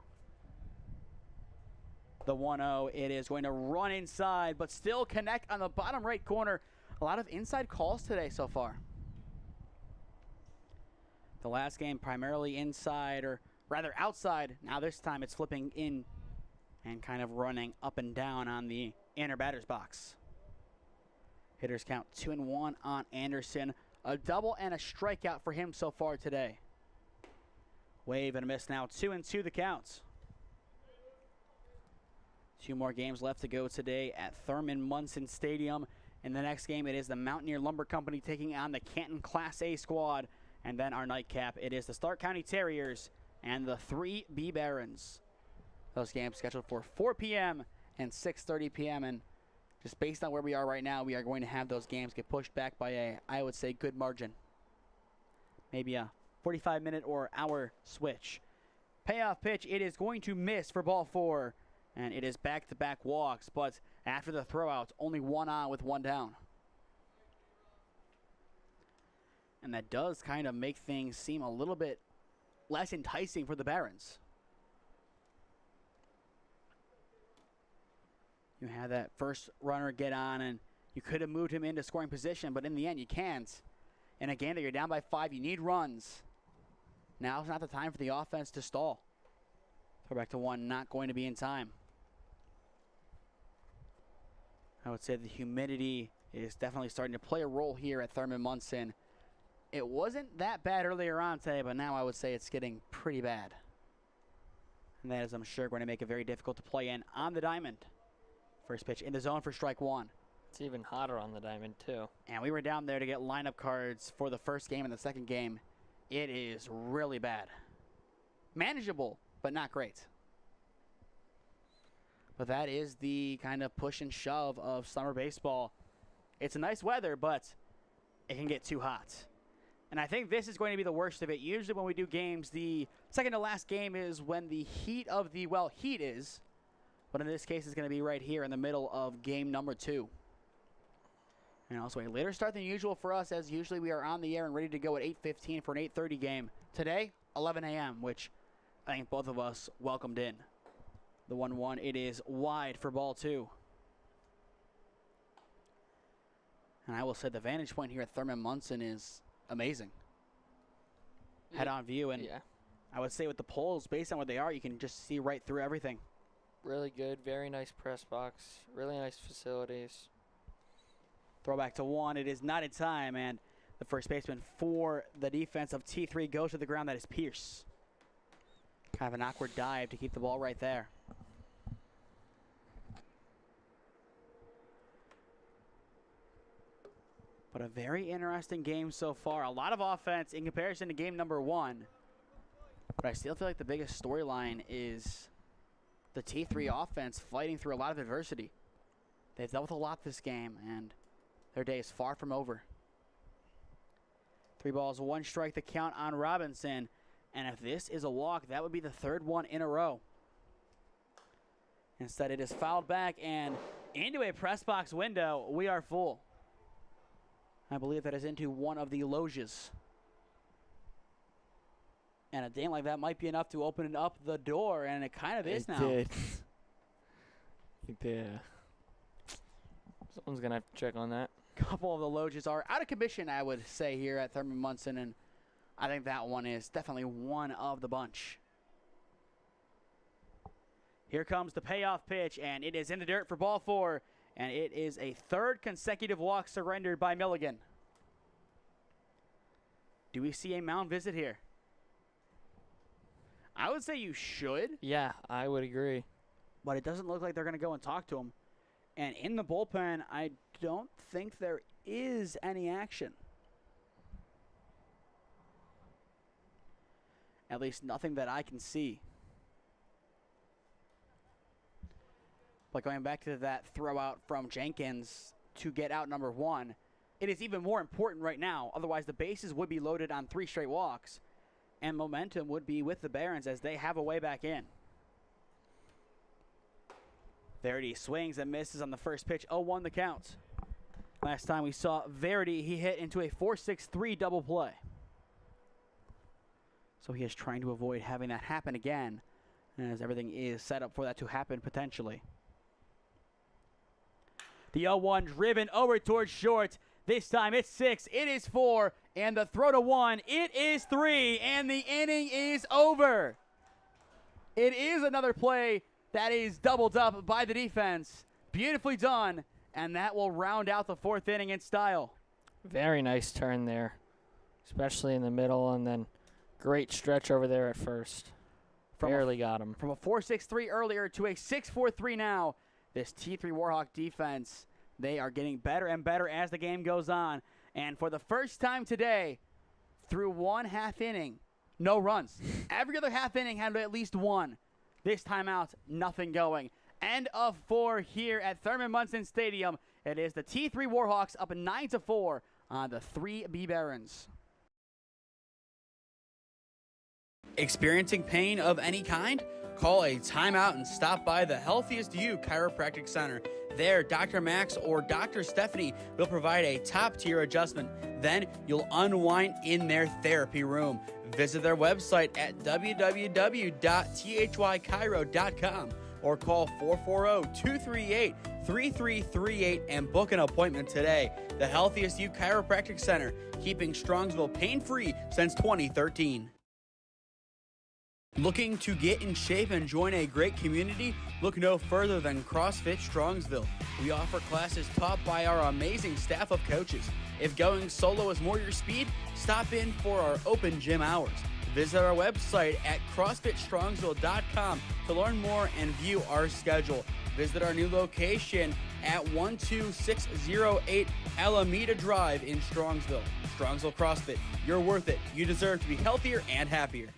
[SPEAKER 6] The 1-0, it is going to run inside, but still connect on the bottom right corner. A lot of inside calls today so far. The last game primarily inside, or rather outside. Now this time it's flipping in and kind of running up and down on the inner batter's box. Hitters count 2-1 on Anderson. A double and a strikeout for him so far today. Wave and a miss now. 2-2 the counts. 2 more games left to go today at Thurman Munson Stadium. In the next game, it is the Mountaineer Lumber Company taking on the Canton Class A squad. And then our nightcap, it is the Stark County Terriers and the 3B Barons. Those games scheduled for 4 p.m. and 6:30 p.m. And just based on where we are right now, we are going to have those games get pushed back by a, I would say, good margin. Maybe a 45-minute or hour switch. Payoff pitch, it is going to miss for ball 4. And it is back-to-back walks, but after the throwout, only 1 on with 1 down. And that does kind of make things seem a little bit less enticing for the Barons. You had that first runner get on, and you could have moved him into scoring position, but in the end, you can't. In a game that you're down by 5, you need runs. Now's not the time for the offense to stall. Throw back to 1, not going to be in time. I would say the humidity is definitely starting to play a role here at Thurman Munson. It wasn't that bad earlier on today, but now I would say it's getting pretty bad. And that is, I'm sure, going to make it very difficult to play in on the diamond. First pitch in the zone for strike 1.
[SPEAKER 5] It's even hotter on the diamond, too.
[SPEAKER 6] And we were down there to get lineup cards for the first game and the second game. It is really bad. Manageable, but not great. But that is the kind of push and shove of summer baseball. It's a nice weather, but it can get too hot. And I think this is going to be the worst of it. Usually when we do games, the second to last game is when the heat of the, well, heat is. But in this case, it's going to be right here in the middle of game number 2. And also a later start than usual for us, as usually we are on the air and ready to go at 8:15 for an 8:30 game. Today, 11 a.m., which I think both of us welcomed in. The 1-1, it is wide for ball 2. And I will say the vantage point here at Thurman Munson is amazing. Head-on view, and
[SPEAKER 5] Yeah.
[SPEAKER 6] I would say with the poles, based on where they are, you can just see right through everything.
[SPEAKER 5] Really good. Very nice press box. Really nice facilities.
[SPEAKER 6] Throwback to 1, it is not in time, and the first baseman for the defense of T3 goes to the ground. That is Pierce. Kind of an awkward dive to keep the ball right there. But a very interesting game so far. A lot of offense in comparison to game number 1. But I still feel like the biggest storyline is the T3 offense fighting through a lot of adversity. They've dealt with a lot this game, and their day is far from over. 3 balls, 1 strike, the count on Robinson. And if this is a walk, that would be the 3rd one in a row. Instead, it is fouled back and into a press box window. We are full. I believe that is into one of the loges. And a dam like that might be enough to open up the door, and it kind of is now.
[SPEAKER 5] It did. Someone's going to have to check on that.
[SPEAKER 6] Couple of the loges are out of commission, I would say, here at Thurman Munson, and I think that one is definitely one of the bunch. Here comes the payoff pitch, and it is in the dirt for ball 4, and it is a 3rd consecutive walk surrendered by Milligan. Do we see a mound visit here? I would say you should.
[SPEAKER 5] Yeah, I would agree.
[SPEAKER 6] But it doesn't look like they're going to go and talk to him. And in the bullpen, I don't think there is any action. At least nothing that I can see. But going back to that throw out from Jenkins to get out number 1, it is even more important right now. Otherwise, the bases would be loaded on 3 straight walks, and momentum would be with the Barons as they have a way back in. Verity swings and misses on the first pitch. 0-1 the count. Last time we saw Verity, he hit into a 4-6-3 double play. So he is trying to avoid having that happen again, as everything is set up for that to happen potentially. The 0-1 driven over towards short. This time it's 6, it is 4, and the throw to 1, it is 3, and the inning is over. It is another play that is doubled up by the defense. Beautifully done, and that will round out the 4th inning in style.
[SPEAKER 5] Very nice turn there, especially in the middle, and then great stretch over there at first. Barely got him.
[SPEAKER 6] From a 4.63 earlier to a 6.43 now. This T3 Warhawk defense, they are getting better and better as the game goes on. And for the first time today, through one half inning, no runs. Every other half inning had at least one. This time out, nothing going. End of 4 here at Thurman Munson Stadium. It is the T3 Warhawks up 9-4 on the 3B Barons.
[SPEAKER 1] Experiencing pain of any kind? Call a timeout and stop by the Healthiest You Chiropractic Center. There, Dr. Max or Dr. Stephanie will provide a top-tier adjustment. Then you'll unwind in their therapy room. Visit their website at www.thychiro.com or call 440-238-3338 and book an appointment today. The Healthiest You Chiropractic Center, keeping Strongsville pain-free since 2013. Looking to get in shape and join a great community? Look no further than CrossFit Strongsville. We offer classes taught by our amazing staff of coaches. If going solo is more your speed, stop in for our open gym hours. Visit our website at CrossFitStrongsville.com to learn more and view our schedule. Visit our new location at 12608 Alameda Drive in Strongsville. Strongsville CrossFit, you're worth it. You deserve to be healthier and happier.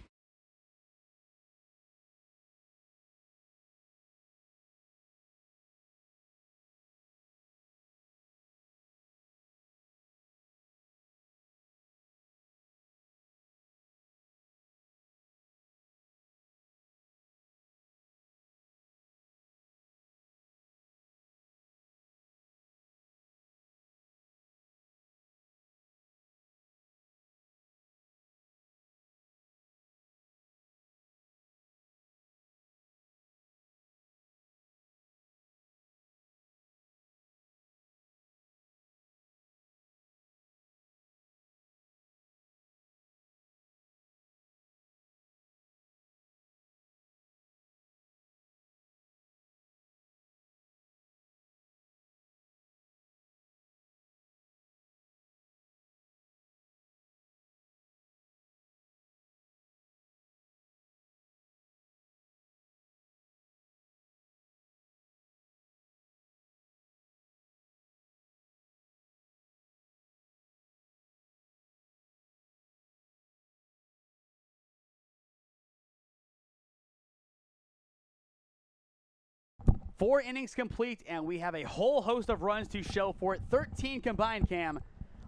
[SPEAKER 6] Four innings complete, and we have a whole host of runs to show for it. 13 combined, Cam.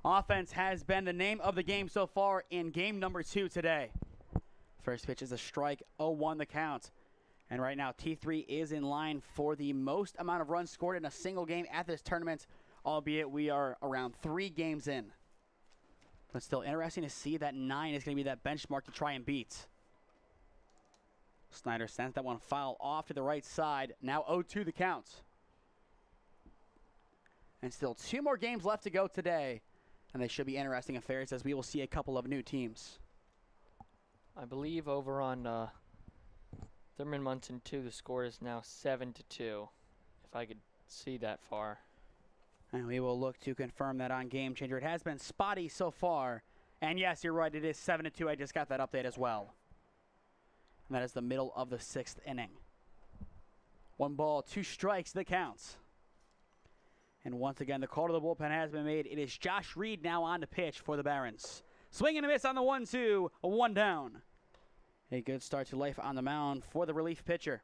[SPEAKER 6] Offense has been the name of the game so far in game number 2 today. First pitch is a strike, 0-1 the count. And right now, T3 is in line for the most amount of runs scored in a single game at this tournament, albeit we are around 3 games in. But still interesting to see that 9 is going to be that benchmark to try and beat. Snyder sends that one foul off to the right side. Now 0-2 the count. And still 2 more games left to go today. And they should be interesting affairs as we will see a couple of new teams.
[SPEAKER 5] I believe over on Thurman Munson 2, the score is now 7-2, if I could see that far.
[SPEAKER 6] And we will look to confirm that on Game Changer. It has been spotty so far. And yes, you're right, it is 7-2. I just got that update as well. And that is the middle of the 6th inning. 1 ball, 2 strikes, the counts. And once again, the call to the bullpen has been made. It is Josh Reed now on to pitch for the Barons. Swing and a miss on the 1-2, 1 down. A good start to life on the mound for the relief pitcher.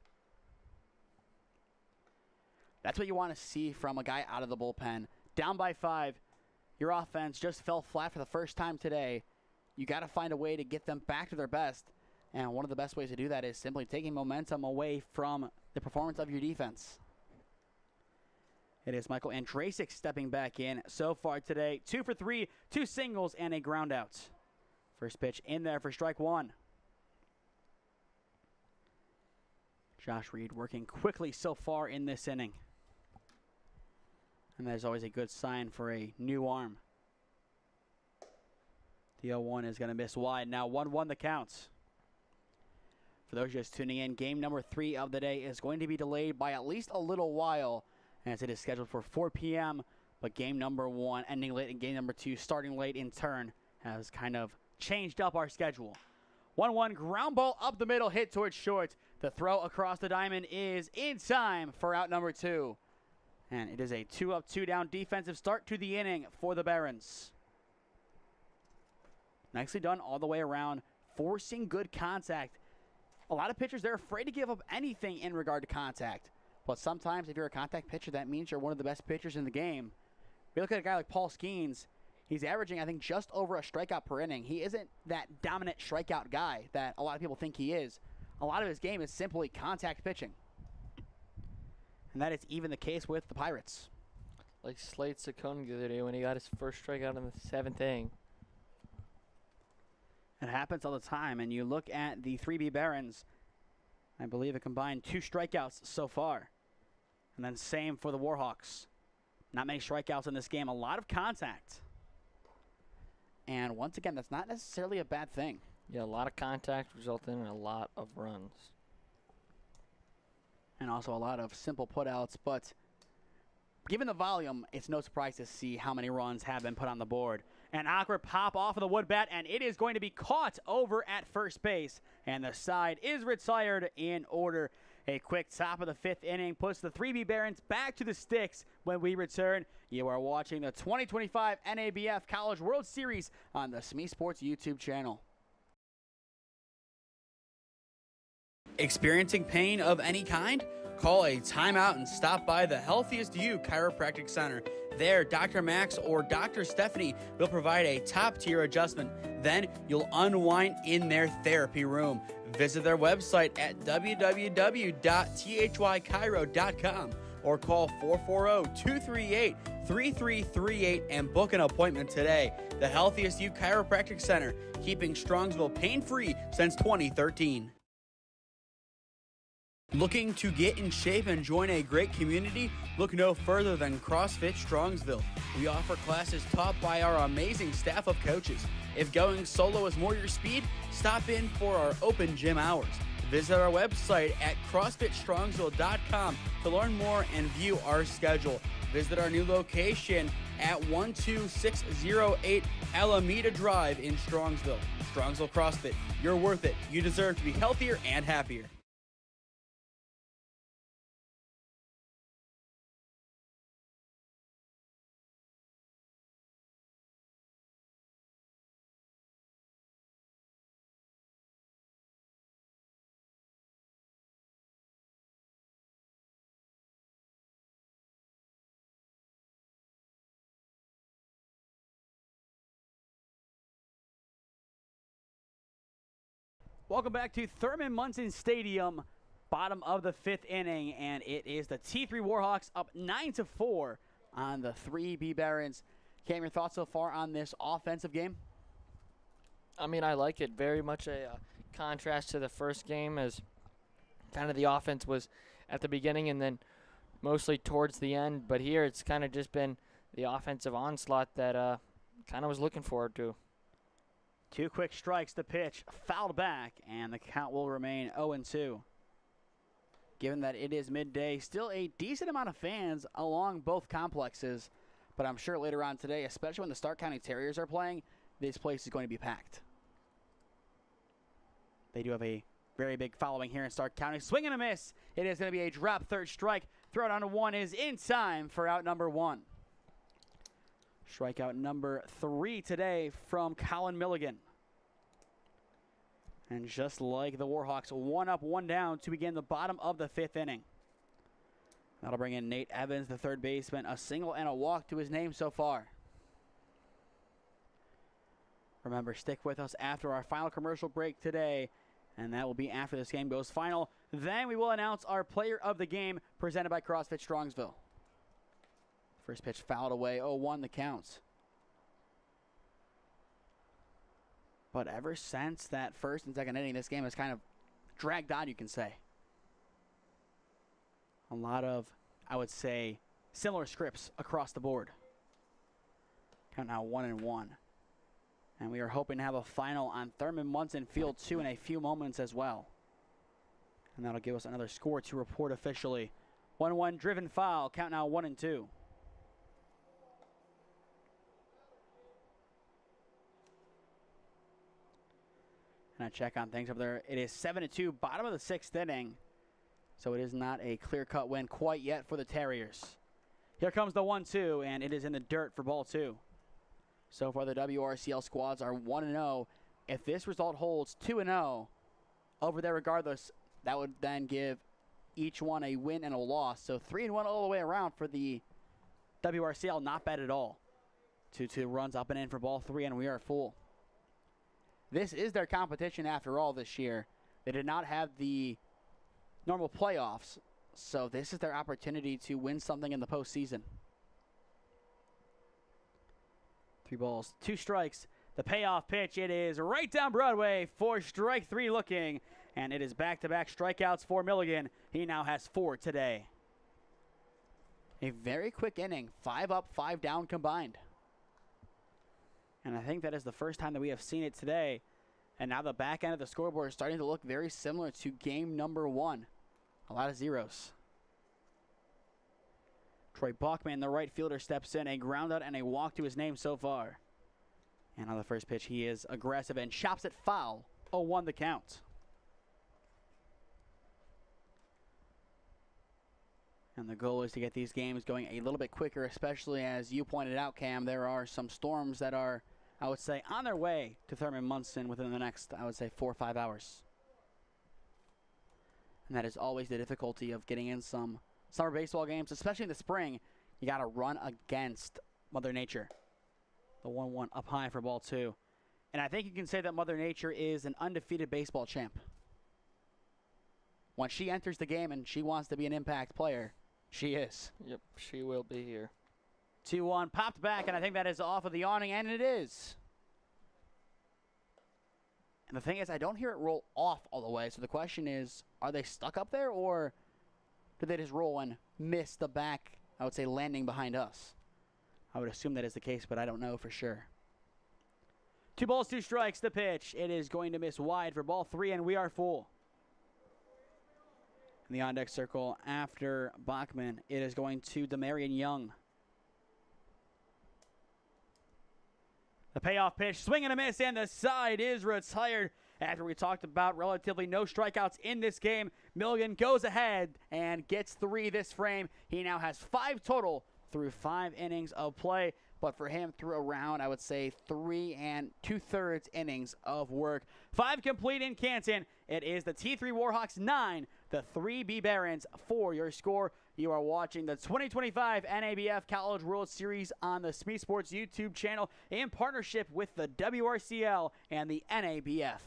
[SPEAKER 6] That's what you want to see from a guy out of the bullpen. Down by 5, your offense just fell flat for the first time today. You got to find a way to get them back to their best. And one of the best ways to do that is simply taking momentum away from the performance of your defense. It is Michael Andrasic stepping back in so far today. 2 for 3, 2 singles, and a ground out. First pitch in there for strike 1. Josh Reed working quickly so far in this inning. And that is always a good sign for a new arm. The 0-1 is going to miss wide. Now 1-1 the counts. For those just tuning in, game number 3 of the day is going to be delayed by at least a little while, as it is scheduled for 4 p.m., but game number 1 ending late and game number 2 starting late in turn has kind of changed up our schedule. 1-1 ground ball up the middle, hit towards short. The throw across the diamond is in time for out number 2. And it is a 2-up, 2-down defensive start to the inning for the Barons. Nicely done all the way around, forcing good contact. A lot of pitchers, they're afraid to give up anything in regard to contact. But sometimes if you're a contact pitcher, that means you're one of the best pitchers in the game. We look at a guy like Paul Skeens. He's averaging, I think, just over a strikeout per inning. He isn't that dominant strikeout guy that a lot of people think he is. A lot of his game is simply contact pitching. And that is even the case with the Pirates.
[SPEAKER 5] Like Slade Sakone the other day when he got his first strikeout in the 7th inning.
[SPEAKER 6] It happens all the time. And you look at the 3B Barons, I believe it combined 2 strikeouts so far. And then same for the Warhawks. Not many strikeouts in this game, a lot of contact. And once again, that's not necessarily a bad thing.
[SPEAKER 5] Yeah, a lot of contact resulting in a lot of runs.
[SPEAKER 6] And also a lot of simple putouts, but given the volume, it's no surprise to see how many runs have been put on the board. An awkward pop off of the wood bat, and it is going to be caught over at first base. And the side is retired in order. A quick top of the 5th inning puts the 3B Barons back to the sticks. When we return, you are watching the 2025 NABF College World Series on the SmeeSports YouTube channel.
[SPEAKER 1] Experiencing pain of any kind? Call a timeout and stop by the Healthiest You Chiropractic Center. There, Dr. Max or Dr. Stephanie will provide a top-tier adjustment. Then you'll unwind in their therapy room. Visit their website at www.thychiro.com or call 440-238-3338 and book an appointment today. The Healthiest You Chiropractic Center, keeping Strongsville pain-free since 2013. Looking to get in shape and join a great community? Look no further than CrossFit Strongsville. We offer classes taught by our amazing staff of coaches. If going solo is more your speed, stop in for our open gym hours. Visit our website at CrossFitStrongsville.com to learn more and view our schedule. Visit our new location at 12608 Alameda Drive in Strongsville. Strongsville CrossFit, you're worth it. You deserve to be healthier and happier.
[SPEAKER 6] Welcome back to Thurman Munson Stadium, bottom of the 5th inning, and it is the T3 Warhawks up 9-4 on the 3B Barons. Cam, your thoughts so far on this offensive game?
[SPEAKER 5] I mean, I like it. Very much a contrast to the first game, as kind of the offense was at the beginning and then mostly towards the end. But here it's kind of just been the offensive onslaught that kind of was looking forward to.
[SPEAKER 6] 2 quick strikes, the pitch fouled back, and the count will remain 0-2. Given that it is midday, still a decent amount of fans along both complexes, but I'm sure later on today, especially when the Stark County Terriers are playing, this place is going to be packed. They do have a very big following here in Stark County. Swing and a miss. It is going to be a drop third strike. Throw it on to 1 is in time for out number 1. Strikeout number 3 today from Colin Milligan. And just like the Warhawks, 1 up, 1 down to begin the bottom of the 5th inning. That'll bring in Nate Evans, the third baseman, a single and a walk to his name so far. Remember, stick with us after our final commercial break today, and that will be after this game goes final. Then we will announce our player of the game, presented by CrossFit Strongsville. First pitch fouled away, 0-1 the counts. But ever since that first and second inning, this game has kind of dragged on, you can say. A lot of, I would say, similar scripts across the board. Count now 1-1. And we are hoping to have a final on Thurman Munson Field 2 in a few moments as well. And that'll give us another score to report officially. 1-1 driven foul, count now 1-2. And I check on things over there. It is 7-2, bottom of the 6th inning. So it is not a clear-cut win quite yet for the Terriers. Here comes the 1-2, and it is in the dirt for ball 2. So far, the WRCL squads are 1-0. If this result holds 2-0 over there regardless, that would then give each one a win and a loss. So 3-1 all the way around for the WRCL. Not bad at all. 2-2 runs up and in for ball 3, and we are full. This is their competition after all this year. They did not have the normal playoffs, so this is their opportunity to win something in the postseason. 3 balls, 2 strikes. The payoff pitch, it is right down Broadway for strike 3 looking, and it is back-to-back strikeouts for Milligan. He now has 4 today. A very quick inning, 5 up, 5 down combined. And I think that is the first time that we have seen it today. And now the back end of the scoreboard is starting to look very similar to game number 1. A lot of zeros. Troy Bachman, the right fielder, steps in. A ground out and a walk to his name so far. And on the first pitch, he is aggressive and chops it foul. 0-1 the count. And the goal is to get these games going a little bit quicker, especially as you pointed out, Cam, there are some storms that are, I would say, on their way to Thurman Munson within the next, I would say, 4 or 5 hours. And that is always the difficulty of getting in some summer baseball games, especially in the spring. You got to run against Mother Nature. The 1-1 up high for ball 2. And I think you can say that Mother Nature is an undefeated baseball champ. When she enters the game and she wants to be an impact player, she is.
[SPEAKER 5] Yep, she will be here.
[SPEAKER 6] 2-1, popped back, and I think that is off of the awning, and it is. And the thing is, I don't hear it roll off all the way, so the question is, are they stuck up there, or did they just roll and miss the back, I would say, landing behind us? I would assume that is the case, but I don't know for sure. 2 balls, 2 strikes, the pitch. It is going to miss wide for ball 3, and we are full. In the on-deck circle after Bachman, it is going to Demarion Young. The payoff pitch, swing and a miss, and the side is retired. After we talked about relatively no strikeouts in this game, Milligan goes ahead and gets 3 this frame. He now has 5 total through 5 innings of play. But for him, through around, I would say, 3 2/3 innings of work. 5 complete in Canton. It is the T3 Warhawks 9, the 3B Barons 4 your score. You are watching the 2025 NABF College World Series on the SmeeSports YouTube channel in partnership with the WRCL and the NABF.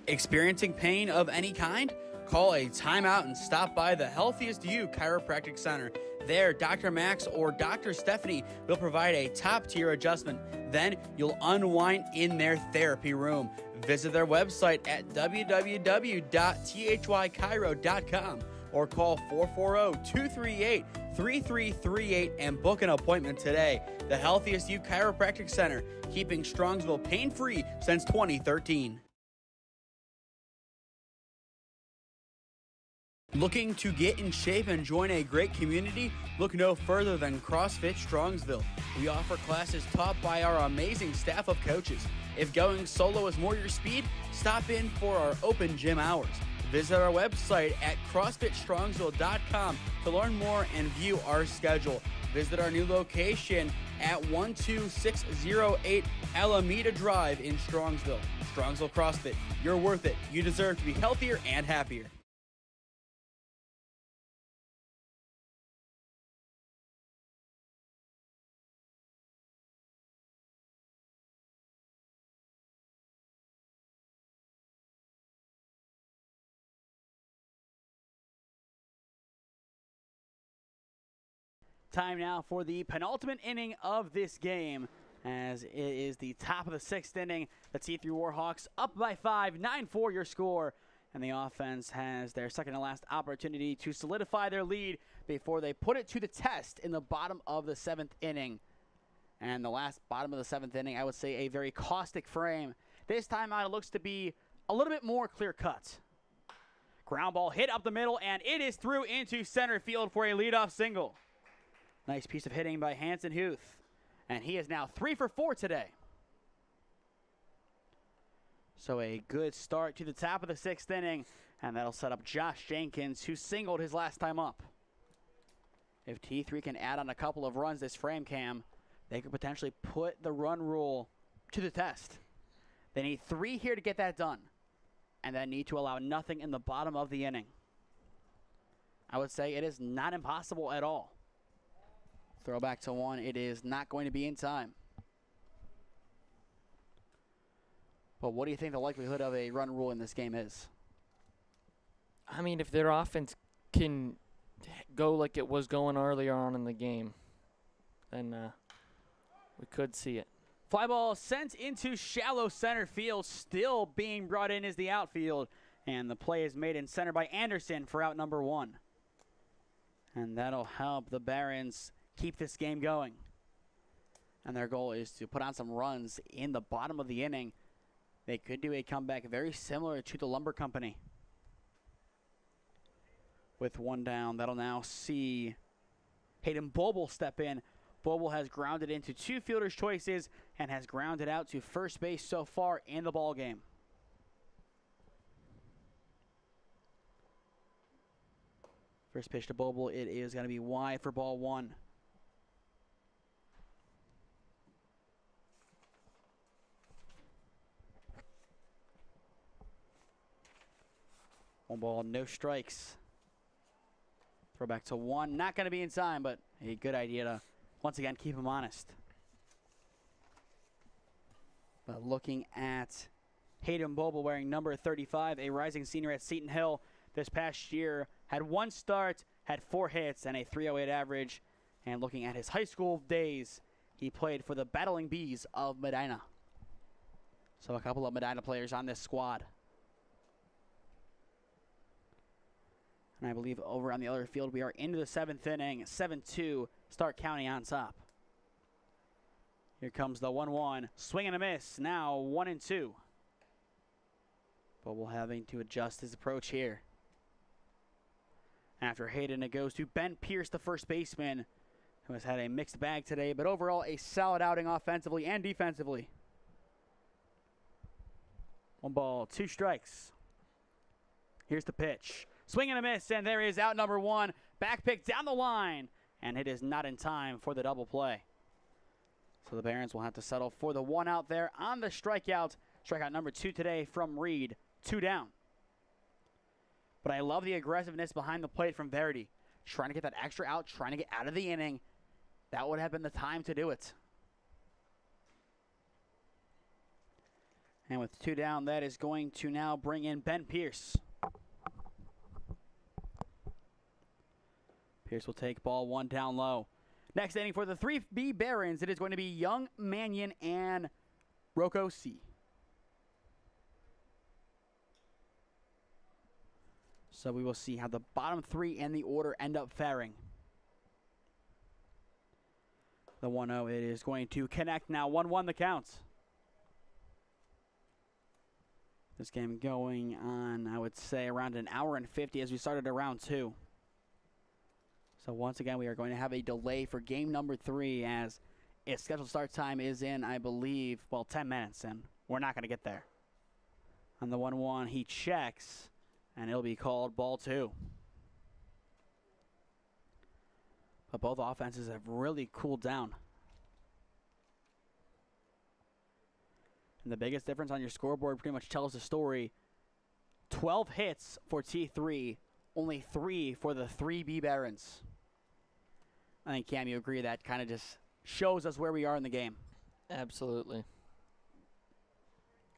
[SPEAKER 1] Experiencing pain of any kind? Call a timeout and stop by the Healthiest You Chiropractic Center. There, Dr. Max or Dr. Stephanie will provide a top-tier adjustment. Then you'll unwind in their therapy room. Visit their website at www.thychiro.com or call 440-238-3338 and book an appointment today. The Healthiest You Chiropractic Center, keeping Strongsville pain-free since 2013. Looking to get in shape and join a great community? Look no further than CrossFit Strongsville. We offer classes taught by our amazing staff of coaches. If going solo is more your speed, stop in for our open gym hours. Visit our website at CrossFitStrongsville.com to learn more and view our schedule. Visit our new location at 12608 Alameda Drive in Strongsville. Strongsville CrossFit, you're worth it. You deserve to be healthier and happier.
[SPEAKER 6] Time now for the penultimate inning of this game, as it is the top of the 6th inning. The T3 Warhawks up by 5, 9-4 your score, and the offense has their second to last opportunity to solidify their lead before they put it to the test in the bottom of the 7th inning. And the last bottom of the 7th inning, I would say a very caustic frame. This time out, it looks to be a little bit more clear-cut. Ground ball hit up the middle, and it is through into center field for a leadoff single. Nice piece of hitting by Hanson Huth. And he is now 3 for 4 today. So a good start to the top of the 6th inning, and that'll set up Josh Jenkins, who singled his last time up. If T3 can add on a couple of runs this frame cam, they could potentially put the run rule to the test. They need 3 here to get that done, and then need to allow nothing in the bottom of the inning. I would say it is not impossible at all. Throw back to 1. It is not going to be in time. But what do you think the likelihood of a run rule in this game is?
[SPEAKER 5] I mean, if their offense can go like it was going earlier on in the game, then we could see it.
[SPEAKER 6] Fly ball sent into shallow center field. Still being brought in is the outfield. And the play is made in center by Anderson for out number 1. And that'll help the Barons keep this game going. And their goal is to put on some runs in the bottom of the inning. They could do a comeback very similar to the Lumber Company. With 1 down, that'll now see Hayden Boble step in. Boble has grounded into 2 fielders' choices and has grounded out to first base so far in the ballgame. First pitch to Boble, it is going to be wide for ball 1. One ball, no strikes. Throw back to 1. Not going to be in time, but a good idea to, once again, keep him honest. But looking at Hayden Boble wearing number 35, a rising senior at Seton Hill this past year, had 1 start, had 4 hits, and a .308 average. And looking at his high school days, he played for the Battling Bees of Medina. So a couple of Medina players on this squad. And I believe over on the other field, we are into the 7th inning. 7-2, Stark County on top. Here comes the 1-1. Swing and a miss. Now 1-2. Boble having to adjust his approach here. After Hayden, it goes to Ben Pierce, the first baseman, who has had a mixed bag today, but overall a solid outing offensively and defensively. 1 ball, 2 strikes. Here's the pitch. Swing and a miss, and there is out number 1. Back pick down the line, and it is not in time for the double play. So the Barons will have to settle for the 1 out there on the strikeout. Strikeout number 2 today from Reed. 2 down. But I love the aggressiveness behind the plate from Verity. Trying to get that extra out, trying to get out of the inning. That would have been the time to do it. And with 2 down, that is going to now bring in Ben Pierce. Pierce will take ball 1 down low. Next inning for the 3B Barons, it is going to be Young, Mannion, and Rocco C. So we will see how the bottom 3 in the order end up faring. The 1-0, it is going to connect now. 1-1 the count. This game going on, I would say, around 1 hour and 50 as we started around 2. So once again, we are going to have a delay for game number 3 as its scheduled start time is in, I believe, well, 10 minutes, and we're not going to get there. On the 1-1, he checks, and it'll be called ball 2. But both offenses have really cooled down. And the biggest difference on your scoreboard pretty much tells the story. 12 hits for T3, only 3 for the 3B Barons. I think, Cam, you agree that kind of just shows us where we are in the game.
[SPEAKER 5] Absolutely.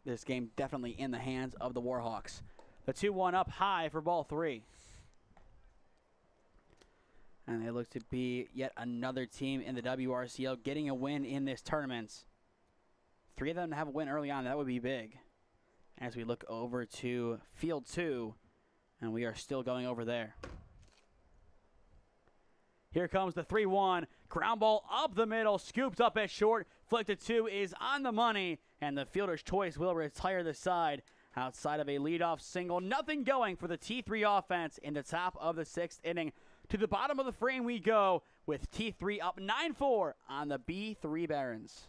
[SPEAKER 6] This game definitely in the hands of the Warhawks. The 2-1 up high for ball 3. And they look to be yet another team in the WRCL getting a win in this tournament. 3 of them have a win early on. That would be big. As we look over to field 2, and we are still going over there. Here comes the 3-1. Ground ball up the middle, scooped up at short. Flick to 2 is on the money, and the fielder's choice will retire the side outside of a leadoff single. Nothing going for the T3 offense in the top of the 6th inning. To the bottom of the frame we go with T3 up 9-4 on the B3 Barons.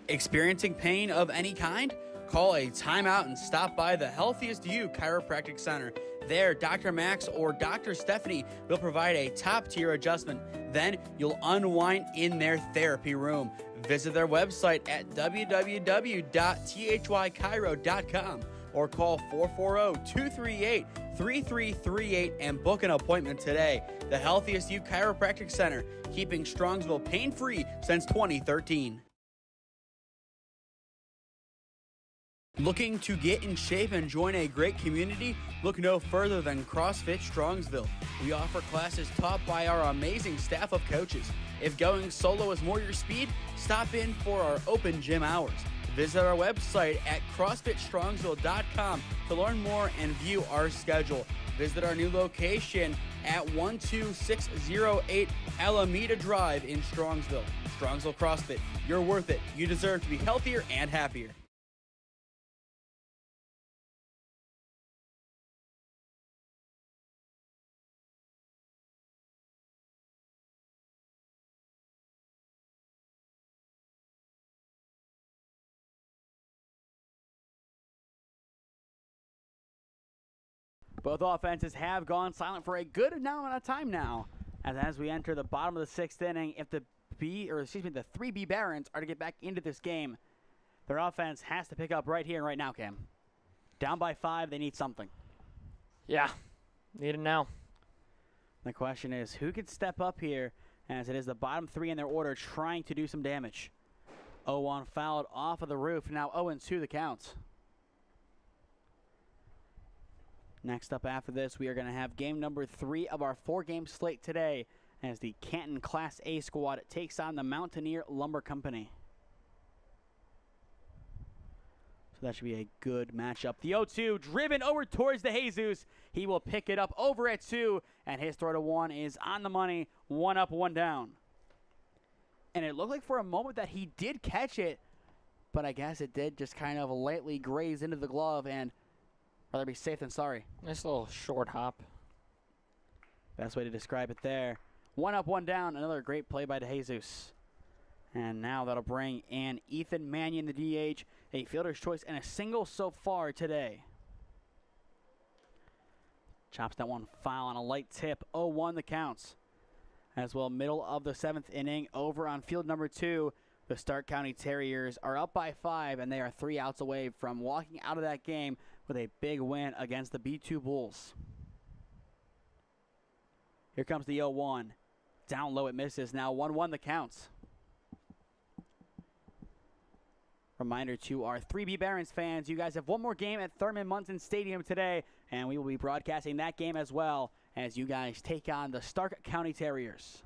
[SPEAKER 1] Experiencing pain of any kind? Call a timeout and stop by the Healthiest You Chiropractic Center. There, Dr. Max or Dr. Stephanie will provide a top-tier adjustment. Then you'll unwind in their therapy room. Visit their website at www.thychiro.com or call 440-238-3338 and book an appointment today. The Healthiest You Chiropractic Center, keeping Strongsville pain-free since 2013. Looking to get in shape and join a great community? Look no further than CrossFit Strongsville. We offer classes taught by our amazing staff of coaches. If going solo is more your speed, stop in for our open gym hours. Visit our website at CrossFitStrongsville.com to learn more and view our schedule. Visit our new location at 12608 Alameda Drive in Strongsville. Strongsville CrossFit, you're worth it. You deserve to be healthier and happier.
[SPEAKER 6] Both offenses have gone silent for a good amount of time now. As we enter the bottom of the sixth inning, if the 3B Barons are to get back into this game, their offense has to pick up right here and right now, Cam. Down by 5, they need something.
[SPEAKER 5] Yeah, need it now.
[SPEAKER 6] The question is, who can step up here, as it is the bottom 3 in their order trying to do some damage. 0-1 fouled off of the roof. Now 0-2 the counts. Next up after this, we are going to have game number 3 of our 4-game slate today, as the Canton Class A squad takes on the Mountaineer Lumber Company. So that should be a good matchup. The 0-2 driven over towards the Jesus. He will pick it up over at 2, and his throw to 1 is on the money. 1 up, 1 down. And it looked like for a moment that he did catch it, but I guess it did just kind of lightly graze into the glove, and rather be safe than sorry.
[SPEAKER 5] Nice little short hop.
[SPEAKER 6] Best way to describe it there. 1 up, 1 down. Another great play by DeJesus. And now that'll bring in Ethan Mannion, the DH, a fielder's choice and a single so far today. Chops that one foul on a light tip. 0-1 the counts. As well, middle of the 7th inning, over on field number 2, the Stark County Terriers are up by 5, and they are 3 outs away from walking out of that game with a big win against the B2 Bulls. Here comes the 0-1. Down low, it misses. Now 1-1 the counts. Reminder to our 3B Barons fans, you guys have one more game at Thurman Munson Stadium today, and we will be broadcasting that game as well as you guys take on the Stark County Terriers.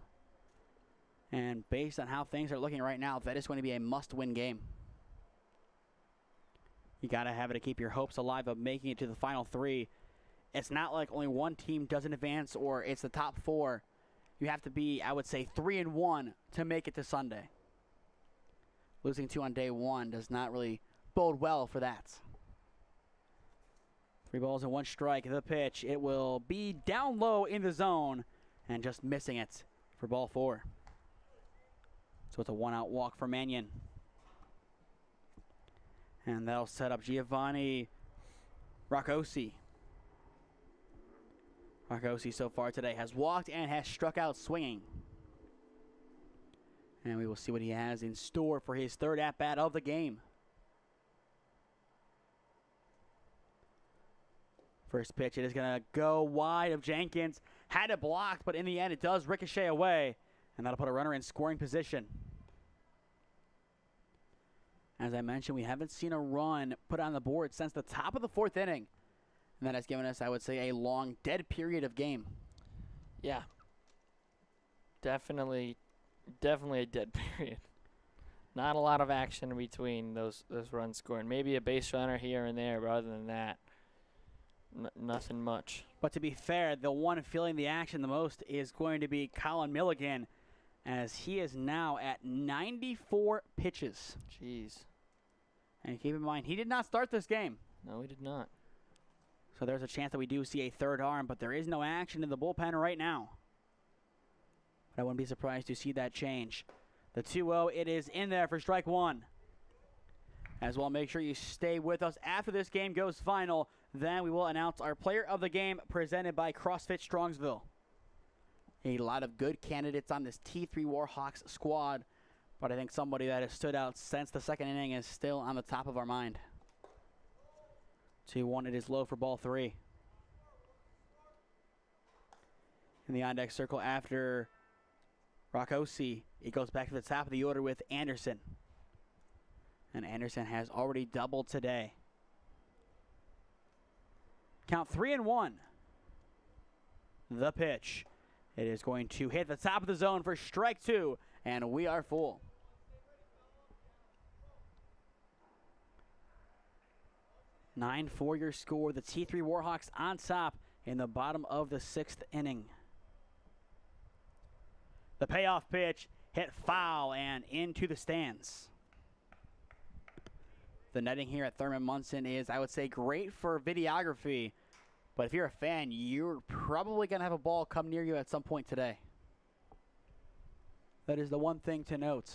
[SPEAKER 6] And based on how things are looking right now, that is going to be a must-win game. You got to have it to keep your hopes alive of making it to the final 3. It's not like only one team doesn't advance or it's the top 4. You have to be, I would say, 3-1 to make it to Sunday. Losing 2 on day 1 does not really bode well for that. 3 balls and 1 strike. The pitch, it will be down low in the zone and just missing it for ball 4. So it's a 1-out walk for Mannion. And that'll set up Giovanni Ragazzo. Ragazzo so far today has walked and has struck out swinging. And we will see what he has in store for his 3rd at-bat of the game. First pitch, it is going to go wide of Jenkins. Had it blocked, but in the end it does ricochet away. And that'll put a runner in scoring position. As I mentioned, we haven't seen a run put on the board since the top of the 4th inning. And that has given us, I would say, a long dead period of game.
[SPEAKER 5] Yeah. Definitely a dead period. Not a lot of action in between those runs scored. Maybe a base runner here and there, but other than that, nothing much.
[SPEAKER 6] But to be fair, the one feeling the action the most is going to be Colin Milligan, as he is now at 94 pitches.
[SPEAKER 5] Jeez.
[SPEAKER 6] And keep in mind, he did not start this game.
[SPEAKER 5] No, he did not.
[SPEAKER 6] So there's a chance that we do see a 3rd arm, but there is no action in the bullpen right now. But I wouldn't be surprised to see that change. The 2-0, it is in there for strike 1. As well, make sure you stay with us after this game goes final. Then we will announce our player of the game presented by CrossFit Strongsville. A lot of good candidates on this T3 Warhawks squad, but I think somebody that has stood out since the second inning is still on the top of our mind. 2-1, it is low for ball 3. In the on-deck circle after Ragazzo, it goes back to the top of the order with Anderson. And Anderson has already doubled today. Count 3-1. The pitch. It is going to hit the top of the zone for strike 2, and we are full. Nine for your score. The T3 Warhawks on top in the bottom of the 6th inning. The payoff pitch hit foul and into the stands. The netting here at Thurman Munson is, I would say, great for videography. But if you're a fan, you're probably going to have a ball come near you at some point today. That is the one thing to note.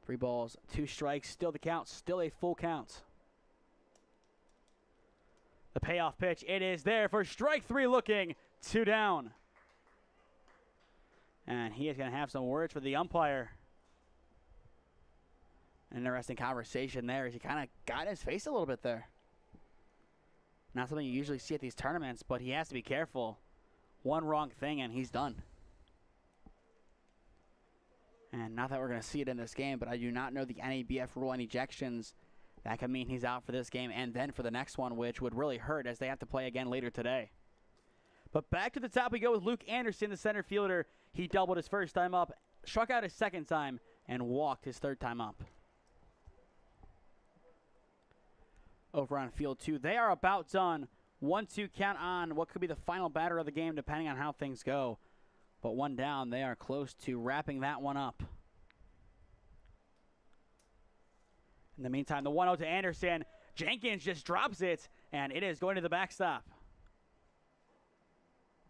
[SPEAKER 6] 3 balls, 2 strikes, still the count, still a full count. The payoff pitch, it is there for strike 3 looking, 2 down. And he is going to have some words for the umpire. An interesting conversation there as he kind of got in his face a little bit there. Not something you usually see at these tournaments, but he has to be careful. One wrong thing and he's done. And not that we're going to see it in this game, but I do not know the NABF rule on ejections. That could mean he's out for this game and then for the next one, which would really hurt as they have to play again later today. But back to the top we go with Luke Anderson, the center fielder. He doubled his first time up, struck out his second time, and walked his third time up. Over on field 2, they are about done. 1-2 count on what could be the final batter of the game depending on how things go. But 1 down, they are close to wrapping that one up. In the meantime, the 1-0 to Anderson. Jenkins just drops it, and it is going to the backstop.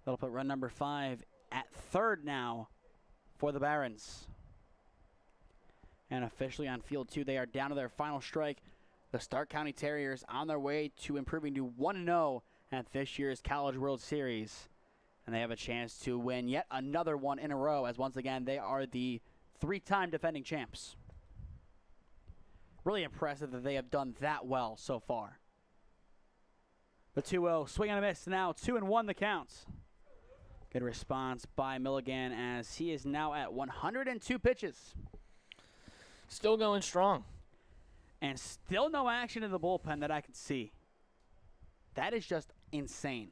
[SPEAKER 6] That'll put run number 5 at third now for the Barons. And officially on field 2, they are down to their final strike. The Stark County Terriers on their way to improving to 1-0 at this year's College World Series. And they have a chance to win yet another one in a row, as once again they are the 3-time defending champs. Really impressive that they have done that well so far. The 2-0, swing and a miss now, 2-1 the count. Good response by Milligan as he is now at 102 pitches.
[SPEAKER 5] Still going strong.
[SPEAKER 6] And still no action in the bullpen that I can see. That is just insane.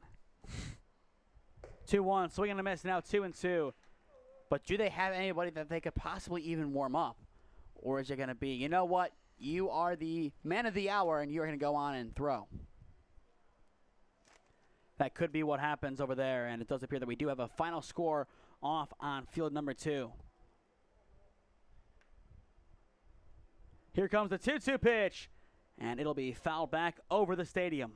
[SPEAKER 6] 2-1, swing and a miss now, 2-2. But do they have anybody that they could possibly even warm up? Or is it going to be, you know what? You are the man of the hour and you're going to go on and throw. That could be what happens over there. And it does appear that we do have a final score off on field number 2. Here comes the 2-2 pitch, and it'll be fouled back over the stadium.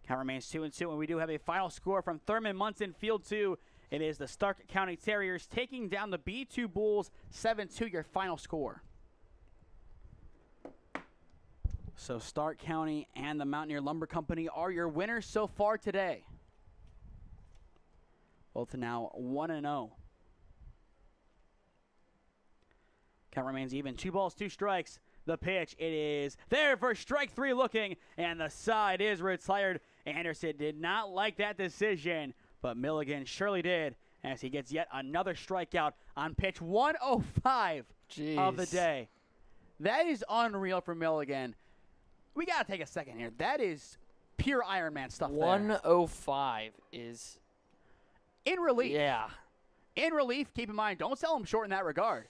[SPEAKER 6] Count remains 2-2, and we do have a final score from Thurman Munson, field 2. It is the Stark County Terriers taking down the B2 Bulls, 7-2, your final score. So Stark County and the Mountaineer Lumber Company are your winners so far today. Both now 1-0. Count remains even. 2 balls, 2 strikes. The pitch, it is there for strike 3 looking, and the side is retired. Anderson did not like that decision, but Milligan surely did as he gets yet another strikeout on pitch 105 of the day. That is unreal for Milligan. We got to take a second here. That is pure Iron Man stuff
[SPEAKER 5] 105 is...
[SPEAKER 6] in relief.
[SPEAKER 5] Yeah.
[SPEAKER 6] In relief, keep in mind, don't sell him short in that regard.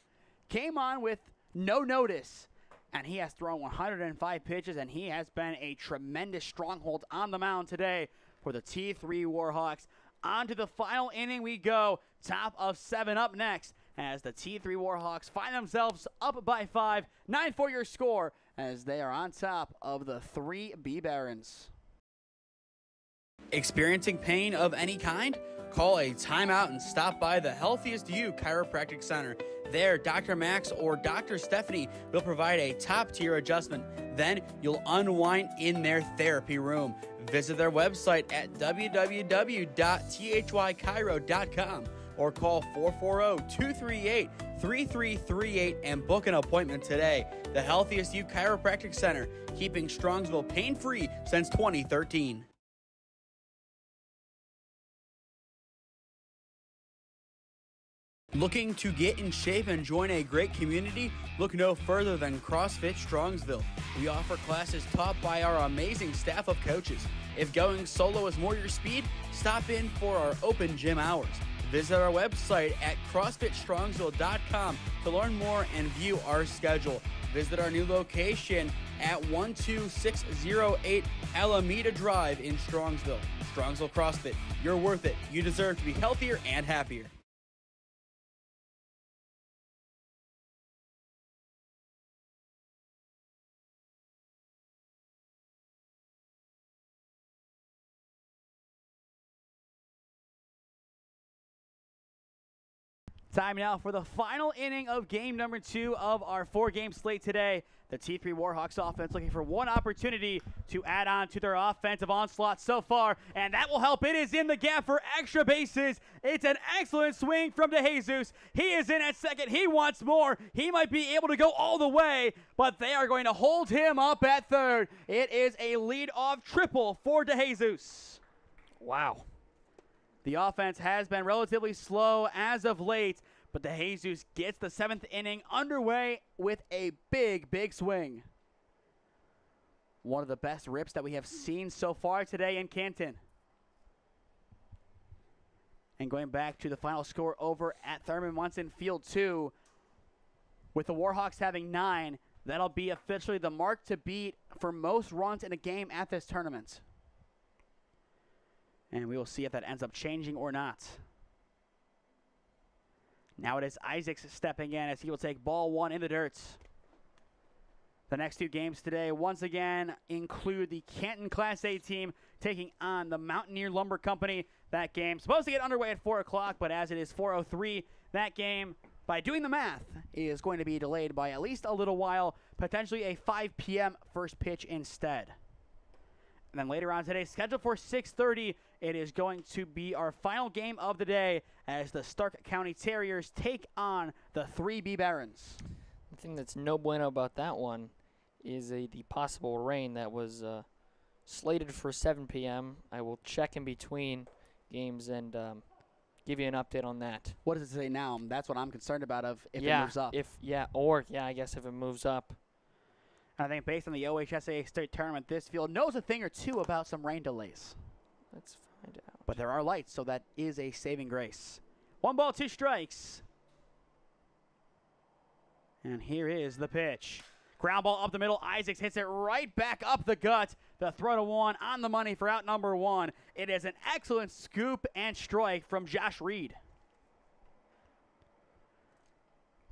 [SPEAKER 6] Came on with no notice, and he has thrown 105 pitches, and he has been a tremendous stronghold on the mound today for the T3 Warhawks. On to the final inning we go. Top of 7 up next as the T3 Warhawks find themselves up by 5. 9 for your score as they are on top of the 3B Barons.
[SPEAKER 1] Experiencing pain of any kind? Call a timeout and stop by the Healthiest You Chiropractic Center. There, Dr. Max or Dr. Stephanie will provide a top-tier adjustment. Then you'll unwind in their therapy room. Visit their website at www.thychiro.com or call 440-238-3338 and book an appointment today. The Healthiest You Chiropractic Center, keeping Strongsville pain-free since 2013. Looking to get in shape and join a great community? Look no further than CrossFit Strongsville. We offer classes taught by our amazing staff of coaches. If going solo is more your speed, stop in for our open gym hours. Visit our website at CrossFitStrongsville.com to learn more and view our schedule. Visit our new location at 12608 Alameda Drive in Strongsville. Strongsville CrossFit, you're worth it. You deserve to be healthier and happier.
[SPEAKER 6] Time now for the final inning of game number 2 of our 4-game slate today. The T3 Warhawks offense looking for one opportunity to add on to their offensive onslaught so far, and that will help. It is in the gap for extra bases. It's an excellent swing from DeJesus. He is in at second. He wants more. He might be able to go all the way, but they are going to hold him up at third. It is a lead-off triple for DeJesus.
[SPEAKER 5] Wow.
[SPEAKER 6] The offense has been relatively slow as of late, but DeJesus gets the 7th inning underway with a big, big swing. One of the best rips that we have seen so far today in Canton. And going back to the final score over at Thurman Munson Field 2, with the Warhawks having 9, that'll be officially the mark to beat for most runs in a game at this tournament. And we will see if that ends up changing or not. Now it is Isaacs stepping in as he will take ball 1 in the dirt. The next 2 games today once again include the Canton Class A team taking on the Mountaineer Lumber Company. That game supposed to get underway at 4 o'clock, but as it is 4:03, that game, by doing the math, is going to be delayed by at least a little while, potentially a 5 p.m. first pitch instead. And then later on today, scheduled for 6:30, it is going to be our final game of the day as the Stark County Terriers take on the 3B Barons.
[SPEAKER 5] The thing that's no bueno about that one is the possible rain that was slated for 7 p.m. I will check in between games and give you an update on that.
[SPEAKER 6] What does it say now? That's what I'm concerned about if it moves up.
[SPEAKER 5] I guess if it moves up.
[SPEAKER 6] I think based on the OHSAA state tournament, this field knows a thing or two about some rain delays.
[SPEAKER 5] Let's find out.
[SPEAKER 6] But there are lights, so that is a saving grace. 1 ball, 2 strikes. And here is the pitch. Ground ball up the middle. Isaacs hits it right back up the gut. The throw to 1 on the money for out number 1. It is an excellent scoop and strike from Josh Reed.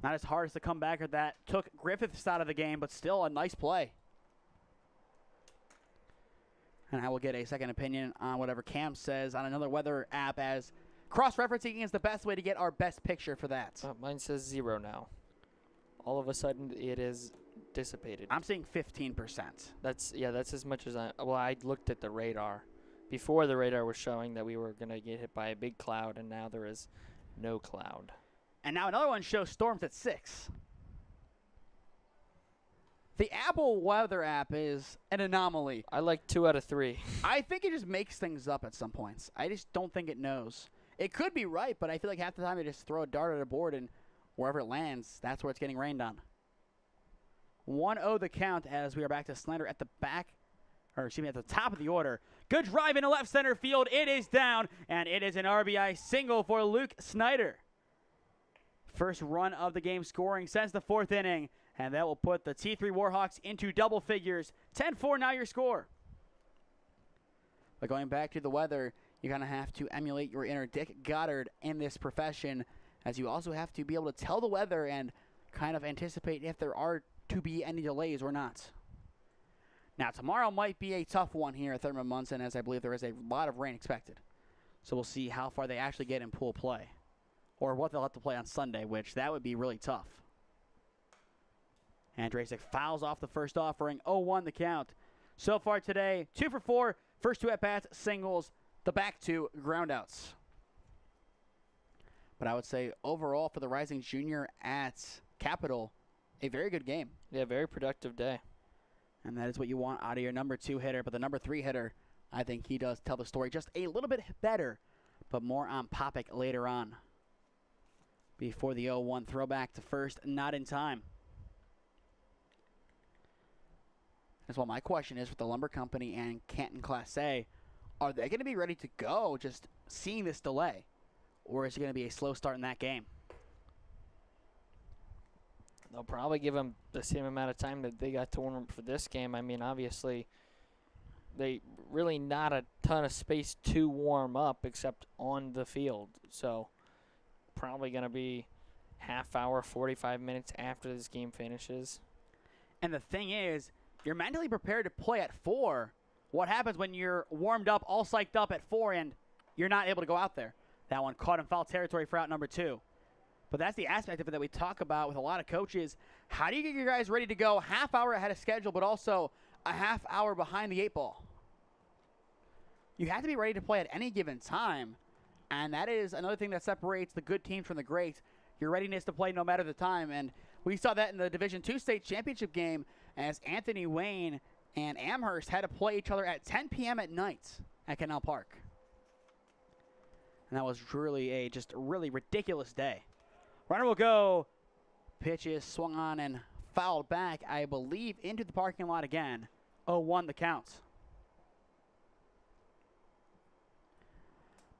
[SPEAKER 6] Not as hard as the comebacker that took Griffiths out of the game, but still a nice play. And I will get a second opinion on whatever Cam says on another weather app, as cross-referencing is the best way to get our best picture for that.
[SPEAKER 5] Mine says 0 now. All of a sudden, it is dissipated.
[SPEAKER 6] I'm seeing 15%.
[SPEAKER 5] That's as much as I looked at the radar. Before the radar was showing that we were going to get hit by a big cloud, and now there is no cloud.
[SPEAKER 6] And now another one shows storms at 6. The Apple weather app is an anomaly.
[SPEAKER 5] I like 2 out of 3.
[SPEAKER 6] I think it just makes things up at some points. I just don't think it knows. It could be right, but I feel like half the time they just throw a dart at a board, and wherever it lands, that's where it's getting rained on. 1-0 the count as we are back to Snyder at the at the top of the order. Good drive into left center field. It is down, and it is an RBI single for Luke Snyder. First run of the game scoring since the 4th inning, and that will put the T3 Warhawks into double figures. 10-4 now your score. But going back to the weather, you're going to have to emulate your inner Dick Goddard in this profession, as you also have to be able to tell the weather and kind of anticipate if there are to be any delays or not. Now, tomorrow might be a tough one here at Thurman Munson, as I believe there is a lot of rain expected. So we'll see how far they actually get in pool play. or what they'll have to play on Sunday, which that would be really tough. Andrasic fouls off the first offering, 0-1 the count. So far today, 2 for 4, first 2 at-bats, singles, the back 2 groundouts. But I would say overall for the rising junior at Capital, a very good game.
[SPEAKER 5] Yeah, very productive day.
[SPEAKER 6] And that is what you want out of your number 2 hitter. But the number 3 hitter, I think he does tell the story just a little bit better, but more on Popek later on. Before the 0-1 throwback to first, not in time. As well, my question is with the Lumber Company and Canton Class A, are they going to be ready to go just seeing this delay? Or is it going to be a slow start in that game?
[SPEAKER 5] They'll probably give them the same amount of time that they got to warm up for this game. I mean, obviously, they really not a ton of space to warm up except on the field. So probably going to be half hour, 45 minutes after this game finishes.
[SPEAKER 6] And the thing is, you're mentally prepared to play at 4. What happens when you're warmed up, all psyched up at 4, and you're not able to go out there? That one caught in foul territory for out number 2. But that's the aspect of it that we talk about with a lot of coaches. How do you get your guys ready to go half hour ahead of schedule, but also a half hour behind the 8 ball? You have to be ready to play at any given time, and that is another thing that separates the good teams from the great, your readiness to play no matter the time. And we saw that in the Division II state championship game as Anthony Wayne and Amherst had to play each other at 10 p.m. at night at Canal Park. And that was really just a really ridiculous day. Runner will go. Pitch is swung on and fouled back, I believe, into the parking lot again. 0-1 the count.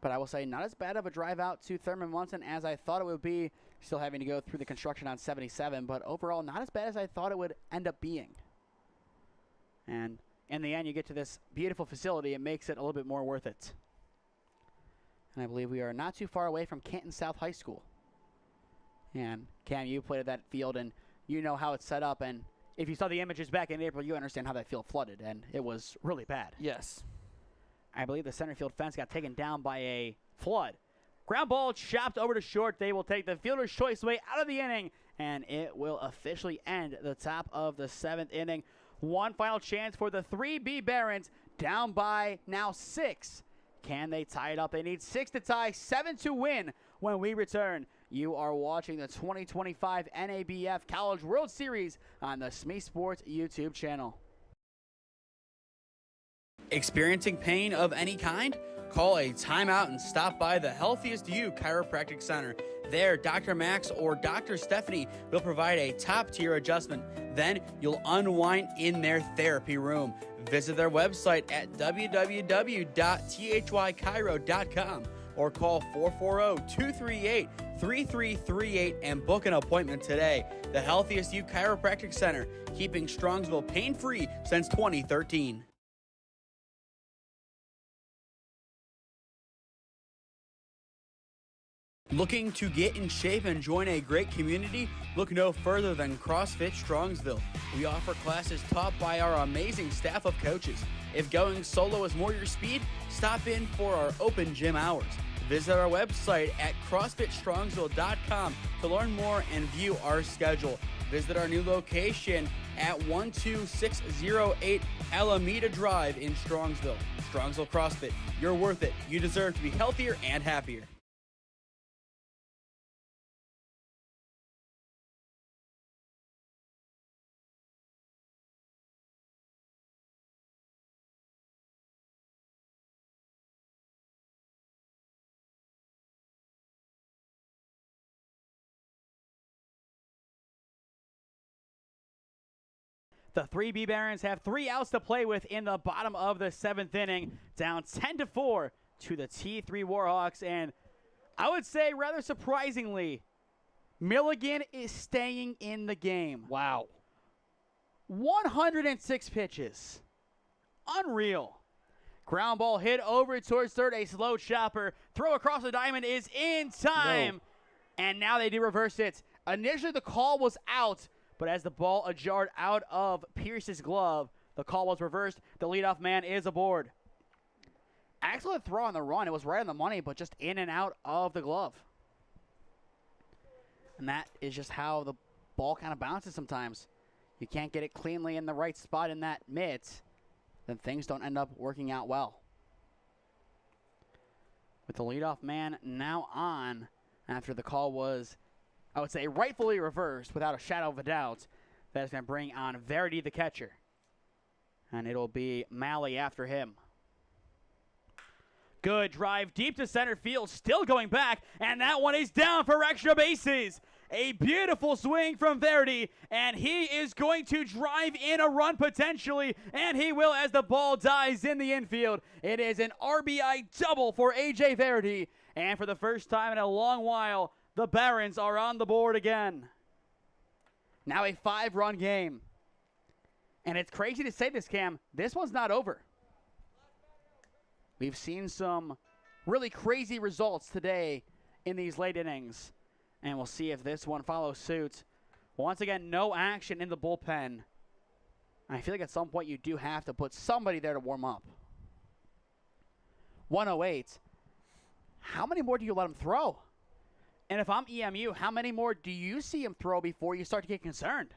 [SPEAKER 6] But I will say not as bad of a drive out to Thurman Munson as I thought it would be. Still having to go through the construction on 77, but overall not as bad as I thought it would end up being. And in the end, you get to this beautiful facility. It makes it a little bit more worth it. And I believe we are not too far away from Canton South High School. And Cam, you played at that field, and you know how it's set up. And if you saw the images back in April, you understand how that field flooded, and it was really bad.
[SPEAKER 5] Yes.
[SPEAKER 6] I believe the center field fence got taken down by a flood. Ground ball chopped over to short. They will take the fielder's choice away out of the inning, and it will officially end the top of the 7th inning. One final chance for the 3B Barons, down by now 6. Can they tie it up? They need 6 to tie, 7 to win. When we return, you are watching the 2025 NABF College World Series on the SmeeSports YouTube channel.
[SPEAKER 1] Experiencing pain of any kind? Call a timeout and stop by the Healthiest You Chiropractic Center. There, Dr. Max or Dr. Stephanie will provide a top-tier adjustment. Then you'll unwind in their therapy room. Visit their website at www.thychiro.com or call 440-238-3338 and book an appointment today. The Healthiest You Chiropractic Center, keeping Strongsville pain-free since 2013. Looking to get in shape and join a great community? Look no further than CrossFit Strongsville. We offer classes taught by our amazing staff of coaches. If going solo is more your speed, stop in for our open gym hours. Visit our website at CrossFitStrongsville.com to learn more and view our schedule. Visit our new location at 12608 Alameda Drive in Strongsville. Strongsville CrossFit, you're worth it. You deserve to be healthier and happier.
[SPEAKER 6] The 3B Barons have 3 outs to play with in the bottom of the 7th inning, down 10-4 to the T3 Warhawks. And I would say, rather surprisingly, Milligan is staying in the game.
[SPEAKER 5] Wow.
[SPEAKER 6] 106 pitches. Unreal. Ground ball hit over towards third, a slow chopper. Throw across the diamond is in time. No. And now they do reverse it. Initially, the call was out. But as the ball jarred out of Pierce's glove, the call was reversed. The leadoff man is aboard. Excellent throw on the run. It was right on the money, but just in and out of the glove. And that is just how the ball kind of bounces sometimes. You can't get it cleanly in the right spot in that mitt, then things don't end up working out well. With the leadoff man now on, after the call was, I would say, rightfully reversed without a shadow of a doubt, that is going to bring on Verity, the catcher. And it'll be Malley after him. Good drive deep to center field, still going back, and that one is down for extra bases. A beautiful swing from Verity, and he is going to drive in a run potentially, and he will as the ball dies in the infield. It is an RBI double for A.J. Verity, and for the first time in a long while, the Barons are on the board again. Now a 5-run game. And it's crazy to say this, Cam. This one's not over. We've seen some really crazy results today in these late innings. And we'll see if this one follows suit. Once again, no action in the bullpen. I feel like at some point you do have to put somebody there to warm up. 108. How many more do you let him throw? And if I'm EMU, how many more do you see him throw before you start to get concerned?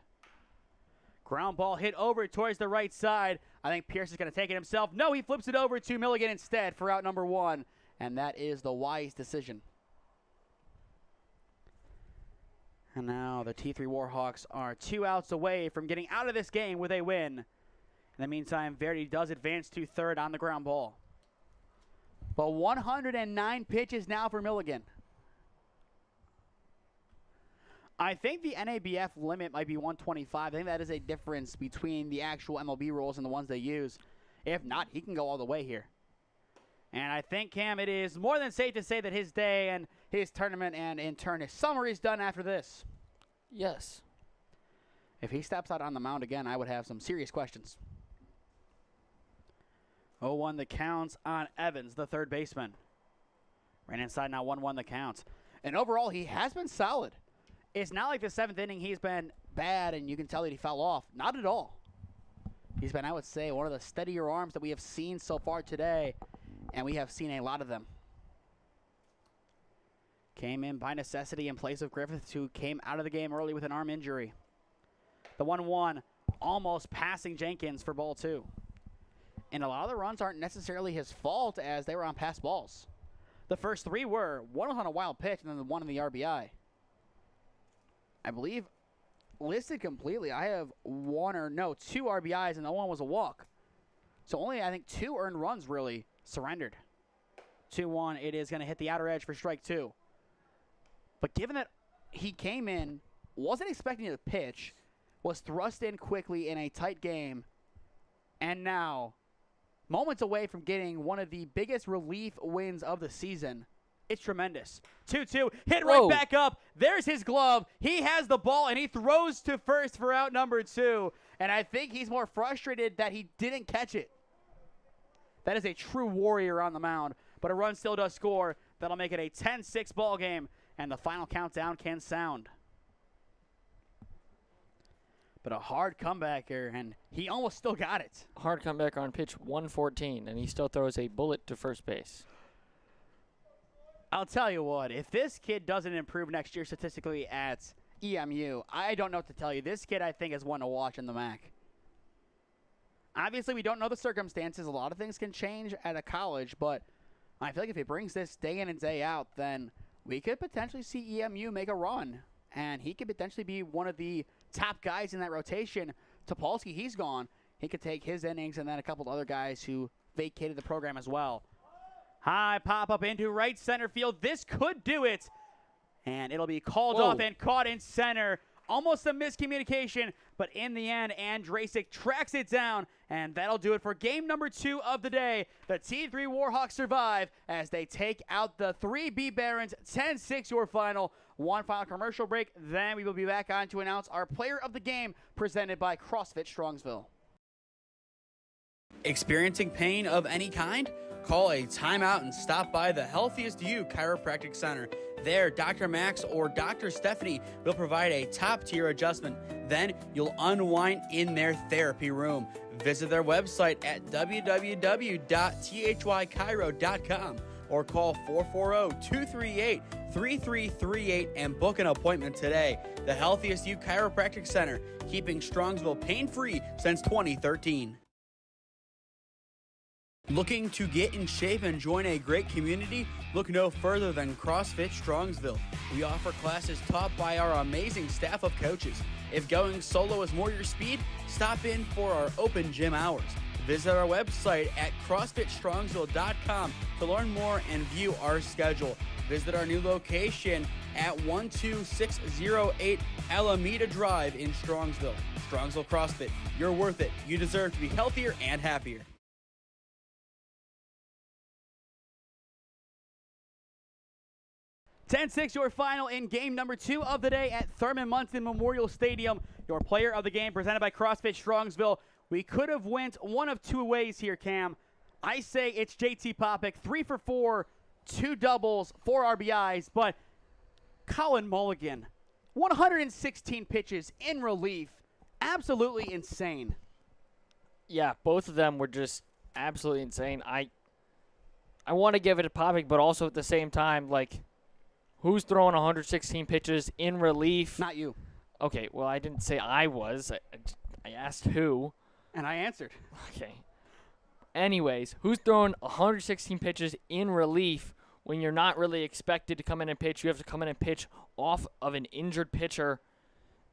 [SPEAKER 6] Ground ball hit over towards the right side. I think Pierce is going to take it himself. No, he flips it over to Milligan instead for out number 1. And that is the wise decision. And now the T3 Warhawks are 2 outs away from getting out of this game with a win. In the meantime, Verity does advance to third on the ground ball. But 109 pitches now for Milligan. I think the NABF limit might be 125. I think that is a difference between the actual MLB rules and the ones they use. If not, he can go all the way here. And I think, Cam, it is more than safe to say that his day and his tournament and, in turn, his summer is done after this.
[SPEAKER 5] Yes.
[SPEAKER 6] If he steps out on the mound again, I would have some serious questions. 0-1 the counts on Evans, the third baseman. Right inside now, 1-1 the counts. And overall, he has been solid. It's not like the 7th inning he's been bad and you can tell that he fell off. Not at all. He's been, I would say, one of the steadier arms that we have seen so far today, and we have seen a lot of them. Came in by necessity in place of Griffith, who came out of the game early with an arm injury. The 1-1 almost passing Jenkins for ball 2. And a lot of the runs aren't necessarily his fault as they were on pass balls. The first 3 were. One was on a wild pitch and then the one in the RBI. I believe listed completely, I have 2 RBIs, and the one was a walk. So only, I think, 2 earned runs really surrendered. 2-1, it is going to hit the outer edge for strike 2. But given that he came in, wasn't expecting to pitch, was thrust in quickly in a tight game, and now, moments away from getting one of the biggest relief wins of the season. It's tremendous. 2-2, hit right back up. There's his glove. He has the ball, and he throws to first for out number 2. And I think he's more frustrated that he didn't catch it. That is a true warrior on the mound. But a run still does score. That'll make it a 10-6 ball game, and the final countdown can sound. But a hard comeback here, and he almost still got it.
[SPEAKER 5] Hard comeback on pitch 114, and he still throws a bullet to first base.
[SPEAKER 6] I'll tell you what, if this kid doesn't improve next year statistically at EMU, I don't know what to tell you. This kid, I think, is one to watch in the MAC. Obviously, we don't know the circumstances. A lot of things can change at a college, but I feel like if he brings this day in and day out, then we could potentially see EMU make a run, and he could potentially be one of the top guys in that rotation. Topolsky, he's gone. He could take his innings and then a couple of other guys who vacated the program as well. High pop-up into right center field. This could do it. And it'll be called off and caught in center. Almost a miscommunication, but in the end, Andrasic tracks it down, and that'll do it for game number 2 of the day. The T3 Warhawks survive as they take out the 3B Barons. 10-6 your final. One final commercial break, then we will be back on to announce our player of the game presented by CrossFit Strongsville.
[SPEAKER 1] Experiencing pain of any kind? Call a timeout and stop by the Healthiest You Chiropractic Center. There, Dr. Max or Dr. Stephanie will provide a top-tier adjustment. Then you'll unwind in their therapy room. Visit their website at www.thychiro.com or call 440-238-3888 3338 and book an appointment today. The Healthiest You Chiropractic Center, keeping Strongsville pain-free since 2013. Looking to get in shape and join a great community? Look no further than CrossFit Strongsville. We offer classes taught by our amazing staff of coaches. If going solo is more your speed, stop in for our open gym hours. Visit our website at CrossFitStrongsville.com to learn more and view our schedule. Visit our new location at 12608 Alameda Drive in Strongsville. Strongsville CrossFit, you're worth it. You deserve to be healthier and happier.
[SPEAKER 6] 10-6, your final in game number 2 of the day at Thurman Munson Memorial Stadium. Your player of the game presented by CrossFit Strongsville. We could have went one of two ways here, Cam. I say it's JT Popick, 3 for 4, 2 doubles, 4 RBIs, but Colin Mulligan, 116 pitches in relief. Absolutely insane.
[SPEAKER 5] Yeah, both of them were just absolutely insane. I want to give it to Popick, but also at the same time, like, who's throwing 116 pitches in relief?
[SPEAKER 6] Not you.
[SPEAKER 5] Okay, well, I didn't say I was. I asked who.
[SPEAKER 6] And I answered.
[SPEAKER 5] Okay. Anyways, who's throwing 116 pitches in relief when you're not really expected to come in and pitch? You have to come in and pitch off of an injured pitcher,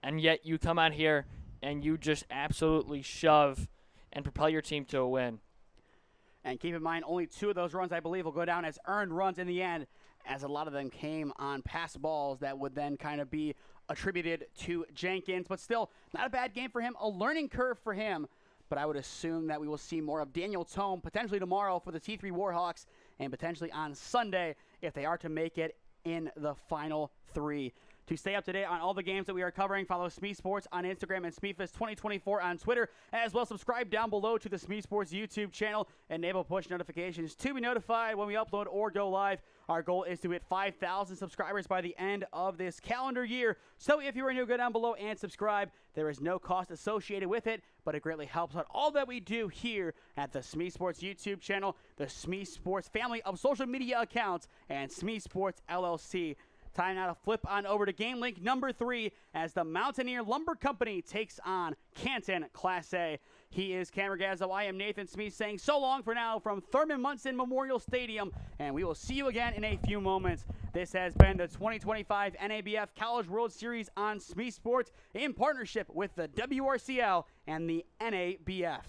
[SPEAKER 5] and yet you come out here and you just absolutely shove and propel your team to a win.
[SPEAKER 6] And keep in mind, only 2 of those runs, I believe, will go down as earned runs in the end, as a lot of them came on pass balls that would then kind of be attributed to Jenkins. But still, not a bad game for him, a learning curve for him. But I would assume that we will see more of Daniel Tome potentially tomorrow for the T3 Warhawks and potentially on Sunday if they are to make it in the final 3. To stay up to date on all the games that we are covering, follow SmeeSports on Instagram and SmeeFest2024 on Twitter. As well, subscribe down below to the SmeeSports YouTube channel. Enable push notifications to be notified when we upload or go live. Our goal is to hit 5,000 subscribers by the end of this calendar year. So if you are new, go down below and subscribe. There is no cost associated with it, but it greatly helps out all that we do here at the SmeeSports YouTube channel, the SmeeSports family of social media accounts, and SmeeSports LLC. Time now to flip on over to game link number 3 as the Mountaineer Lumber Company takes on Canton Class A. He is Cam Ragazzo. I am Nathan Smee saying so long for now from Thurman Munson Memorial Stadium, and we will see you again in a few moments. This has been the 2025 NABF College World Series on SmeeSports in partnership with the WRCL and the NABF.